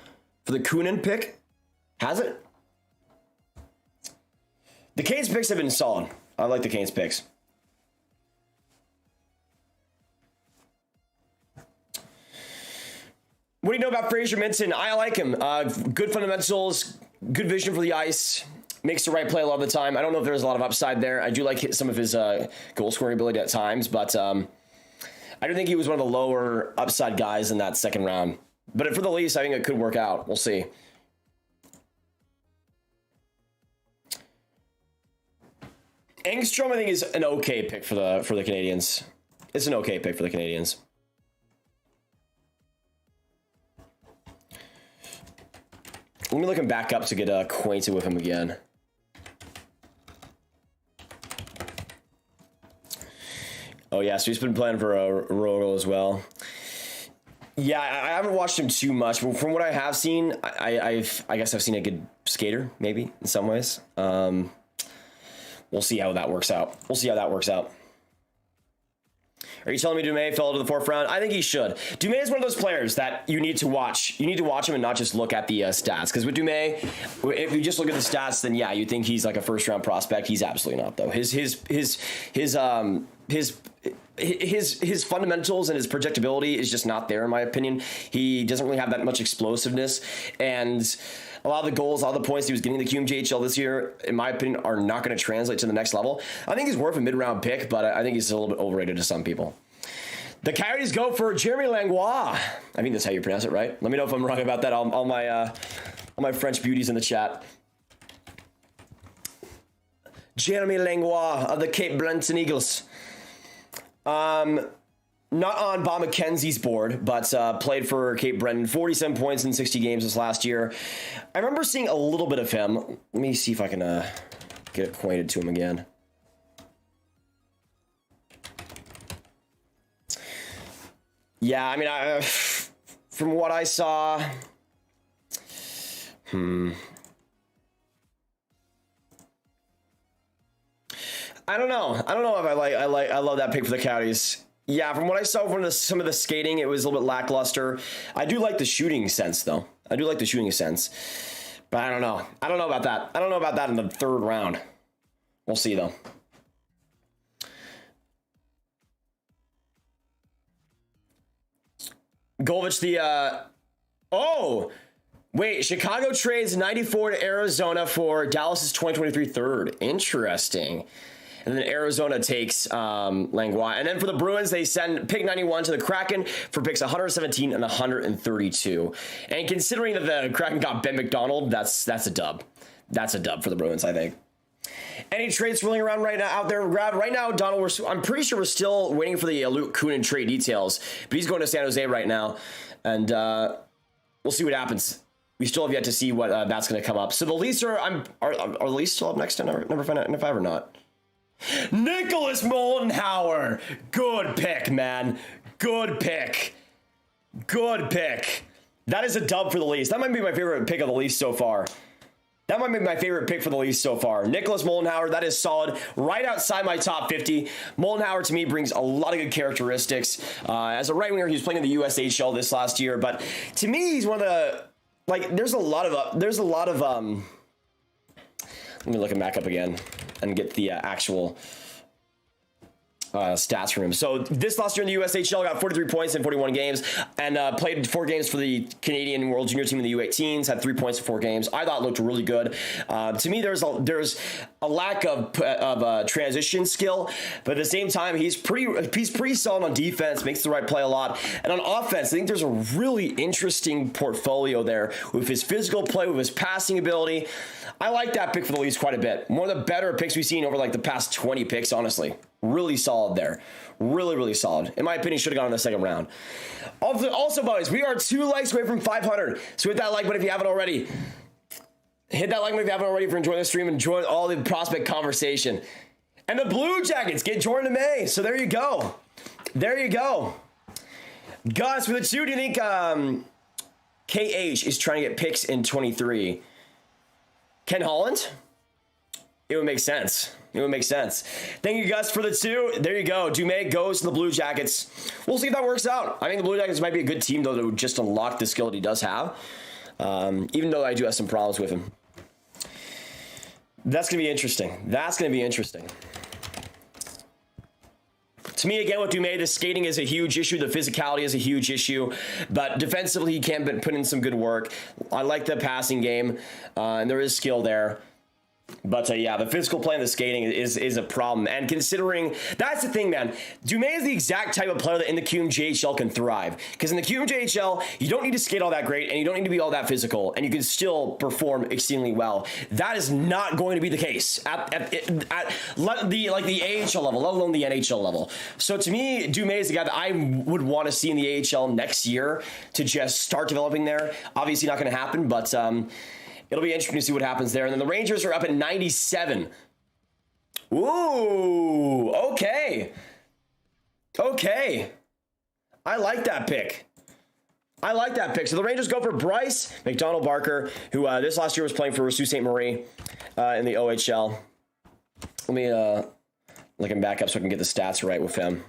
for the Kunin pick. Has it? The Canes picks have been solid. I like the Canes picks. What do you know about Fraser Minton? I like him. Good fundamentals, good vision for the ice, makes the right play a lot of the time. I don't know if there's a lot of upside there. I do like some of his goal scoring ability at times, but I do think he was one of the lower upside guys in that second round. But for the Leafs, I think it could work out. We'll see. Engstrom, I think, is an okay pick for the Canadiens. It's an okay pick for the Canadiens. Let me look him back up to get acquainted with him again. Oh yeah, so he's been playing for Roto as well. Yeah, I haven't watched him too much, but from what I have seen, I guess I've seen a good skater, maybe in some ways. We'll see how that works out. We'll see how that works out. Are you telling me Dumais fell to the fourth round? I think he should. Dumais is one of those players that you need to watch. You need to watch him and not just look at the stats. Because with Dumais, if you just look at the stats, then yeah, you think he's like a first round prospect. He's absolutely not though. His fundamentals and his projectability is just not there in my opinion. He doesn't really have that much explosiveness, and a lot of the goals, a lot of the points he was getting in the QMJHL this year, in my opinion, are not going to translate to the next level. I think he's worth a mid-round pick, but I think he's a little bit overrated to some people. The Coyotes go for Jeremy Langlois. I think that's how you pronounce it, right? Let me know if I'm wrong about that. All my French beauties in the chat. Jeremy Langlois of the Cape Breton Eagles. Not on Bob McKenzie's board, but played for Cape Breton. 47 points in 60 games this last year. I remember seeing a little bit of him. Let me see if I can get acquainted to him again. Yeah, I mean, from what I saw, I don't know. I don't know if I love that pick for the Coyotes. Yeah, from what I saw from some of the skating, it was a little bit lackluster. I do like the shooting sense, though. I do like the shooting sense. But I don't know. I don't know about that. I don't know about that in the third round. We'll see, though. Golovich, oh! Wait, Chicago trades 94 to Arizona for Dallas's 2023 third. Interesting. And then Arizona takes Langlois. And then for the Bruins, they send pick 91 to the Kraken for picks 117 and 132. And considering that the Kraken got Ben McDonald, that's a dub. That's a dub for the Bruins, I think. Any trades swirling around right now out there? Right now, Donald, I'm pretty sure we're still waiting for the Luke Kunin trade details. But he's going to San Jose right now. And we'll see what happens. We still have yet to see what that's going to come up. So the Leafs are the Leafs still up next to number 5 or not? Nicholas Moldenhauer. Good pick, man. Good pick. Good pick. That is a dub for the Leafs. That might be my favorite pick of the Leafs so far. That might be my favorite pick for the Leafs so far. Nicholas Moldenhauer, that is solid. Right outside my top 50. Moldenhauer, to me, brings a lot of good characteristics. As a right winger, he was playing in the USHL this last year. But to me, he's one of the... Like, there's a lot of... Let me look him back up again and get the actual stats from him. So this last year in the USHL, got 43 points in 41 games, and played 4 games for the Canadian World Junior team in the U18s. Had 3 points in 4 games. I thought looked really good. To me, there's a lack of transition skill, but at the same time, he's pretty solid on defense. Makes the right play a lot, and on offense, I think there's a really interesting portfolio there with his physical play, with his passing ability. I like that pick for the Leafs quite a bit. One of the better picks we've seen over like the past 20 picks, honestly. Really solid there. Really, really solid. In my opinion, should have gone in the second round. Also, boys, we are 2 likes away from 500. So hit that like button if you haven't already. Hit that like button if you haven't already for enjoying the stream and enjoying all the prospect conversation. And the Blue Jackets get Jordan May. So there you go. There you go. Gus, for the 2, do you think KH is trying to get picks in 23? Ken Holland? It would make sense. It would make sense. Thank you, Gus, for the 2. There you go. Dumais goes to the Blue Jackets. We'll see if that works out. I think the Blue Jackets might be a good team, though, to just unlock the skill that he does have. Even though I do have some problems with him. That's going to be interesting. That's going to be interesting. To me, again, with Dumais, the skating is a huge issue. The physicality is a huge issue. But defensively, he can put in some good work. I like the passing game, and there is skill there. But yeah, the physical play and the skating is a problem. And considering, that's the thing, man. Dumais is the exact type of player that in the QMJHL can thrive. Because in the QMJHL, you don't need to skate all that great, and you don't need to be all that physical, and you can still perform exceedingly well. That is not going to be the case at the AHL level, let alone the NHL level. So to me, Dumais is the guy that I would want to see in the AHL next year to just start developing there. Obviously not going to happen, but it'll be interesting to see what happens there. And then the Rangers are up at 97. Ooh, okay. Okay. I like that pick. I like that pick. So the Rangers go for Bryce McDonald-Barker, who this last year was playing for Sault Ste. Marie in the OHL. Let me look him back up so I can get the stats right with him.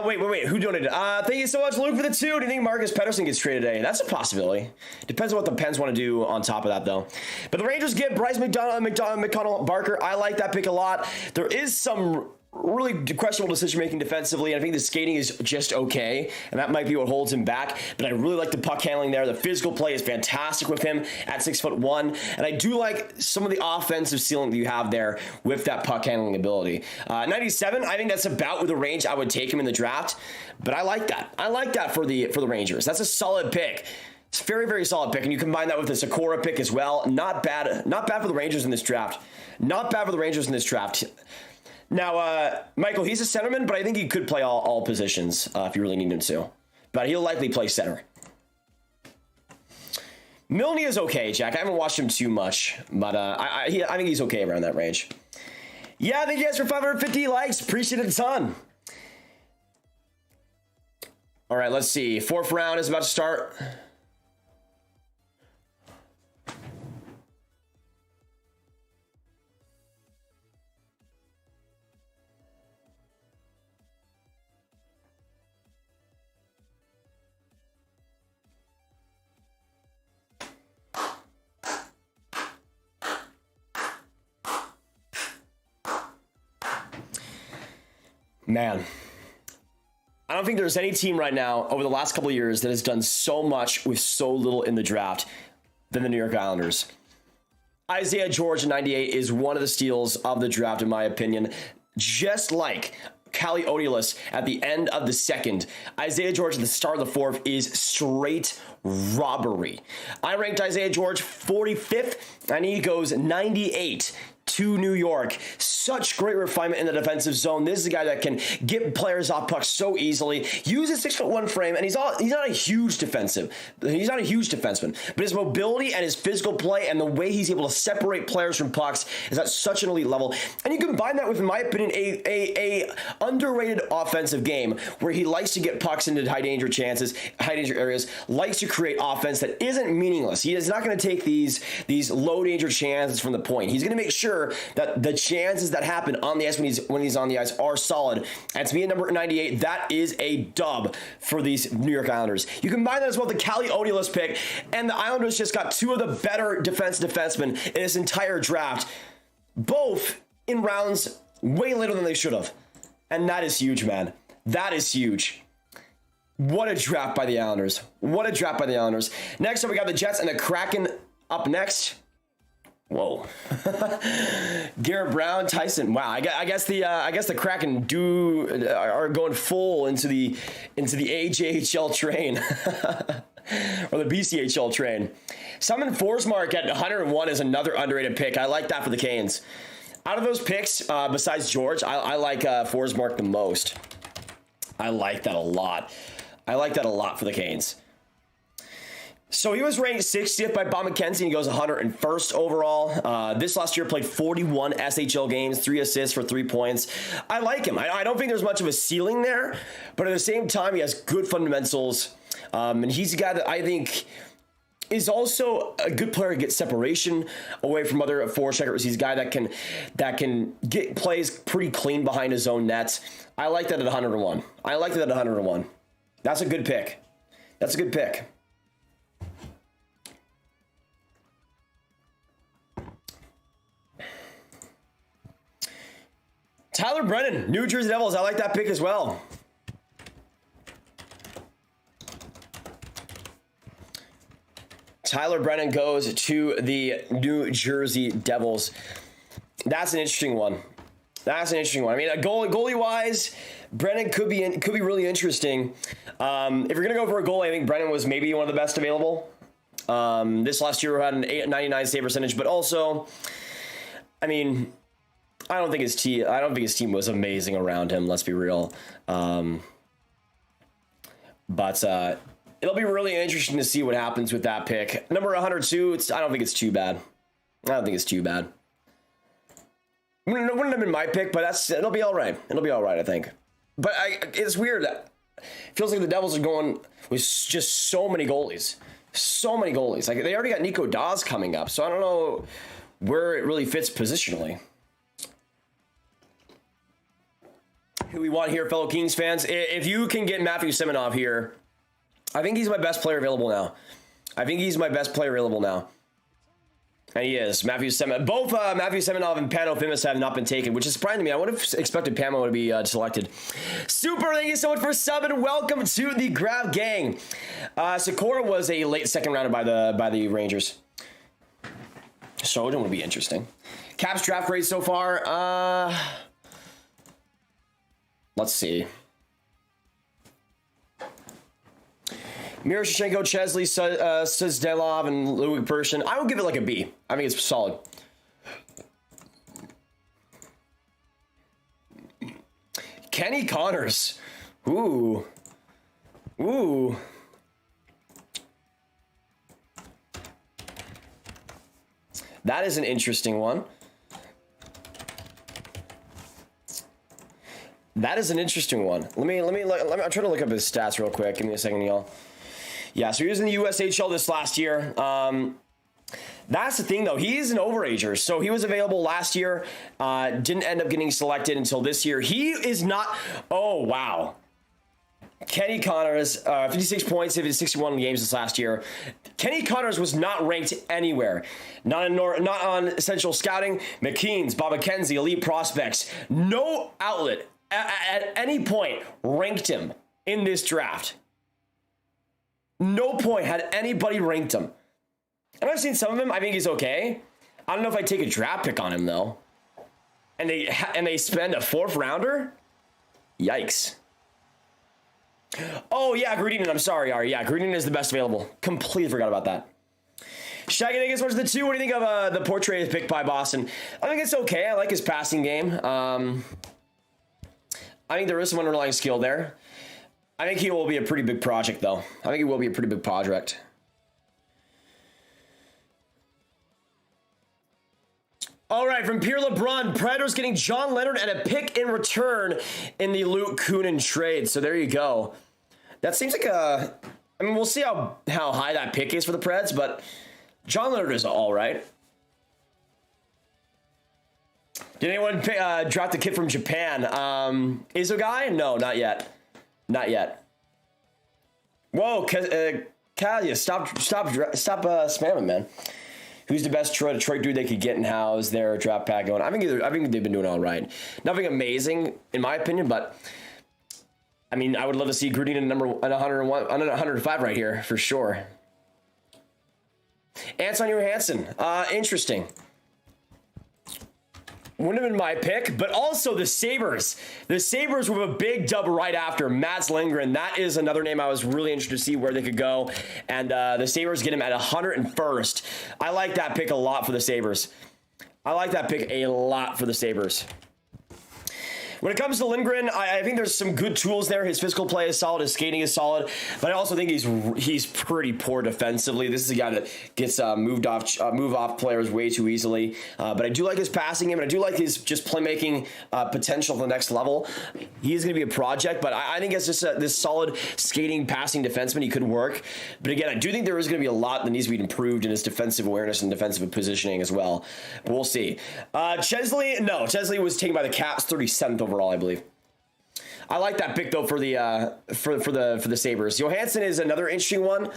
Wait. Who donated? Thank you so much, Luke, for the 2. Do you think Marcus Pettersson gets traded today? That's a possibility. Depends on what the Pens want to do on top of that, though. But the Rangers get Bryce McDonald-Barker. I like that pick a lot. There is some really questionable decision-making defensively, and I think the skating is just okay, and that might be what holds him back, but I really like the puck handling there. The physical play is fantastic with him at 6'1", and I do like some of the offensive ceiling that you have there with that puck handling ability. 97, I think that's about with the range I would take him in the draft, but I like that. I like that for the Rangers. That's a solid pick. It's a very, very solid pick, and you combine that with the Sakura pick as well. Not bad for the Rangers in this draft. Not bad for the Rangers in this draft. Now, Michael, he's a centerman, but I think he could play all positions if you really need him to. But he'll likely play center. Milne is okay, Jack. I haven't watched him too much, but I think he's okay around that range. Yeah, thank you guys for 550 likes. Appreciate it a ton. All right, let's see. 4th round is about to start. Man, I don't think there's any team right now over the last couple of years that has done so much with so little in the draft than the New York Islanders. Isaiah George in 98 is one of the steals of the draft, in my opinion. Just like Calle Odiolus at the end of the 2nd, Isaiah George at the start of the 4th is straight robbery. I ranked Isaiah George 45th, and he goes 98 to New York. Such great refinement in the defensive zone. This is a guy that can get players off pucks so easily. Use his 6'1" frame, and he's not a huge defensive. He's not a huge defenseman, but his mobility and his physical play and the way he's able to separate players from pucks is at such an elite level. And you combine that with, in my opinion, a underrated offensive game where he likes to get pucks into high danger areas, likes to create offense that isn't meaningless. He is not going to take these low danger chances from the point. He's going to make sure sure that the chances that happen on the ice when he's on the ice are solid. And to me, at number 98, that is a dub for these New York Islanders. You combine that as well with the Cali Odiolus pick, and the Islanders just got two of the better defensemen in this entire draft, both in rounds way later than they should have. And that is huge, man. That is huge. What a draft by the Islanders. What a draft by the Islanders. Next up, we got the Jets and the Kraken up next. Whoa. Garrett Brown, Tyson. Wow. I guess the Kraken are going full into the AJHL train. Or the BCHL train. Simon Forsmark at 101 is another underrated pick. I like that for the Canes. Out of those picks, besides George, I like Forsmark the most. I like that a lot. I like that a lot for the Canes. So he was ranked 60th by Bob McKenzie. He goes 101st overall. This last year played 41 SHL games, 3 assists for 3 points. I like him. I don't think there's much of a ceiling there, but at the same time, he has good fundamentals. And he's a guy that I think is also a good player to get separation away from other forecheckers. He's a guy that can get plays pretty clean behind his own nets. I like that at 101. I like that at 101. That's a good pick. That's a good pick. Tyler Brennan, New Jersey Devils. I like that pick as well. Tyler Brennan goes to the New Jersey Devils. That's an interesting one. That's an interesting one. I mean, goalie-wise, Brennan could be really interesting. If you're gonna go for a goalie, I think Brennan was maybe one of the best available. This last year had an 99 save percentage, but also, I mean, I don't think his team was amazing around him. Let's be real. But it'll be really interesting to see what happens with that pick. Number 102. I don't think it's too bad. I don't think it's too bad. It wouldn't have been my pick, but it'll be all right. It'll be all right, I think. But it's weird. It feels like the Devils are going with just so many goalies. So many goalies. Like, they already got Nico Dawes coming up, so I don't know where it really fits positionally. Who we want here, fellow Kings fans? If you can get Matthew Semenov here, I think he's my best player available now. And he is. Matthew Semenov. Both Matthew Semenov and Pano Fimis have not been taken, which is surprising to me. I would have expected Pamo to be selected. Super, thank you so much for subbing. Welcome to the Grab Gang. Sikora was a late second rounder by the Rangers. So it will be interesting. Caps draft grade so far. Let's see. Miroschnichenko, Chesley, Sazdelov, and Ludwig Persson. I would give it like a B. I think it's solid. Kenny Connors. Ooh. That is an interesting one. I'm trying to look up his stats real quick. Give me a second, y'all. Yeah, so he was in the USHL this last year. That's the thing, though. He's an overager. So he was available last year. Didn't end up getting selected until this year. He is not... Oh, wow. Kenny Connors, 56 points, 61 games this last year. Kenny Connors was not ranked anywhere. Not on Essential Scouting, McKean's, Bob McKenzie, Elite Prospects. No outlet at any point ranked him in this draft. No point had anybody ranked him. And I've seen some of him. I think he's okay. I don't know if I'd take a draft pick on him, though. And they spend a 4th rounder? Yikes. Oh, yeah, Grudinin. I'm sorry, Ari. Yeah, Grudinin is the best available. Completely forgot about that. Shaggy Niggas versus the 2. What do you think of the portrait pick by Boston? I think it's okay. I like his passing game. I think there is some underlying skill there. I think he will be a pretty big project, though. All right, from Pierre LeBrun, Predators getting John Leonard and a pick in return in the Luke Kunin trade. So there you go. That seems like I mean, we'll see how high that pick is for the Preds, but John Leonard is all right. Did anyone drop the kid from Japan? Izzo guy? No, not yet. Not yet. Whoa, Kalia, stop spamming, man. Who's the best Detroit dude they could get, and how's their draft pack going? I think they've been doing all right. Nothing amazing, in my opinion, but I mean, I would love to see Grudin at 101, 105 right here for sure. Anton Johansson, interesting. Wouldn't have been my pick, but also the Sabres. The Sabres with a big dub right after Mats Lindgren. That is another name I was really interested to see where they could go. And the Sabres get him at 101st. I like that pick a lot for the Sabres. I like that pick a lot for the Sabres. When it comes to Lindgren, I think there's some good tools there. His physical play is solid. His skating is solid. But I also think he's pretty poor defensively. This is a guy that gets move off players way too easily. But I do like his passing game, and I do like his just playmaking potential to the next level. He is going to be a project, but I think as just this solid skating, passing defenseman, he could work. But again, I do think there is going to be a lot that needs to be improved in his defensive awareness and defensive positioning as well. But we'll see. Chesley was taken by the Caps 37th overall, I believe. I like that pick though for the Sabres. Johansson is another interesting one.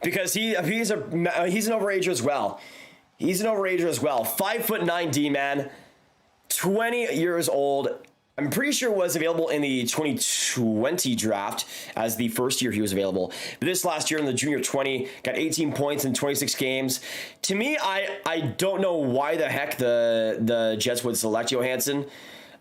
Because he's an overager as well. He's an overager as well. 5'9" D-man, 20 years old. I'm pretty sure was available in the 2020 draft as the first year he was available. But this last year in the junior 20, got 18 points in 26 games. To me, I don't know why the heck the Jets would select Johansson.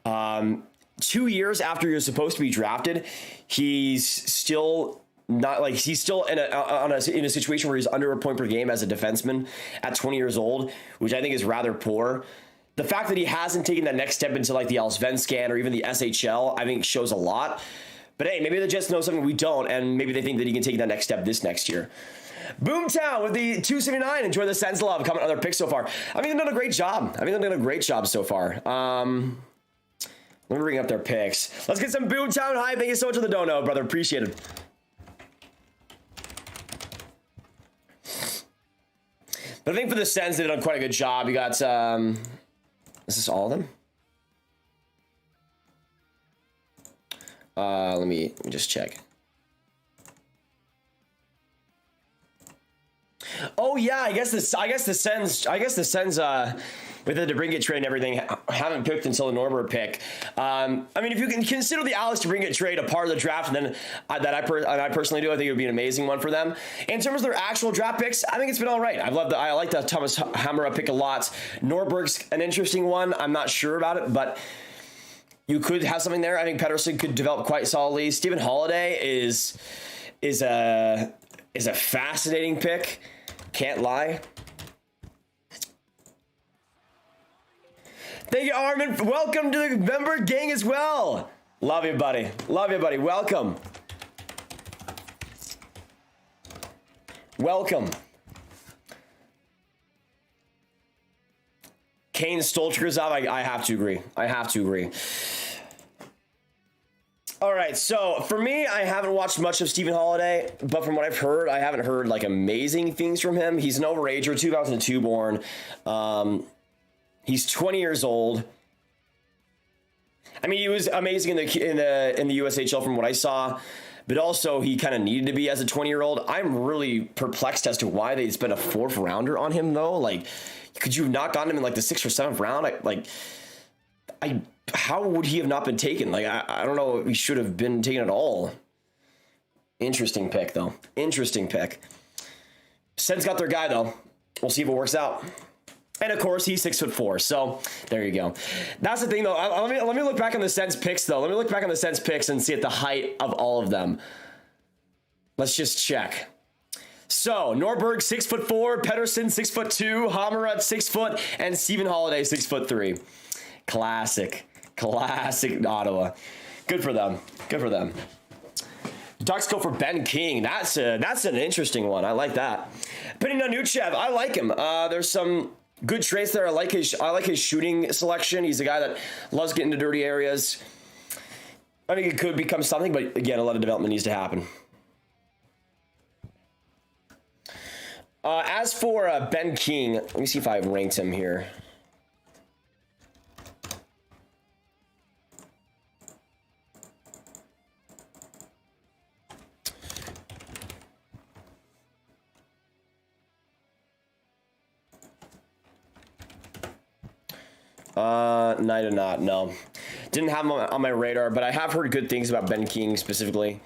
2 years after he was supposed to be drafted, he's still not like he's still in a situation where he's under a point per game as a defenseman at 20 years old, which I think is rather poor. The fact that he hasn't taken that next step into like the Allsvenskan or even the SHL, I think shows a lot. But hey, maybe the Jets know something we don't, and maybe they think that he can take that next step this next year. Boomtown with the 279. Enjoy the sense of love. Comment on their picks so far. I mean, they've done a great job. So far. Let me bring up their picks. Let's get some Boomtown hype. Thank you so much for the dono, brother. Appreciate it. But I think for the Sens, they've done quite a good job. You got, is this all of them? Let me just check. Oh yeah, I guess the Sens with the DeBrincat trade and everything haven't picked until the Norbert pick. I mean, if you can consider the Alex DeBrincat trade a part of the draft, and then I personally do, I think it would be an amazing one for them. In terms of their actual draft picks, I think it's been all right. I like the Thomas Hamara pick a lot. Norberg's an interesting one. I'm not sure about it, but you could have something there. I think Pettersson could develop quite solidly. Stephen Holiday is a fascinating pick. Can't lie. Thank you, Armin. Welcome to the member gang as well. Love you, buddy. Love you, buddy. Welcome. Welcome. Kane Stolcher's up. I have to agree. All right, so for me, I haven't watched much of Stephen Holiday, but from what I've heard, I haven't heard like amazing things from him. He's an overager, 2002 born. He's 20 years old. I mean, he was amazing in the USHL from what I saw, but also he kind of needed to be as a 20-year-old. I'm really perplexed as to why they spent a 4th rounder on him though. Like, could you have not gotten him in like the 6th or 7th round? How would he have not been taken? Like, I don't know if he should have been taken at all. Interesting pick, though. Interesting pick. Sens got their guy, though. We'll see if it works out. And, of course, he's 6'4", so there you go. That's the thing, though. Let me look back on the Sens picks, though. Let me look back on the Sens picks and see at the height of all of them. Let's just check. So, Norberg, 6'4", Pettersson, 6'2", Hamara, 6 foot, and Stephen Holiday, 6'3". Classic Ottawa. Good for them. Ducks go for Ben King. That's an interesting one. I like that. Penny Nanuchev, I like him. There's some good traits there. I like his shooting selection. He's a guy that loves getting into dirty areas. I think it could become something, but again, a lot of development needs to happen. As for Ben King, let me see if I've ranked him here. No, I did not. No, didn't have him on my radar, but I have heard good things about Ben King specifically.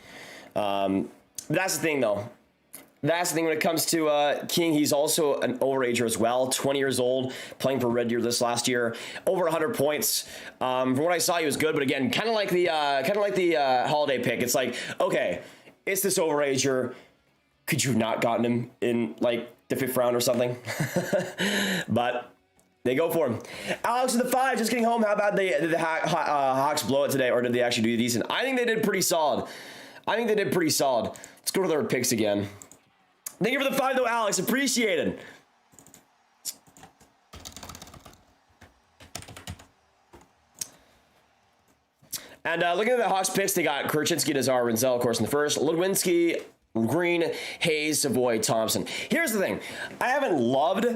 That's the thing, though. That's the thing when it comes to King. He's also an overager as well. 20 years old, playing for Red Deer this last year, over 100 points. From what I saw, he was good, but again, kind of like the Holiday pick. It's like, okay, it's this overager. Could you have not gotten him in like the 5th round or something? But they go for him. Alex with the 5, just getting home. How about did the Hawks blow it today, or did they actually do decent? I think they did pretty solid. Let's go to their picks again. Thank you for the 5, though, Alex. Appreciated. And looking at the Hawks picks, they got Kurchinski, Nazar, Renzel, of course, in the first. Ludwinski, Green, Hayes, Savoie, Thompson. Here's the thing. I haven't loved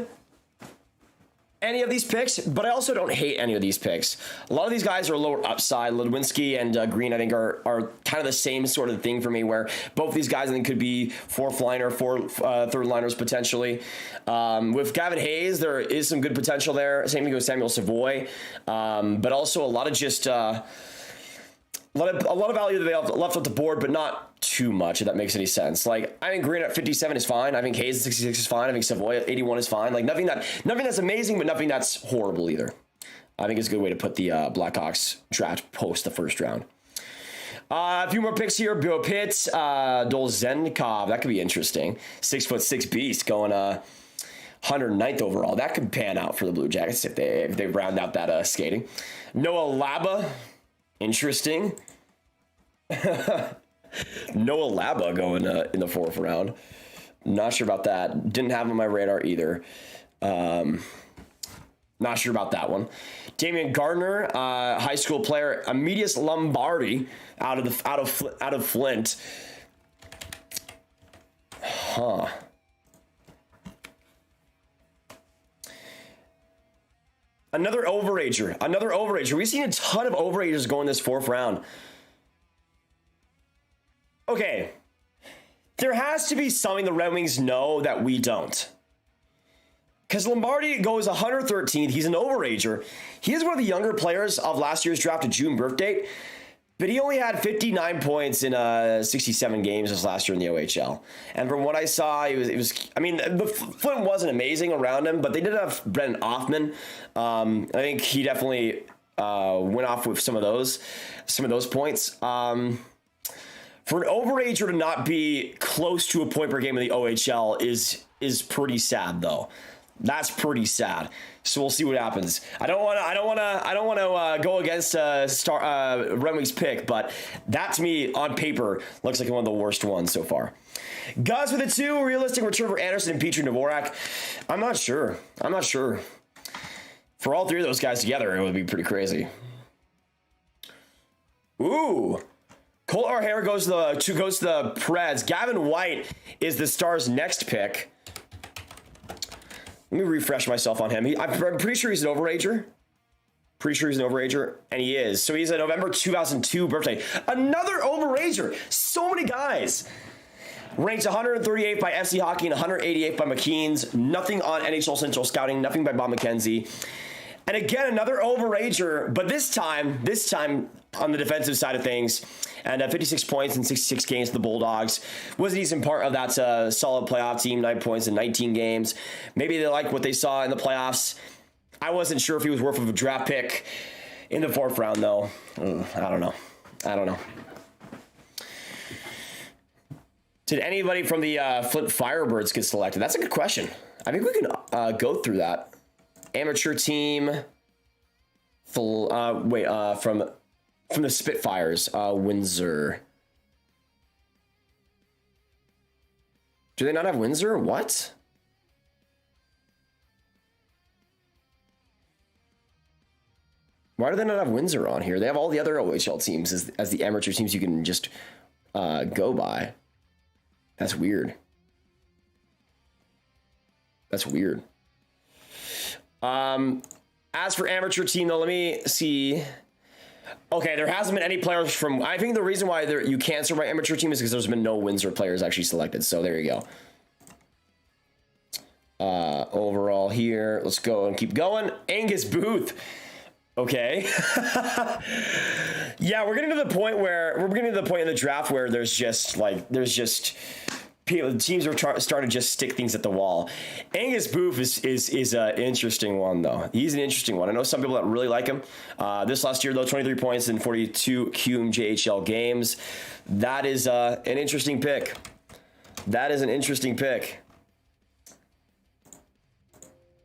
any of these picks, but I also don't hate any of these picks. A lot of these guys are lower upside. Ludwinski and Green, I think, are kind of the same sort of thing for me, where both these guys, I think, could be 4th liner, 3rd liners potentially. With Gavin Hayes, there is some good potential there. Same thing with Samuel Savoie, but also a lot of just a lot of value that they have left off the board, but not too much, if that makes any sense. Like, I think Green at 57 is fine. I think Hayes at 66 is fine. I think Savoie at 81 is fine. Like, nothing that's amazing, but nothing that's horrible either. I think it's a good way to put the Blackhawks draft post the 1st round. A few more picks here. Bill Pitts, Dolzenkov. That could be interesting. 6'6" beast going 109th overall. That could pan out for the Blue Jackets if they round out that skating. Noah Laba. Interesting. Noah Laba going in the 4th round. Not sure about that. Didn't have him on my radar either. Not sure about that one. Damian Gardner, high school player. Amedius Lombardi out of Flint. Huh. Another overager. We've seen a ton of overagers go in this 4th round. Okay. There has to be something the Red Wings know that we don't. Because Lombardi goes 113th. He's an overager. He is one of the younger players of last year's draft, a June birth date. But he only had 59 points in 67 games this last year in the OHL. And from what I saw, it was I mean, the Flint wasn't amazing around him, but they did have Brendan Othman. I think he definitely went off with some of those points. For an overager to not be close to a point per game in the OHL is pretty sad, though. That's pretty sad. So we'll see what happens. I don't want to go against Red Wings pick, but that to me on paper looks like one of the worst ones so far. Gus with a 2, realistic return for Anderson and Petry Dvorak. I'm not sure. For all 3 of those guys together, it would be pretty crazy. Ooh. Cole O'Hare goes to the Preds. Gavin White is the Stars' next pick. Let me refresh myself on him. I'm pretty sure he's an overager. And he is. So he's a November 2002 birthday. Another overager. So many guys. Ranked 138 by FC Hockey and 188 by McKean's. Nothing on NHL Central Scouting. Nothing by Bob McKenzie. And again, another overager, but this time on the defensive side of things, and 56 points in 66 games for the Bulldogs. Was a decent part of that solid playoff team, 9 points in 19 games. Maybe they liked what they saw in the playoffs. I wasn't sure if he was worth of a draft pick in the 4th round, though. I don't know. Did anybody from the Flint Firebirds get selected? That's a good question. I think we can go through that. Amateur team, from the Spitfires, Windsor. Do they not have Windsor? What? Why do they not have Windsor on here? They have all the other OHL teams as the amateur teams you can just go by. That's weird. That's weird. As for amateur team, though, let me see. Okay, there hasn't been any players from... I think the reason why you can't serve my amateur team is because there's been no Windsor players actually selected. So there you go. Overall here, let's go and keep going. Angus Booth. Okay. Yeah, we're getting to the point in the draft where there's just people, the teams are starting to just stick things at the wall. Angus Booth is an interesting one, though. He's an interesting one. I know some people that really like him. This last year, though, 23 points in 42 QMJHL games. That is an interesting pick. That is an interesting pick.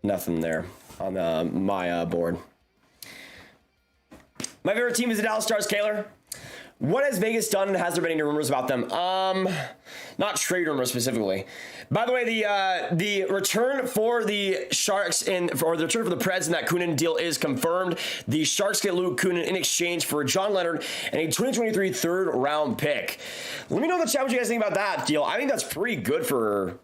Nothing there on my board. My favorite team is the Dallas Stars, Kaler. What has Vegas done, and has there been any rumors about them? Not trade rumors specifically. By the way, the return for the Sharks or the return for the Preds in that Kunin deal is confirmed. The Sharks get Luke Kunin in exchange for John Leonard and a 2023 third-round pick. Let me know in the chat what you guys think about that deal. I think that's pretty good for...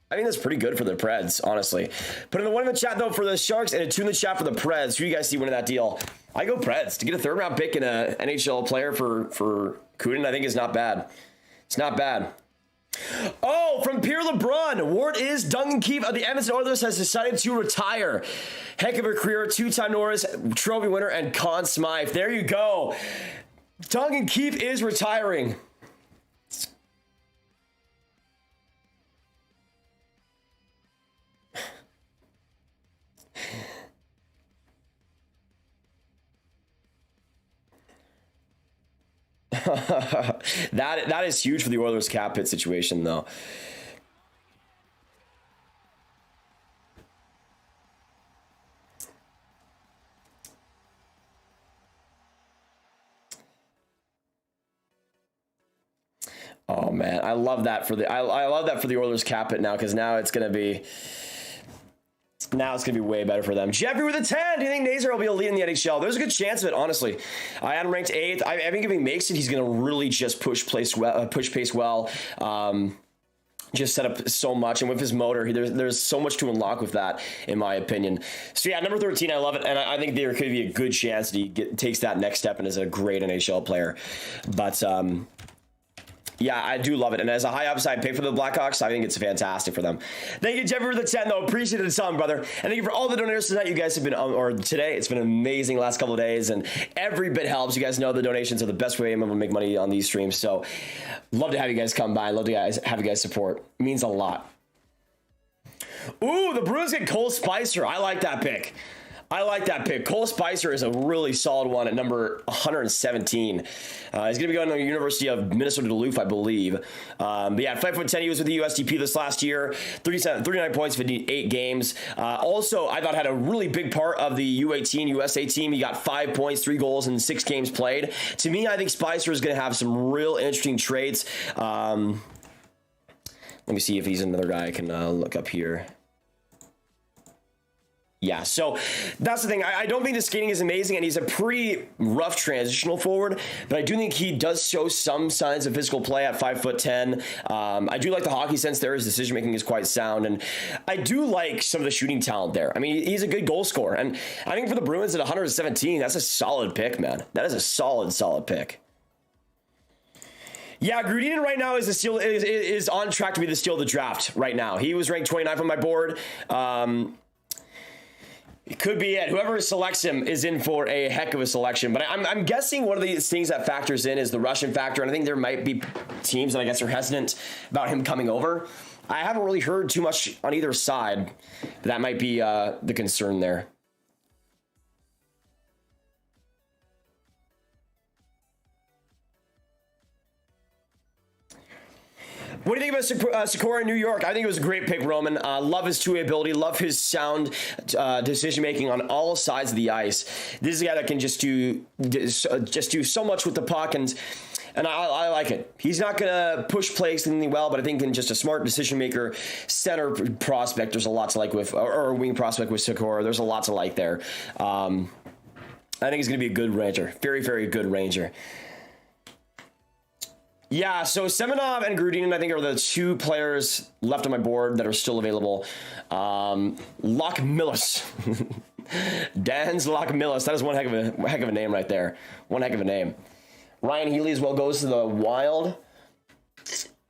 the Preds, honestly. Put in the one in the chat, though, for the Sharks and a two in the chat for the Preds. Who do you guys see winning that deal? I go Preds. To get a third-round pick and an NHL player for Kunin, I think is not bad. It's not bad. Oh, from Pierre LeBrun. Ward is Duncan Keith of the Edmonton Oilers has decided to retire. Heck of a career. Two-time Norris Trophy winner and Conn Smythe. There you go. Duncan Keith is retiring. that is huge for the Oilers cap hit situation, though. Oh man, I love that for the I love that for the Oilers cap hit now, because now it's gonna be way better for them. Jeffrey with a 10. Do you think Nazar will be a lead in the NHL? There's a good chance of it, honestly. I had him ranked 8th. I think if he makes it, he's going to really just push pace well. Just set up so much, and with his motor, there's so much to unlock with that, in my opinion. So yeah, number 13, I love it, and I think there could be a good chance that he takes that next step and is a great NHL player. But yeah, I do love it. And as a high upside pick for the Blackhawks, I think it's fantastic for them. Thank you, Jeffrey, for the 10, though. Appreciate it a ton, brother. And thank you for all the donations tonight. You guys have been, or today, it's been amazing the last couple of days, and every bit helps. You guys know the donations are the best way I'm able to make money on these streams. So love to have you guys come by. Love to have you guys support. It means a lot. Ooh, the Bruins get Cole Spicer. I like that pick. Cole Spicer is a really solid one at number 117. He's going to be going to the University of Minnesota Duluth, I believe. But yeah, 5'10", he was with the USDP this last year. 39 points, 58 games. Also, I thought had a really big part of the U18 USA team. He got 5 points, 3 goals in 6 games played. To me, I think Spicer is going to have some real interesting traits. Let me see if he's another guy I can look up here. Yeah, so that's the thing. I don't think the skating is amazing, and he's a pretty rough transitional forward, but I do think he does show some signs of physical play at 5'10". I do like the hockey sense there. His decision making is quite sound, and I do like some of the shooting talent there. I mean, he's a good goal scorer, and I think for the Bruins at 117, that's a solid pick, man. That is a solid pick. Yeah, Grudinin right now is on track to be the steal of the draft right now. He was ranked 29th on my board. It could be it. Whoever selects him is in for a heck of a selection. But I'm guessing one of these things that factors in is the Russian factor. And I think there might be teams that I guess are hesitant about him coming over. I haven't really heard too much on either side. But that might be the concern there. What do you think about Sikora in New York? I think it was a great pick, Roman. Love his two-way ability. Love his sound decision-making on all sides of the ice. This is a guy that can just do so much with the puck, and I like it. He's not going to push plays anything well, but I think in just a smart decision-maker, center prospect, there's a lot to like with, or wing prospect with Sikora. There's a lot to like there. I think he's going to be a good Ranger. Very, very good Ranger. Yeah, so Semenov and Grudinin, I think, are the two players left on my board that are still available. Lockmillis. Dan's Lockmillis. That is one heck of a name right there. One heck of a name. Ryan Healy as well goes to the Wild.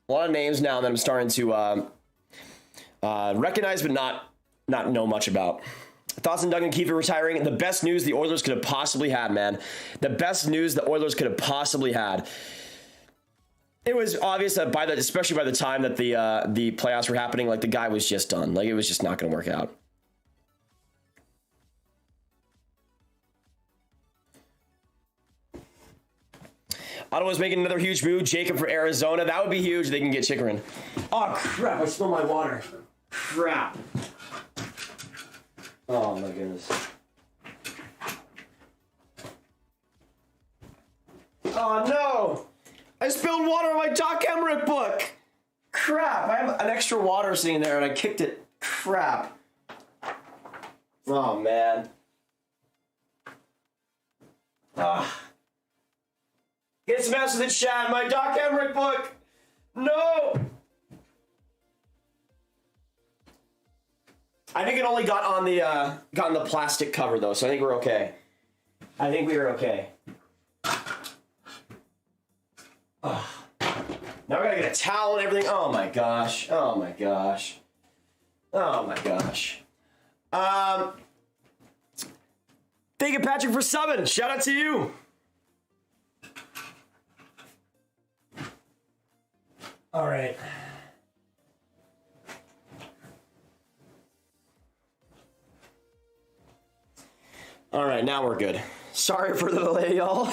A lot of names now that I'm starting to recognize but not know much about. Thoughts on Duncan Keefe retiring? The best news the Oilers could have possibly had, man. The best news the Oilers could have possibly had. It was obvious that especially by the time that the playoffs were happening, like the guy was just done. Like it was just not going to work out. Ottawa's making another huge move. Jakob for Arizona. That would be huge. They can get Chychrun. Oh crap! I spilled my water. Crap. Oh my goodness. Oh no! I spilled water on my Doc Emmerich book. Crap! I have an extra water sitting there and I kicked it. Crap. Oh man. Get some answers in the chat. My Doc Emmerich book. No. I think it only got on the plastic cover though, so I think we're okay. I think we were okay. Oh. Now we gotta get a towel and everything. Oh my gosh. Oh my gosh. Oh my gosh. Thank you, Patrick, for subbing. Shout out to you. All right. All right, now we're good. Sorry for the delay, y'all.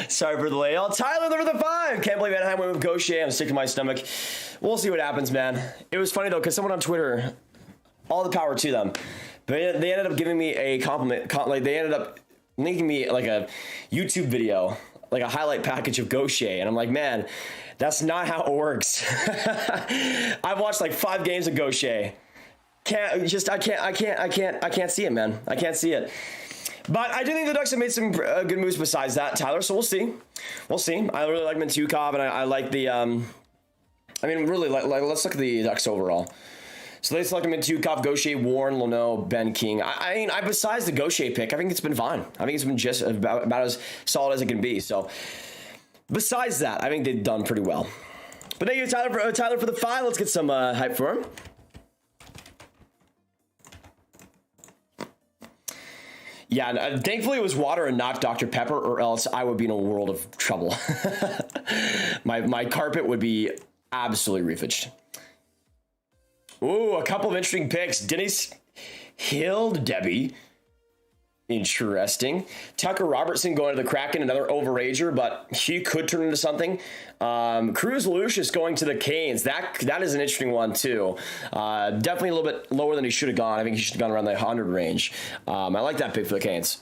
Sorry for the delay, y'all. Tyler, number the 5. Can't believe Anaheim went with Gaucher. I'm sick to my stomach. We'll see what happens, man. It was funny, though, because someone on Twitter, all the power to them, they ended up giving me a compliment. Like, they ended up linking me, like, a YouTube video, like a highlight package of Gaucher. And I'm like, man, that's not how it works. I've watched, like, 5 games of Gaucher. I can't see it, man. I can't see it. But I do think the Ducks have made some good moves besides that, Tyler. So we'll see. We'll see. I really like Mintukov, and I like the. I mean, really, let's look at the Ducks overall. So they selected Mintukov, Gaucher, Warren, Leno, Ben King. I mean, besides the Gaucher pick, I think it's been fine. I think it's been just about as solid as it can be. So besides that, I think they've done pretty well. But thank you, Tyler, for the 5. Let's get some hype for him. Yeah, thankfully it was water and not Dr. Pepper, or else I would be in a world of trouble. my carpet would be absolutely ravaged. Ooh, a couple of interesting picks. Dennis Debbie. Interesting. Tucker Robertson going to the Kraken, another overager, but he could turn into something. Cruz Lucius going to the Canes. That is an interesting one too. Definitely a little bit lower than he should have gone. I think he should have gone around the 100 range. I like that pick for the Canes.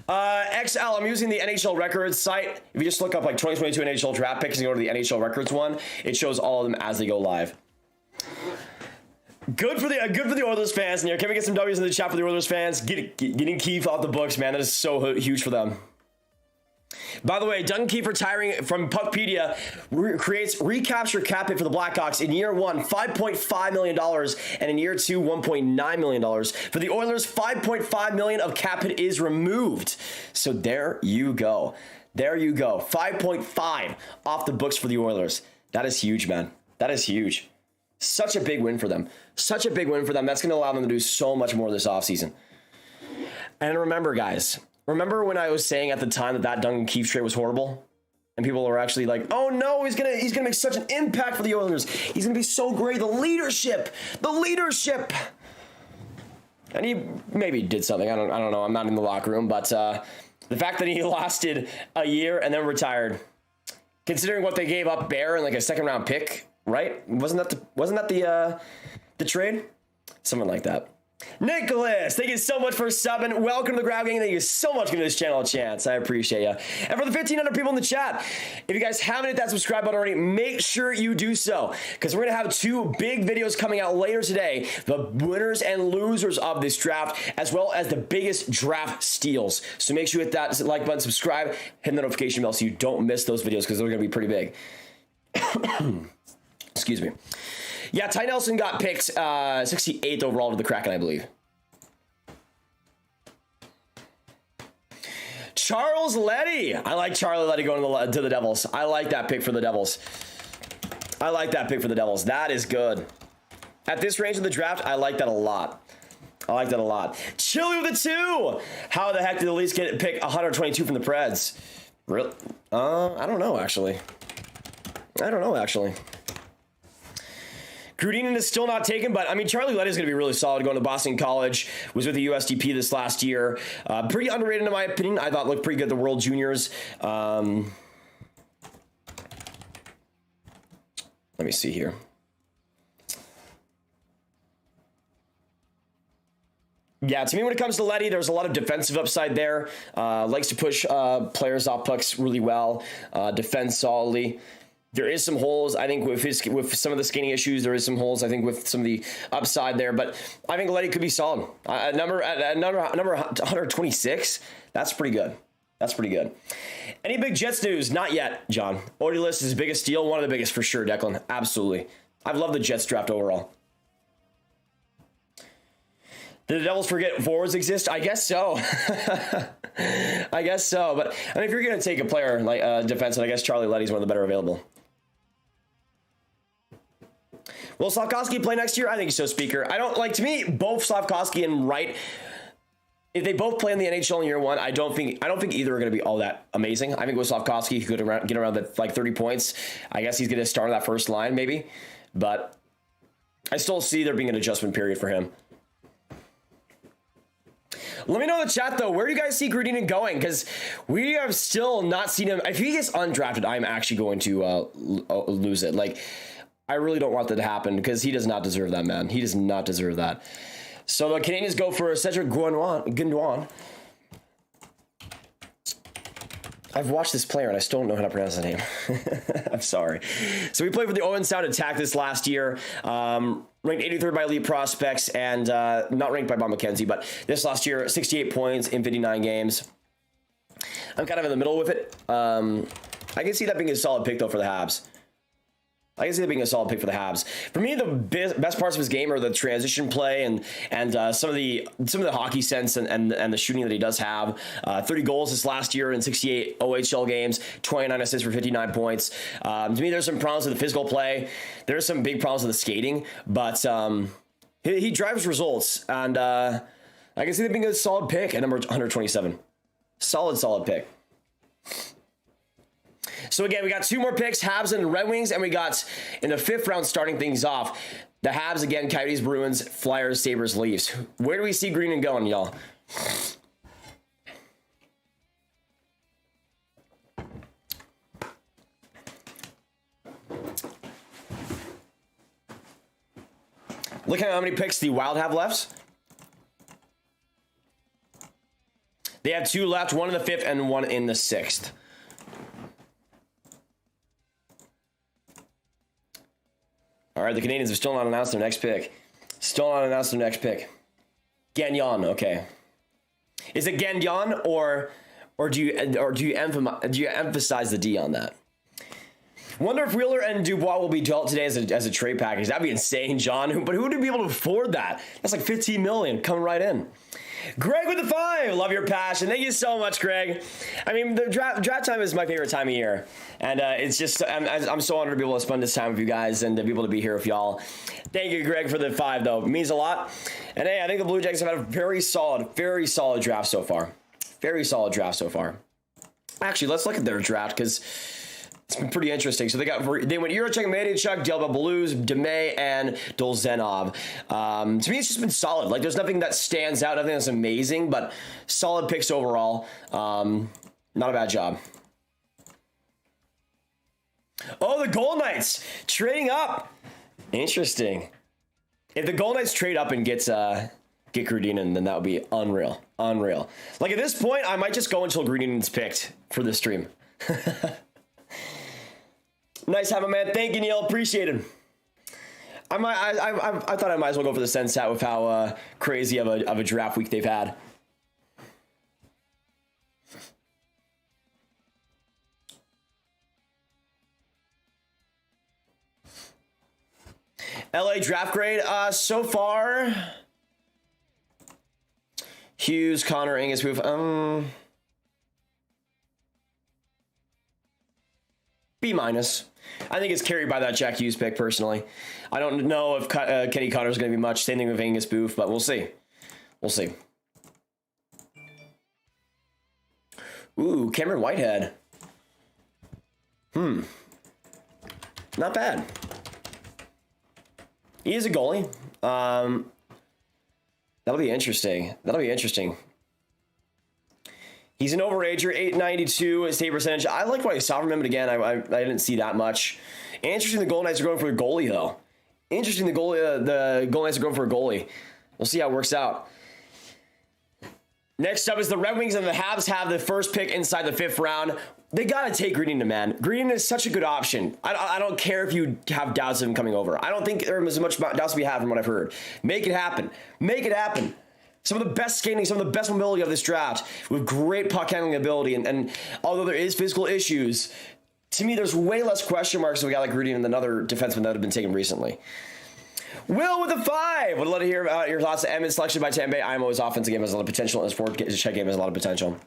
XL, I'm using the NHL Records site. If you just look up like 2022 NHL draft picks and go to the NHL Records one, it shows all of them as they go live. Good for the Oilers fans. And can we get some W's in the chat for the Oilers fans? Getting Keefe off the books, man. That is so huge for them. By the way, Duncan Keefe retiring from Puckpedia creates recapture cap hit for the Blackhawks in year 1, $5.5 million, and in year 2, $1.9 million. For the Oilers, $5.5 million of cap hit is removed. So there you go. 5.5 off the books for the Oilers. That is huge, man. That is huge. Such a big win for them. That's going to allow them to do so much more this offseason. And remember, guys, when I was saying at the time that Duncan Keefe trade was horrible? And people were actually like, oh no, he's gonna make such an impact for the Oilers. He's gonna be so great. The leadership. And he maybe did something. I don't know. I'm not in the locker room, but the fact that he lasted a year and then retired, considering what they gave up Bear in like a 2nd round pick, right? Wasn't that the trade? Something like that. Nicholas, thank you so much for subbing. Welcome to the Grab Gang. Thank you so much for giving this channel a chance. I appreciate you. And for the 1,500 people in the chat, if you guys haven't hit that subscribe button already, make sure you do so, because we're going to have 2 big videos coming out later today. The winners and losers of this draft, as well as the biggest draft steals. So make sure you hit that like button, subscribe, hit the notification bell so you don't miss those videos, because they're going to be pretty big. Excuse me. Yeah, Ty Nelson got picked 68th overall to the Kraken, I believe. Charles Leddy. I like Charlie Leddy going to the Devils. I like that pick for the Devils. I like that pick for the Devils. That is good. At this range of the draft, I like that a lot. I like that a lot. Chili with a 2. How the heck did the Leafs get pick 122 from the Preds? Really? I don't know, actually. Grudinin is still not taken, but I mean, Charlie Leddy is going to be really solid going to Boston College. Was with the USDP this last year. Pretty underrated in my opinion. I thought looked pretty good at the World Juniors. Let me see here. Yeah, to me, when it comes to Leddy, there's a lot of defensive upside there. Likes to push players off pucks really well. Defends solidly. There is some holes, I think, with some of the skating issues. There is some holes, I think, with some of the upside there. But I think Leddy could be solid. Number 126, that's pretty good. That's pretty good. Any big Jets news? Not yet, John. Oilers is biggest steal, one of the biggest for sure, Declan. Absolutely. I've loved the Jets draft overall. Did the Devils forget forwards exist? I guess so. I guess so. But I mean, if you're going to take a player like defenseman, I guess Charlie Leddy's one of the better available. Will Slafkovsky play next year? I think so, Speaker. I don't like, to me, both Slafkovsky and Wright, if they both play in the NHL in year 1, I don't think either are going to be all that amazing. I think with Slafkovsky, he could get around the, like 30 points. I guess he's going to start on that first line, maybe. But I still see there being an adjustment period for him. Let me know in the chat, though, where do you guys see Grudinin going? Because we have still not seen him. If he gets undrafted, I'm actually going to lose it. Like, I really don't want that to happen because he does not deserve that, man. He does not deserve that. So the Canadiens go for Cedric Guindouin. I've watched this player and I still don't know how to pronounce the name. I'm sorry. So we played for the Owen Sound Attack this last year. Ranked 83rd by Elite Prospects and not ranked by Bob McKenzie, but this last year, 68 points in 59 games. I'm kind of in the middle with it. I can see that being a solid pick, though, for the Habs. I can see that being a solid pick for the Habs. For me, the best parts of his game are the transition play and some of the hockey sense and the shooting that he does have. 30 goals this last year in 68 OHL games, 29 assists for 59 points. To me, there's some problems with the physical play. There's some big problems with the skating, but he drives results, and I can see that being a solid pick at number 127. Solid pick. So again, we got 2 more picks, Habs and Red Wings, and we got, in the 5th round, starting things off, the Habs again, Coyotes, Bruins, Flyers, Sabres, Leafs. Where do we see Green and going, y'all? Look at how many picks the Wild have left. They have 2 left, 1 in the 5th and 1 in the 6th. All right, the Canadiens have still not announced their next pick. Gagnon, okay. Is it Gagnon or do you emphasize the D on that? Wonder if Wheeler and Dubois will be dealt today as a trade package. That'd be insane, John. But who would be able to afford that? That's like $15 million coming right in. Greg with the 5. Love your passion. Thank you so much, Greg. I mean, the draft time is my favorite time of year. And it's just, I'm so honored to be able to spend this time with you guys and to be able to be here with y'all. Thank you, Greg, for the 5, though. It means a lot. And hey, I think the Blue Jackets have had a very solid draft so far. Actually, let's look at their draft because it's been pretty interesting. So they went Jiricek, Tkachuk, Delba Blues, Demay, and Dolzenov. To me, it's just been solid. Like, there's nothing that stands out, nothing that's amazing, but solid picks overall. Not a bad job. Oh, the Golden Knights trading up. Interesting. If the Golden Knights trade up and get get Grudinin, then that would be unreal. Unreal. Like at this point, I might just go until Grudinin's picked for this stream. Nice having, man. Thank you, Neil. Appreciate it. I thought I might as well go for the Sensat with how crazy of a draft week they've had. LA draft grade so far. Hughes, Conor, Angus, Booth. B minus. I think it's carried by that Jack Hughes pick, personally. I don't know if Kenny Connor is going to be much. Same thing with Angus Booth, but we'll see. We'll see. Ooh, Cameron Whitehead. Not bad. He is a goalie. That'll be interesting. That'll be interesting. He's an overager, 892 his save percentage. I like what I saw from him, but again, I didn't see that much. Interesting the Golden Knights are going for a goalie, though. Interesting the Golden Knights are going for a goalie. We'll see how it works out. Next up is the Red Wings and the Habs have the first pick inside the 5th round. They got to take Green, man. Green is such a good option. I don't care if you have doubts of him coming over. I don't think there is as much doubts we have from what I've heard. Make it happen. Make it happen. Some of the best skating, some of the best mobility of this draft with great puck handling ability. And although there is physical issues, to me, there's way less question marks with a guy like Green than other defensemen that have been taken recently. Will with a 5. Would love to hear about your thoughts. Edmonds selection by Tampa Bay. I'm always offensive game has a lot of potential, and his forward check game has a lot of potential.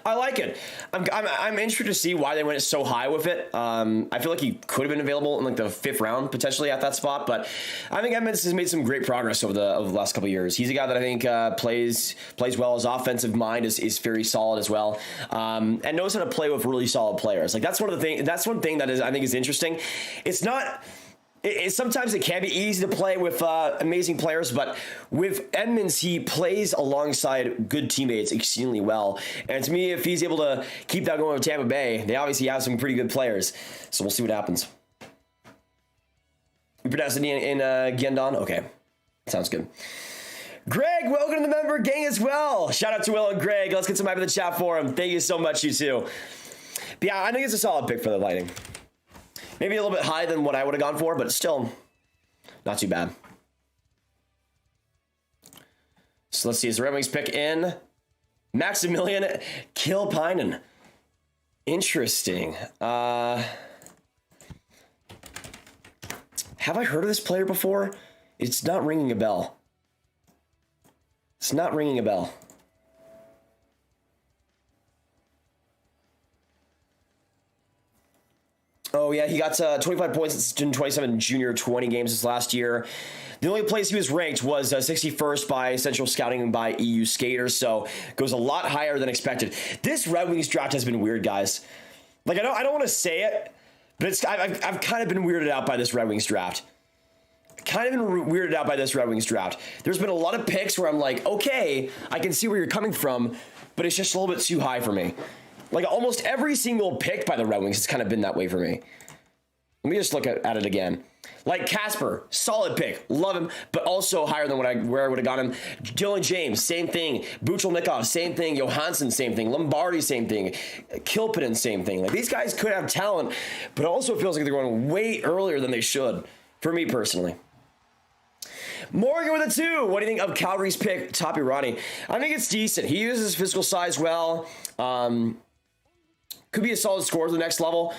I like it. I'm interested to see why they went so high with it. I feel like he could have been available in like the 5th round potentially at that spot, but I think Edmonds has made some great progress over the last couple of years. He's a guy that I think plays well. His offensive mind is very solid as well, and knows how to play with really solid players. Like that's one thing that is I think is interesting. It's not. Sometimes it can be easy to play with amazing players, but with Edmonds, he plays alongside good teammates exceedingly well. And to me, if he's able to keep that going with Tampa Bay, they obviously have some pretty good players. So we'll see what happens. You pronounce it in Gendon? Okay. Sounds good. Greg, welcome to the member gang as well. Shout out to Will and Greg. Let's get some hype in the chat for him. Thank you so much, you two. But yeah, I think it's a solid pick for the Lightning. Maybe a little bit higher than what I would have gone for, but still not too bad. So let's see. Is the Red Wings pick in Maximilian Kilpainen? Interesting. Have I heard of this player before? It's not ringing a bell. It's not ringing a bell. Oh, yeah, he got 25 points in 27 junior 20 games this last year. The only place he was ranked was 61st by Central Scouting by EU Skaters, so goes a lot higher than expected. This Red Wings draft has been weird, guys. Like, I don't want to say it, but I've kind of been weirded out by this Red Wings draft. There's been a lot of picks where I'm like, okay, I can see where you're coming from, but it's just a little bit too high for me. Like almost every single pick by the Red Wings has kind of been that way for me. Let me just look at it again. Like Kasper, solid pick, love him, but also higher than where I would have got him. Dylan James, same thing. Buchelnikov, same thing. Johansson, same thing. Lombardi, same thing. Kilpinen, same thing. Like these guys could have talent, but it also feels like they're going way earlier than they should, for me personally. Morgan with a 2. What do you think of Calgary's pick, Tapi Ronnie? I think it's decent. He uses his physical size well. Could be a solid scorer to the next level.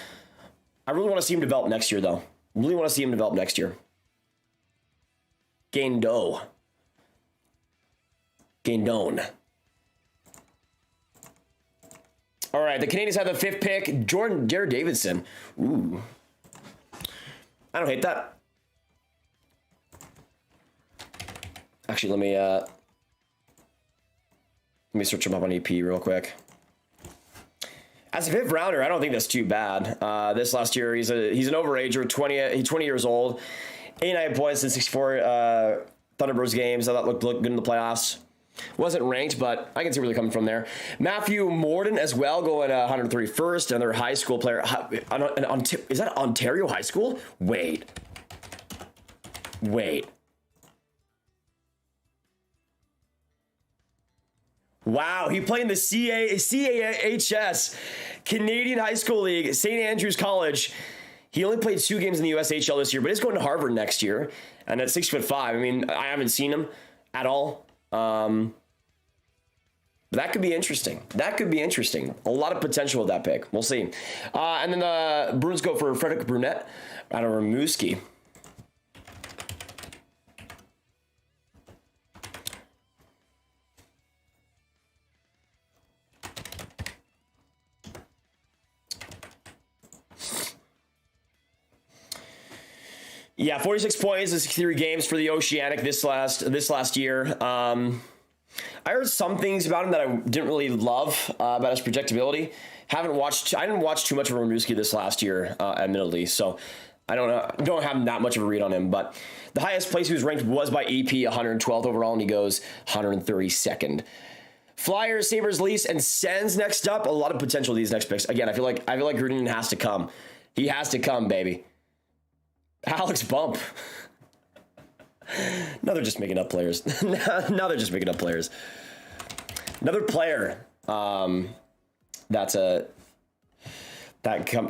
I really want to see him develop next year, though. Really want to see him develop next year. Gaindon. All right, the Canadiens have the 5th pick. Jared Davidson. Ooh. I don't hate that. Actually, let me search him up on EP real quick. As a 5th rounder, I don't think that's too bad. This last year, he's an overager, 20 years old, 89 points in 64 Thunderbirds games. I thought looked good in the playoffs. Wasn't ranked, but I can see where they're coming from there. Matthew Morden as well, going 131st, another high school player. Is that Ontario High School? Wait. Wow, he played in the CAHS, Canadian High School League, St. Andrews College. He only played 2 games in the USHL this year, but he's going to Harvard next year. And at 6'5", I mean, I haven't seen him at all. But that could be interesting. That could be interesting. A lot of potential with that pick. We'll see. And then the Bruins go for Frederick Brunette out of Rimouski. Yeah, 46 points in 63 games for the Oceanic this last year. I heard some things about him that I didn't really love about his projectability. I didn't watch too much of Rimouski this last year, admittedly, so I don't have that much of a read on him. But the highest place he was ranked was by AP, 112th overall, and he goes 132nd. Flyers, Sabres, Leafs, and Sens next up. A lot of potential these next picks. Again, I feel like Gruden has to come. He has to come, baby. Alex Bump. Now they're just making up players. Now they're just making up players. Another player that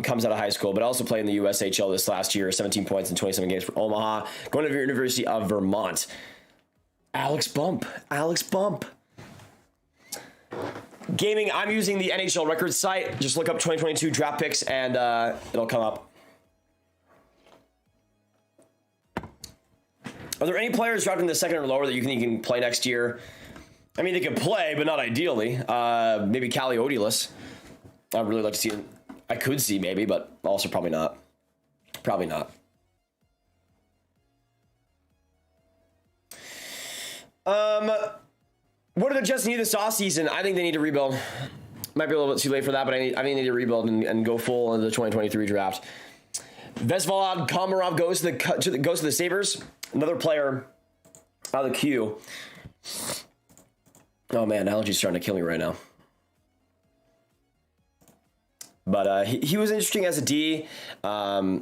comes out of high school, but also played in the USHL this last year, 17 points in 27 games for Omaha, going to the University of Vermont. Alex Bump. Alex Bump. Gaming, I'm using the NHL records site. Just look up 2022 draft picks and it'll come up. Are there any players drafted in the second or lower that you think you can play next year? I mean, they can play, but not ideally. Maybe Callie Odilis. I'd really like to see him. I could see maybe, but also probably not. Probably not. What do the Jets need this offseason? I think they need to rebuild. Might be a little bit too late for that, but I think they need to rebuild and go full into the 2023 draft. Vesvalad Komarov goes to the Sabres. Another player out of the queue. Oh man, allergies starting to kill me right now. But he was interesting as a D. I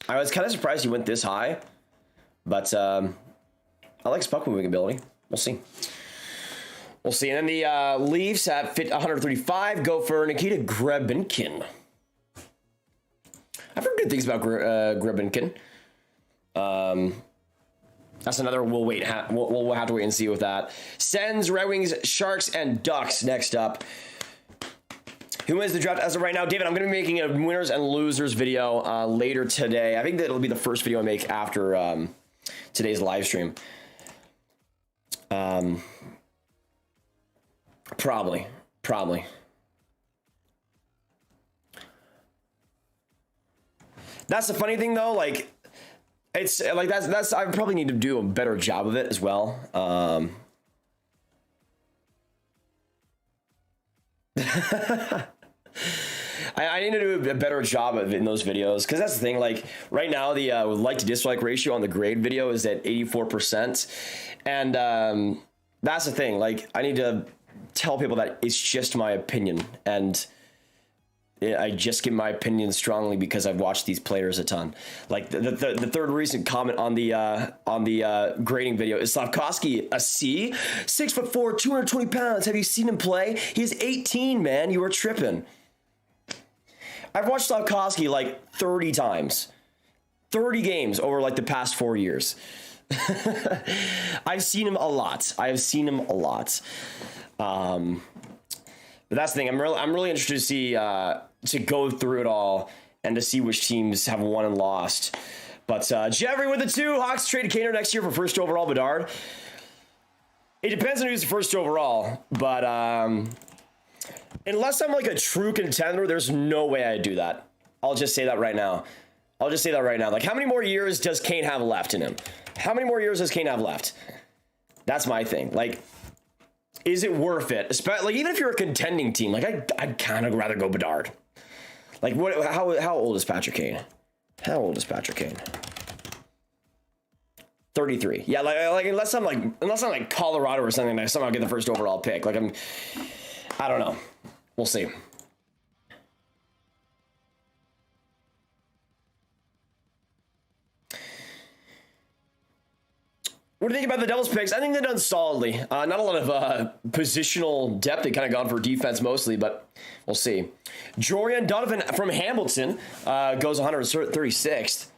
was kind of surprised he went this high. But I like his puck moving ability. We'll see. We'll see. And then the Leafs at 135 go for Nikita Grebinkin. I've heard good things about Grebinkin. That's another we'll have to wait and see with that. Sens, Red Wings, Sharks, and Ducks next up. Who wins the draft as of right now? David, I'm going to be making a winners and losers video later today. I think that it'll be the first video I make after today's live stream. Probably. That's the funny thing though, like it's like that's I probably need to do a better job of it as well. I need to do a better job of it in those videos, because that's the thing. Like right now, the like to dislike ratio on the grade video is at 84%, and that's the thing. Like I need to tell people that it's just my opinion, and I just give my opinion strongly because I've watched these players a ton. Like the third recent comment on the grading video is Slafkovsky a C, 6'4", 220 pounds. Have you seen him play? He's 18, man. You were tripping. I've watched Slafkovsky like 30 times, 30 games over like the past 4 years. I've seen him a lot. I have seen him a lot. But that's the thing. I'm really interested to see to go through it all and to see which teams have won and lost. But Jeffrey with the 2 Hawks trade Conor next year for first overall Bedard. It depends on who's the first overall, but unless I'm like a true contender, there's no way I'd do that. I'll just say that right now. Like, how many more years does Kane have left in him? How many more years does Kane have left? That's my thing. Like, is it worth it? Especially, like, even if you're a contending team, like I'd kind of rather go Bedard. Like, what? How old is Patrick Kane? 33. Yeah, like unless I'm like Colorado or something, I somehow get the first overall pick. Like I don't know. We'll see. What do you think about the Devils picks? I think they've done solidly. Not a lot of positional depth. They kind of gone for defense mostly, but we'll see. Jorian Donovan from Hamilton goes 136th.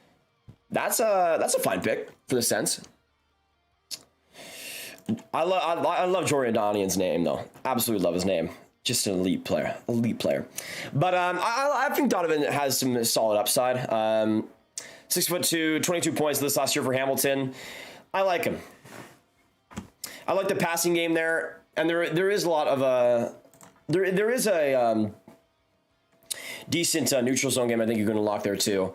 That's a fine pick for the Sens. I love Jorian Donovan's name though. Absolutely love his name. Just an elite player. But I think Donovan has some solid upside. 6'2", 22 points this last year for Hamilton. I like him. I like the passing game there, and there is a lot of there is a decent neutral zone game. I think you're going to lock there too.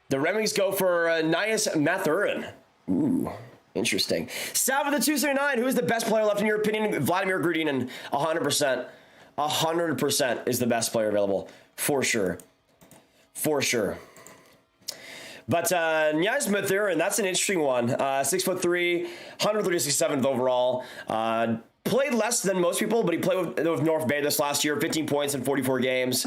The Red Wings go for Nias Mathurin. Ooh, interesting. Savoie the 279. Who is the best player left in your opinion? Vladimir Grudinin, 100%. 100% is the best player available for sure. But Nias Mathurin, that's an interesting one. 6'3", 137th overall. Played less than most people, but he played with North Bay this last year. 15 points in 44 games.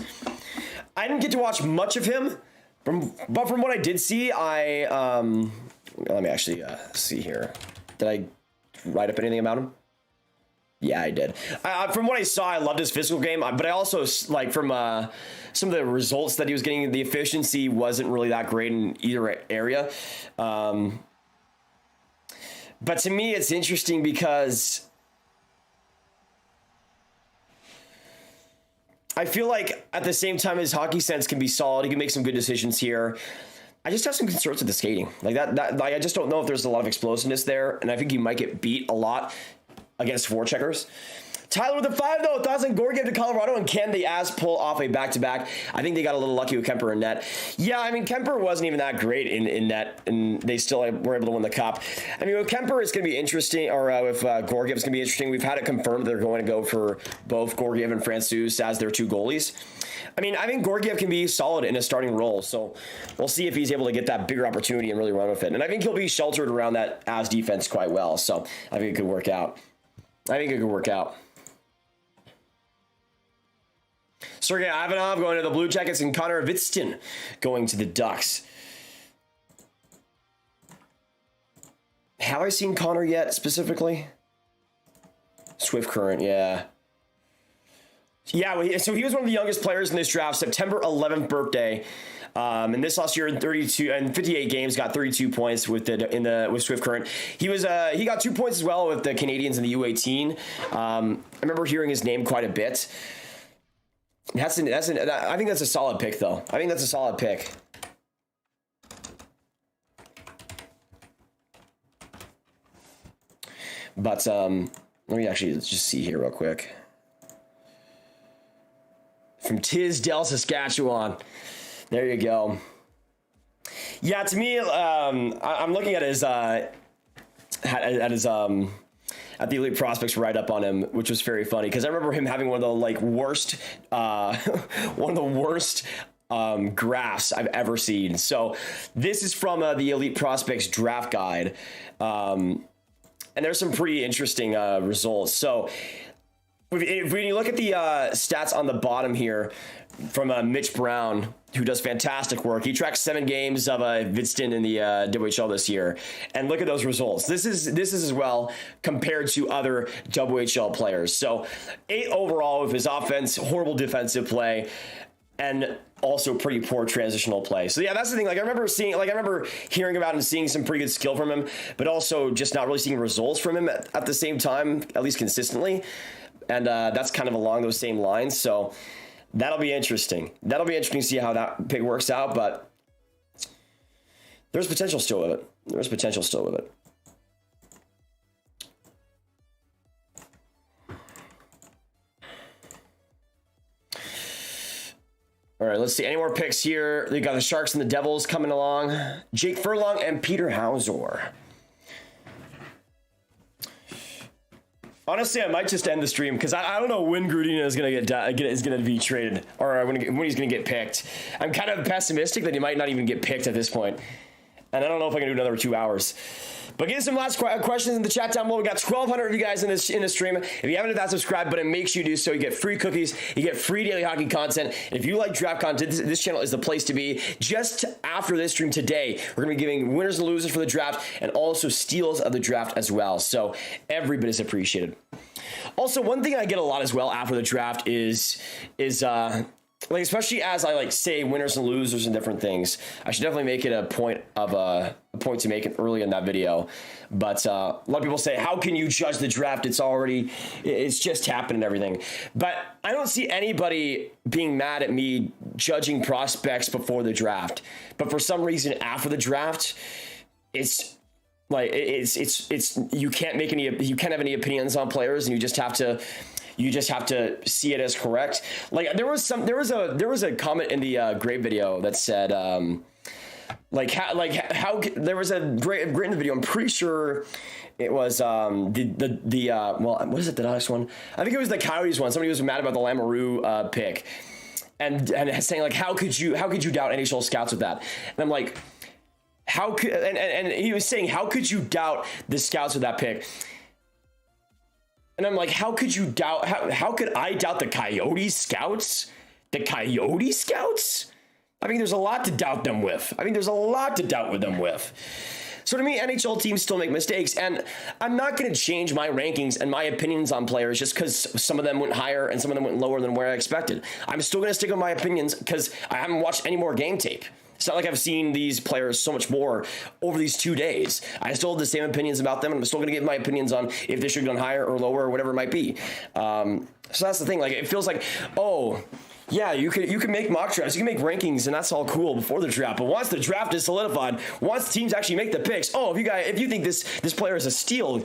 I didn't get to watch much of him, but from what I did see, let me actually see here. Did I write up anything about him? Yeah, I did. From what I saw, I loved his physical game, but I also, like, from some of the results that he was getting, the efficiency wasn't really that great in either area. But to me, it's interesting because I feel like at the same time his hockey sense can be solid. He can make some good decisions here. I just have some concerns with the skating. Like that I just don't know if there's a lot of explosiveness there, and I think he might get beat a lot against forecheckers. Tyler with the 5, though. Thoughts on Georgiev to Colorado, and can the Avs pull off a back-to-back? I think they got a little lucky with Kemper in net. Yeah, I mean, Kemper wasn't even that great in net, and they still were able to win the cup. I mean, with Kemper, it's going to be interesting, or with Georgiev, it's going to be interesting. We've had it confirmed they're going to go for both Georgiev and Francouz as their two goalies. I mean, I think Georgiev can be solid in a starting role, so we'll see if he's able to get that bigger opportunity and really run with it. And I think he'll be sheltered around that Avs defense quite well, so I think it could work out. Sergei Ivanov going to the Blue Jackets, and Connor Vitston going to the Ducks. Have I seen Conor yet, specifically? Swift Current, yeah. Yeah, so he was one of the youngest players in this draft, September 11th birthday. And this last year in 58 games, got 32 points with Swift Current. He got 2 points as well with the Canadiens in the U18. I remember hearing his name quite a bit. I think that's a solid pick, though. I think that's a solid pick. But let me actually just see here real quick. From Tisdale, Saskatchewan. There you go. Yeah, to me, I'm looking at his at the Elite Prospects write up on him, which was very funny because I remember him having one of the worst graphs I've ever seen. So this is from the Elite Prospects draft guide, and there's some pretty interesting results. So when you look at the stats on the bottom here from Mitch Brown, who does fantastic work. He tracks 7 games of Vidston in the WHL this year, and look at those results. This is as well compared to other WHL players. So 8 overall with his offense, horrible defensive play, and also pretty poor transitional play. So yeah, that's the thing. I remember hearing about and seeing some pretty good skill from him, but also just not really seeing results from him at the same time, at least consistently. And that's kind of along those same lines. So that'll be interesting. That'll be interesting to see how that pick works out, but there's potential still with it. All right, let's see. Any more picks here? They got the Sharks and the Devils coming along. Jake Furlong and Peter Hauser. Honestly, I might just end the stream because I don't know when Grudina is going to be traded, or when he's going to get picked. I'm kind of pessimistic that he might not even get picked at this point. And I don't know if I can do another 2 hours. But get some last questions in the chat down below. We got 1,200 of you guys in this stream. If you haven't hit that subscribe button, make sure you do so. You get free cookies. You get free daily hockey content. And if you like draft content, this channel is the place to be. Just after this stream today, we're going to be giving winners and losers for the draft and also steals of the draft as well. So every bit is appreciated. Also, one thing I get a lot as well after the draft is like, especially as I like say winners and losers and different things, I should definitely make it a point to make it early in that video. But a lot of people say, how can you judge the draft? It's just happened and everything. But I don't see anybody being mad at me judging prospects before the draft. But for some reason after the draft, it's like you can't have any opinions on players, and you just have to see it as correct. Like there was a comment in the great video that said how there was a great in the video. I'm pretty sure it was well, what is it, the last one? I think it was the Coyotes one. Somebody was mad about the Lambert pick and saying like, how could you doubt NHL scouts with that? And I'm like, and he was saying, how could you doubt the scouts with that pick? And I'm like, how could I doubt the Coyote scouts? The Coyote scouts? I mean, there's a lot to doubt them with. So to me, NHL teams still make mistakes, and I'm not going to change my rankings and my opinions on players just because some of them went higher and some of them went lower than where I expected. I'm still going to stick with my opinions because I haven't watched any more game tape. It's not like I've seen these players so much more over these 2 days. I still have the same opinions about them, and I'm still going to give my opinions on if they should have gone higher or lower or whatever it might be. So that's the thing. Like, it feels like, oh, yeah, you can make mock drafts, you can make rankings, and that's all cool before the draft. But once the draft is solidified, once teams actually make the picks, oh, if you think this player is a steal,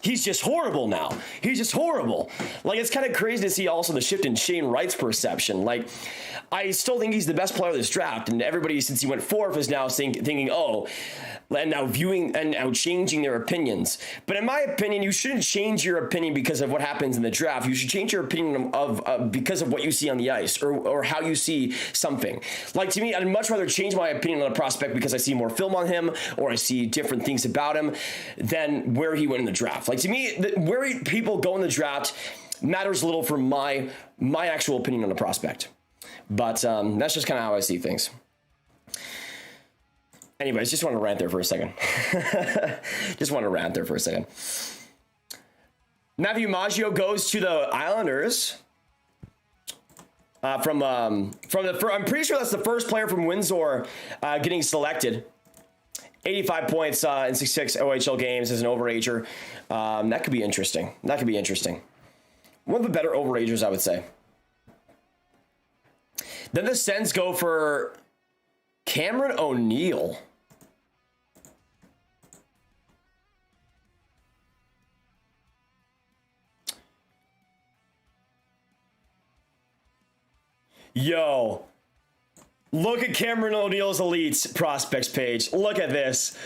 he's just horrible now. He's just horrible. Like, it's kind of crazy to see also the shift in Shane Wright's perception. Like, I still think he's the best player of this draft, and everybody since he went fourth is now thinking, oh, and now viewing and now changing their opinions. But in my opinion, you shouldn't change your opinion because of what happens in the draft. You should change your opinion of because of what you see on the ice or how you see something. Like, to me, I'd much rather change my opinion on a prospect because I see more film on him or I see different things about him than where he went in the draft. Like, to me, where people go in the draft matters little for my actual opinion on a prospect. But that's just kind of how I see things. Anyways, just want to rant there for a second. Matthew Maggio goes to the Islanders. I'm pretty sure that's the first player from Windsor getting selected. 85 points in 66 OHL games as an overager. That could be interesting. One of the better overagers, I would say. Then the Sens go for Cameron O'Neill. Yo, look at Cameron O'Neill's Elites prospects page. Look at this.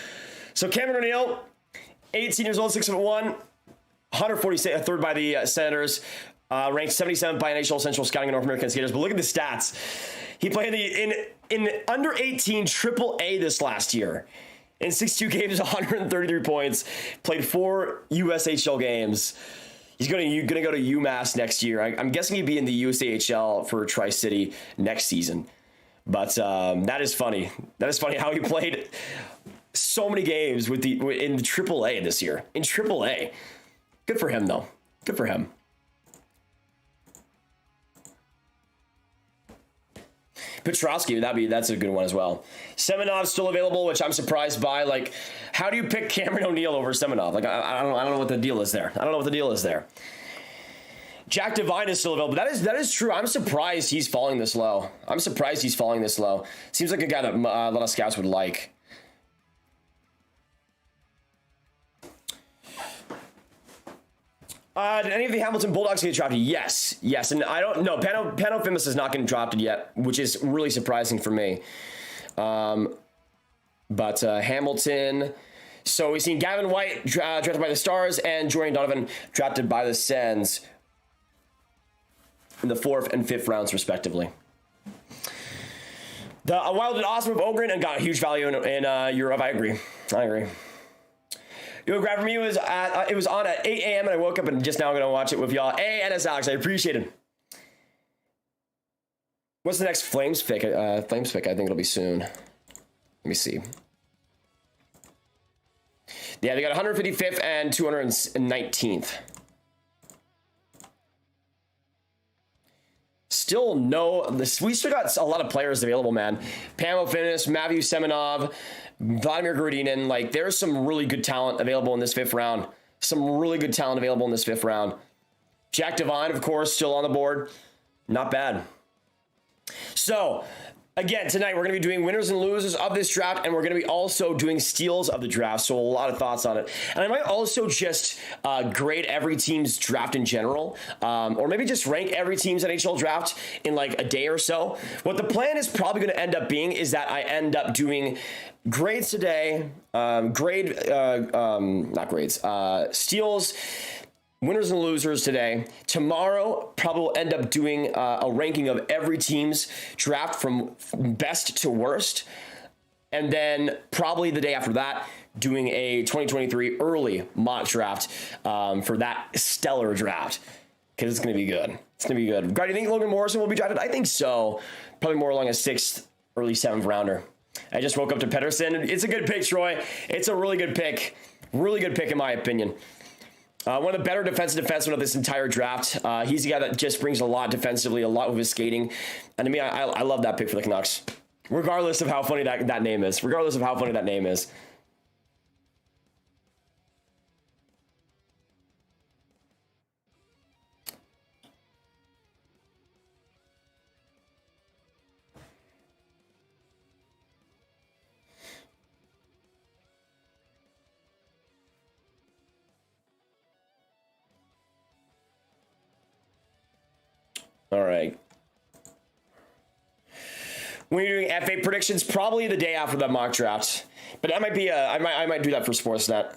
So Cameron O'Neill, 18 years old, 6'1", 143rd by the Senators, ranked 77th by NHL Central Scouting and North American Skaters. But look at the stats. He played in under 18 AAA this last year. In 62 games, 133 points. Played 4 USHL games. He's going to go to UMass next year. I'm guessing he'd be in the USAHL for Tri-City next season. But that is funny. That is funny how he played so many games in the AAA this year. In AAA. Good for him, though. Good for him. Petrovsky, that's a good one as well. Semenov's still available, which I'm surprised by. Like, how do you pick Cameron O'Neill over Semenov? Like, I don't know what the deal is there. Jack Devine is still available. That is true. I'm surprised he's falling this low. Seems like a guy that a lot of scouts would like. Did any of the Hamilton Bulldogs get drafted? Yes. And I don't know. Panofimus is not getting drafted yet, which is really surprising for me. But Hamilton. So we've seen Gavin White drafted by the Stars and Jordan Donovan drafted by the Sens in the 4th and 5th rounds, respectively. The wilded awesome of Ogren and got huge value in Europe. I agree. Yo, grab from you it was on at 8 a.m. and I woke up and just now I'm gonna watch it with y'all. Hey, NS Alex, I appreciate it. What's the next Flames pick? Flames pick, I think it'll be soon. Let me see. Yeah, they got 155th and 219th. Still we still got a lot of players available, man. Pamo Finis, Maviu Semenov, Vladimir Grudinin. Like, there's some really good talent available in this 5th round. Jack Devine, of course, still on the board. Not bad. So, again, tonight we're going to be doing winners and losers of this draft, and we're going to be also doing steals of the draft, so a lot of thoughts on it. And I might also just grade every team's draft in general, or maybe just rank every team's NHL draft in like a day or so. What the plan is probably going to end up being is that I end up doing grades today, steals, winners and losers today. Tomorrow, probably will end up doing a ranking of every team's draft from best to worst. And then probably the day after that, doing a 2023 early mock draft for that stellar draft. Because it's going to be good. Do you think Logan Morrison will be drafted? I think so. Probably more along a 6th, early 7th rounder. I just woke up to Pedersen. It's a good pick, Troy. It's a really good pick. Really good pick, in my opinion. One of the better defensive defensemen of this entire draft. He's the guy that just brings a lot defensively, a lot with his skating. And to me, I love that pick for the Canucks. Regardless of how funny that name is. All right. When you're doing FA predictions, probably the day after the mock draft. But that might be I might do that for Sportsnet.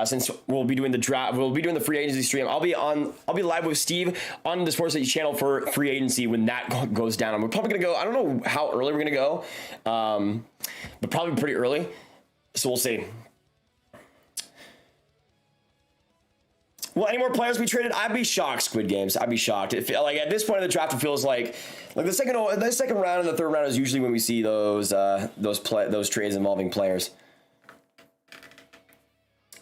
Since we'll be doing the draft, we'll be doing the free agency stream. I'll be live with Steve on the Sportsnet channel for free agency when that goes down. We're probably gonna go. I don't know how early we're gonna go, but probably pretty early. So we'll see. Well, any more players we traded? I'd be shocked, Squid Games. I'd be shocked. Like, at this point of the draft, it feels like the second round and the third round is usually when we see those trades involving players.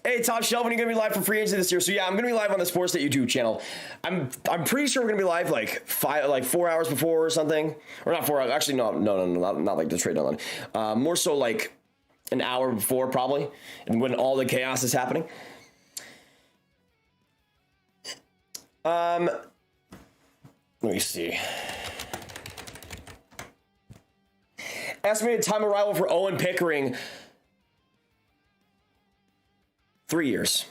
Hey, Top Shelf, when are you gonna be live for free agency this year? So yeah, I'm gonna be live on the Sportsnet YouTube channel. I'm pretty sure we're gonna be live like 4 hours before or something, or not 4 hours. Actually, no, not like the trade deadline. More so like an hour before probably, and when all the chaos is happening. Let me see. Estimated time arrival for Owen Pickering. 3 years.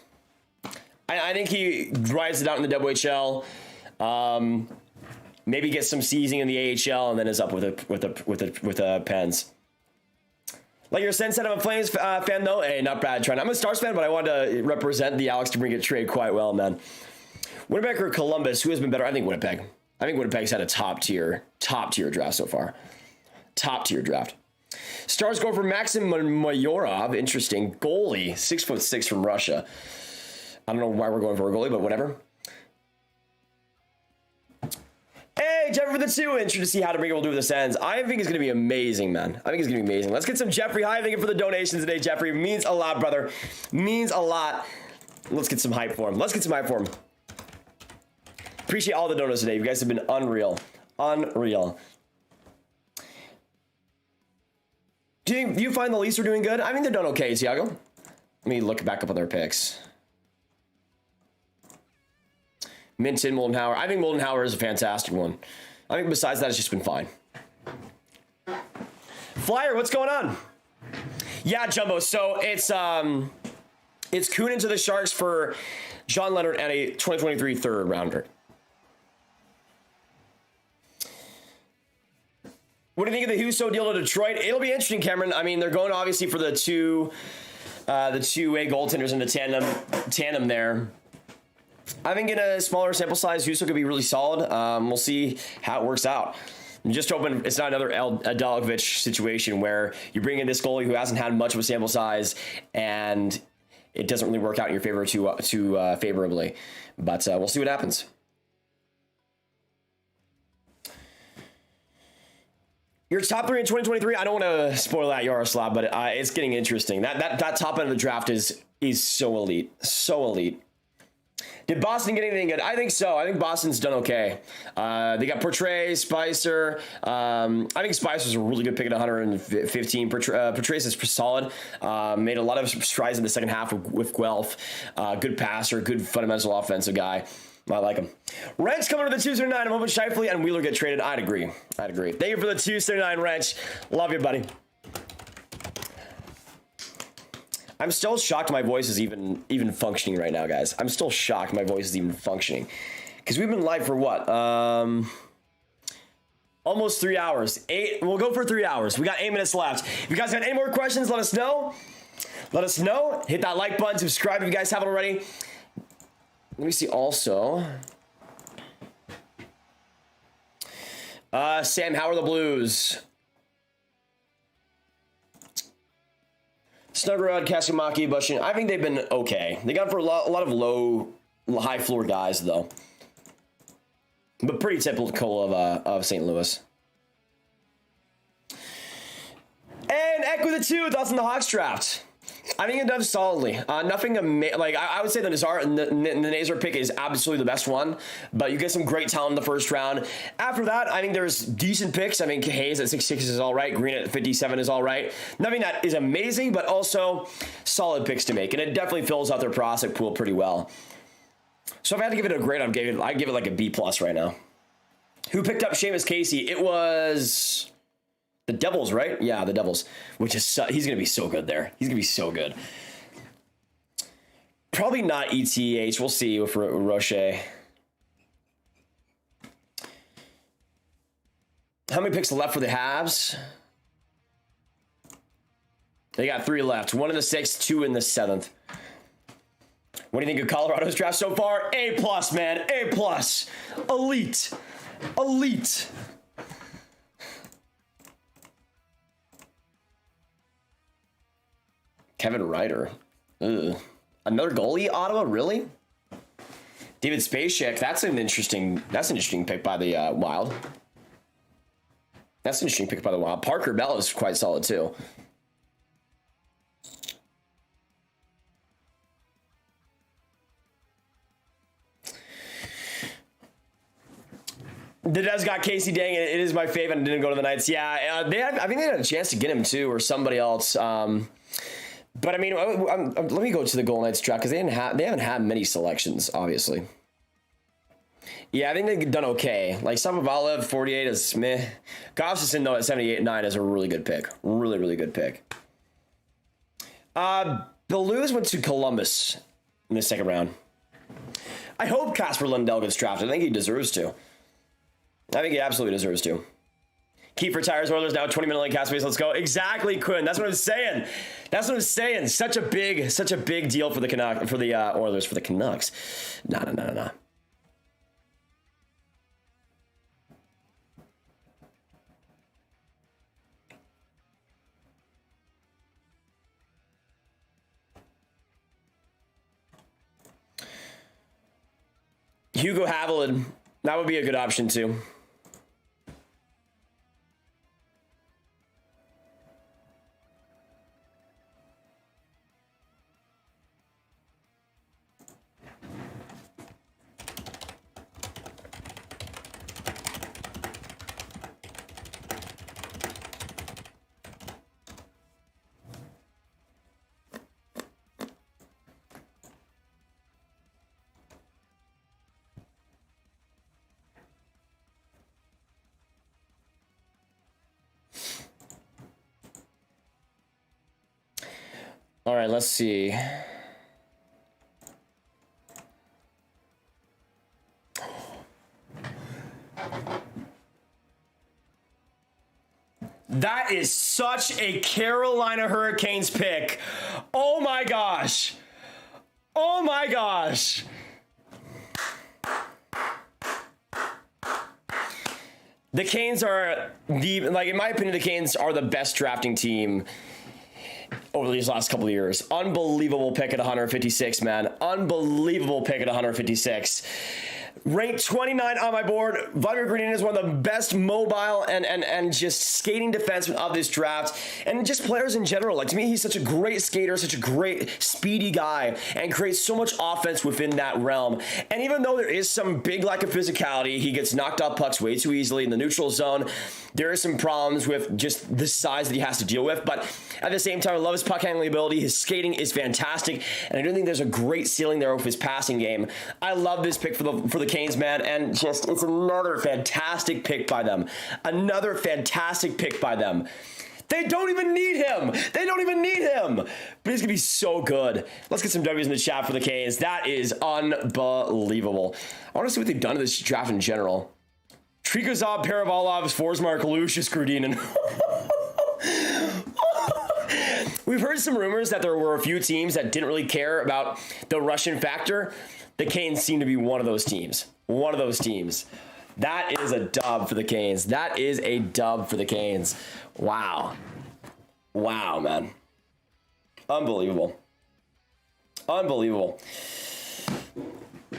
I think he rides it out in the WHL. Maybe gets some seasoning in the AHL and then is up with the Pens. Like your sense that I'm a Flames fan though. Hey, not bad, Trent. I'm a Stars fan, but I wanted to represent the Alex DeBrincat trade quite well, man. Winnipeg or Columbus? Who has been better? I think Winnipeg. I think Winnipeg's had a top tier draft so far. Top tier draft. Stars go for Maxim Mayorov. Interesting. Goalie. 6'6" from Russia. I don't know why we're going for a goalie, but whatever. Hey, Jeffrey with the 2. Interested to see how DeBrincat will do with this ends. I think it's going to be amazing, man. I think it's going to be amazing. Let's get some Jeffrey High. Thank you for the donations today, Jeffrey. Means a lot, brother. Means a lot. Let's get some hype for him. Appreciate all the donuts today. You guys have been unreal. Do you find the Leafs are doing good? I think they're done okay, Tiago. Let me look back up on their picks. Minton, Moldenhauer. I think Moldenhauer is a fantastic one. I think besides that, it's just been fine. Flyer, what's going on? Yeah, Jumbo. So it's Kunin to the Sharks for John Leonard and a 2023 third rounder. What do you think of the Husso deal to Detroit? It'll be interesting, Cameron. I mean, they're going obviously for the two-way goaltenders in the tandem there. I think in a smaller sample size, Husso could be really solid. We'll see how it works out. Just hoping it's not another Adalovich situation where you bring in this goalie who hasn't had much of a sample size and it doesn't really work out in your favor too favorably. But we'll see what happens. Your top 3 in 2023. I don't want to spoil that, Yaroslav, but it's getting interesting. That top end of the draft is so elite, so elite. Did Boston get anything good? I think so. I think Boston's done okay. They got Portray, Spicer. I think Spicer's a really good pick at 115. Portray's is solid. Made a lot of strides in the second half with Guelph. Good passer, good fundamental offensive guy. I like him. Wrench coming to the 279. I'm hoping Scheifele and Wheeler get traded. I'd agree. Thank you for the 279, Wrench. Love you, buddy. I'm still shocked my voice is even functioning right now, guys. I'm still shocked my voice is even functioning. Because we've been live for what? Almost 3 hours. We'll go for 3 hours. We got 8 minutes left. If you guys have any more questions, let us know. Let us know. Hit that like button. Subscribe if you guys haven't already. Let me see also. Sam, how are the Blues? Snuggerud, Kasimaki, Bushin. I think they've been okay. They got for a lot of high floor guys though, but pretty typical of St. Louis. And Echo the 2 thoughts on the Hawks draft. I think it does solidly. Nothing like I would say the Nazar pick is absolutely the best one, but you get some great talent in the first round. After that, I think there's decent picks. I mean, Hayes at 66 is all right. Green at 57 is all right. Nothing that is amazing, but also solid picks to make, and it definitely fills out their prospect pool pretty well. So if I had to give it a grade, I'd give it like a B+ right now. Who picked up Seamus Casey? It was the Devils, right? Yeah, the Devils, which is he's going to be so good there. He's going to be so good. Probably not ETH. We'll see with Roche. How many picks left for the Habs? They got 3 left. 1 in the 6th, 2 in the 7th. What do you think of Colorado's draft so far? A+, man. A+. Elite. Elite. Kevin Ryder. Ugh. Another goalie, Ottawa? Really? David Spacek. That's an interesting pick by the Wild. That's an interesting pick by the Wild. Parker Bell is quite solid too. The Devs got Casey. Dang it! It is my favorite. And didn't go to the Knights. Yeah, I think they had a chance to get him too, or somebody else. But I mean, let me go to the Golden Knights draft because they haven't had many selections, obviously. Yeah, I think they've done okay. Like Savoie 48 is meh. Gustafsson though at 78-9 is a really good pick. Really, really good pick. The Blues went to Columbus in the 2nd round. I hope Kasper Lundell gets drafted. I think he deserves to. I think he absolutely deserves to. Keep retires Oilers now 20 minute cap space. Let's go. Exactly, Quinn. That's what I'm saying. That's what I'm saying. Such a big deal for the Oilers, for the Canucks. No. Hugo Haviland. That would be a good option too. All right, let's see. That is such a Carolina Hurricanes pick. Oh my gosh. Oh my gosh. The Canes are in my opinion, the Canes are the best drafting team over these last couple of years. Unbelievable pick at 156, man. Unbelievable pick at 156. Ranked 29 on my board. Vladimir Green is one of the best mobile and just skating defensemen of this draft, and just players in general. Like, to me, he's such a great skater, such a great speedy guy, and creates so much offense within that realm. And even though there is some big lack of physicality, he gets knocked off pucks way too easily in the neutral zone. There are some problems with just the size that he has to deal with, but at the same time, I love his puck handling ability. His skating is fantastic, and I do think there's a great ceiling there with his passing game. I love this pick for the Canes, man, and just it's another fantastic pick by them. Another fantastic pick by them. They don't even need him. They don't even need him. But he's going to be so good. Let's get some W's in the chat for the Canes. That is unbelievable. I want to see what they've done to this draft in general. Trikazov, Paravolov, Forsmark, Lucius, Grudinin. We've heard some rumors that there were a few teams that didn't really care about the Russian factor. The Canes seem to be one of those teams. One of those teams. That is a dub for the Canes. That is a dub for the Canes. Wow. Wow, man. Unbelievable. Unbelievable.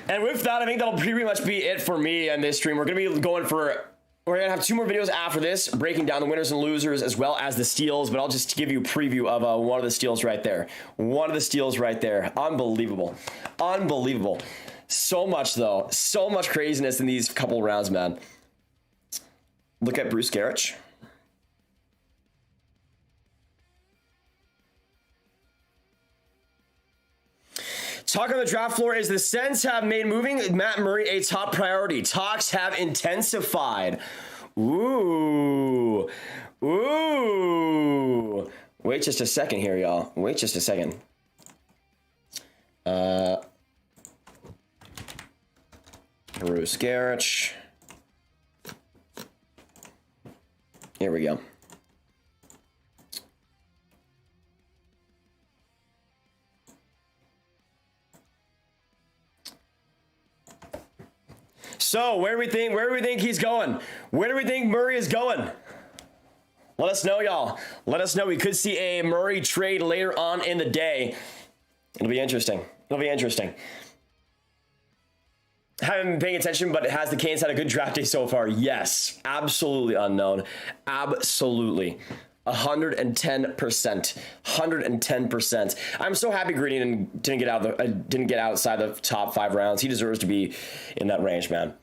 And with that, I think that'll pretty much be it for me on this stream. We're going to be going for... We're going to have 2 more videos after this, breaking down the winners and losers as well as the steals, but I'll just give you a preview of one of the steals right there. One of the steals right there. Unbelievable. Unbelievable. So much, though. So much craziness in these couple rounds, man. Look at Bruce Gerich. Talk on the draft floor is the Sens have made moving Matt Murray a top priority. Talks have intensified. Ooh. Ooh. Wait just a second here, y'all. Wait just a second. Bruce Gerich. Here we go. So, where do we think he's going? Where do we think Murray is going? Let us know, y'all. Let us know. We could see a Murray trade later on in the day. It'll be interesting. It'll be interesting. Haven't been paying attention, but has the Canes had a good draft day so far? Yes. Absolutely unknown. Absolutely. 110%. 110%. I'm so happy Green didn't get outside the top 5 rounds. He deserves to be in that range, man.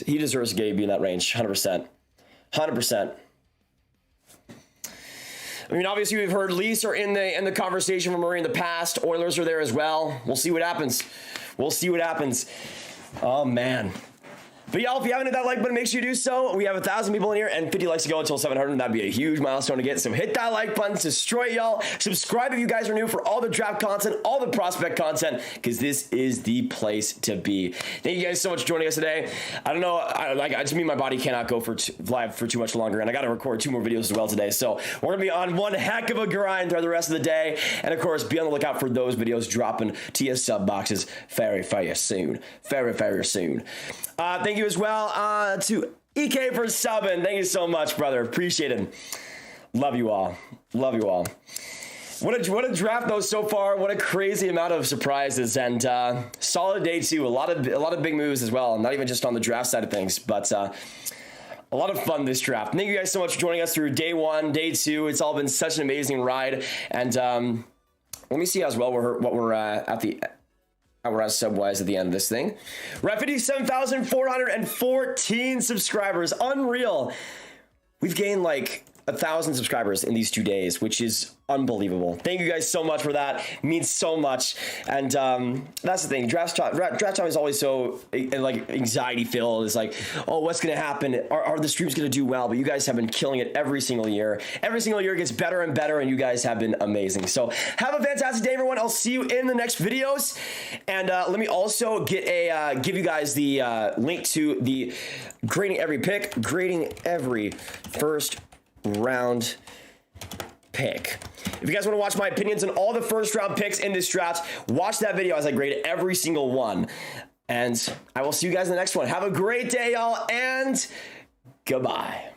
He deserves to be in that range. 100%. 100%. I mean, obviously we've heard Leafs are in the conversation for Murray in the past. Oilers are there as well. We'll see what happens. We'll see what happens. Oh man. But y'all, if you haven't hit that like button, make sure you do so. We have 1,000 people in here and 50 likes to go until 700. That'd be a huge milestone to get. So hit that like button, destroy it, y'all. Subscribe if you guys are new for all the draft content, all the prospect content, because this is the place to be. Thank you guys so much for joining us today. I don't know, to me, my body cannot go live for too much longer, and I got to record 2 more videos as well today. So we're going to be on one heck of a grind throughout the rest of the day. And of course, be on the lookout for those videos dropping to your sub boxes very, very soon. Very, very soon. Thank you as well to EK for subbing. Thank you so much, brother. Appreciate it. Love you all. Love you all. What a draft though so far. What a crazy amount of surprises and solid day 2. A lot of big moves as well. Not even just on the draft side of things, but a lot of fun this draft. Thank you guys so much for joining us through day 1, day 2. It's all been such an amazing ride. And let me see as well what we're at the. We're at sub-wise at the end of this thing. We're at 57,414 subscribers. Unreal. We've gained like 1,000 subscribers in these 2 days, which is unbelievable. Thank you guys so much for that. It means so much. And that's the thing. Draft time is always so like anxiety filled. It's like, oh, what's going to happen? Are the streams going to do well? But you guys have been killing it every single year. Every single year it gets better and better, and you guys have been amazing. So have a fantastic day, everyone. I'll see you in the next videos. And let me also get give you guys the link to the grading every pick, grading every first round pick. If you guys want to watch my opinions on all the first round picks in this draft, watch that video as I grade every single one. And I will see you guys in the next one. Have a great day, y'all, and Goodbye.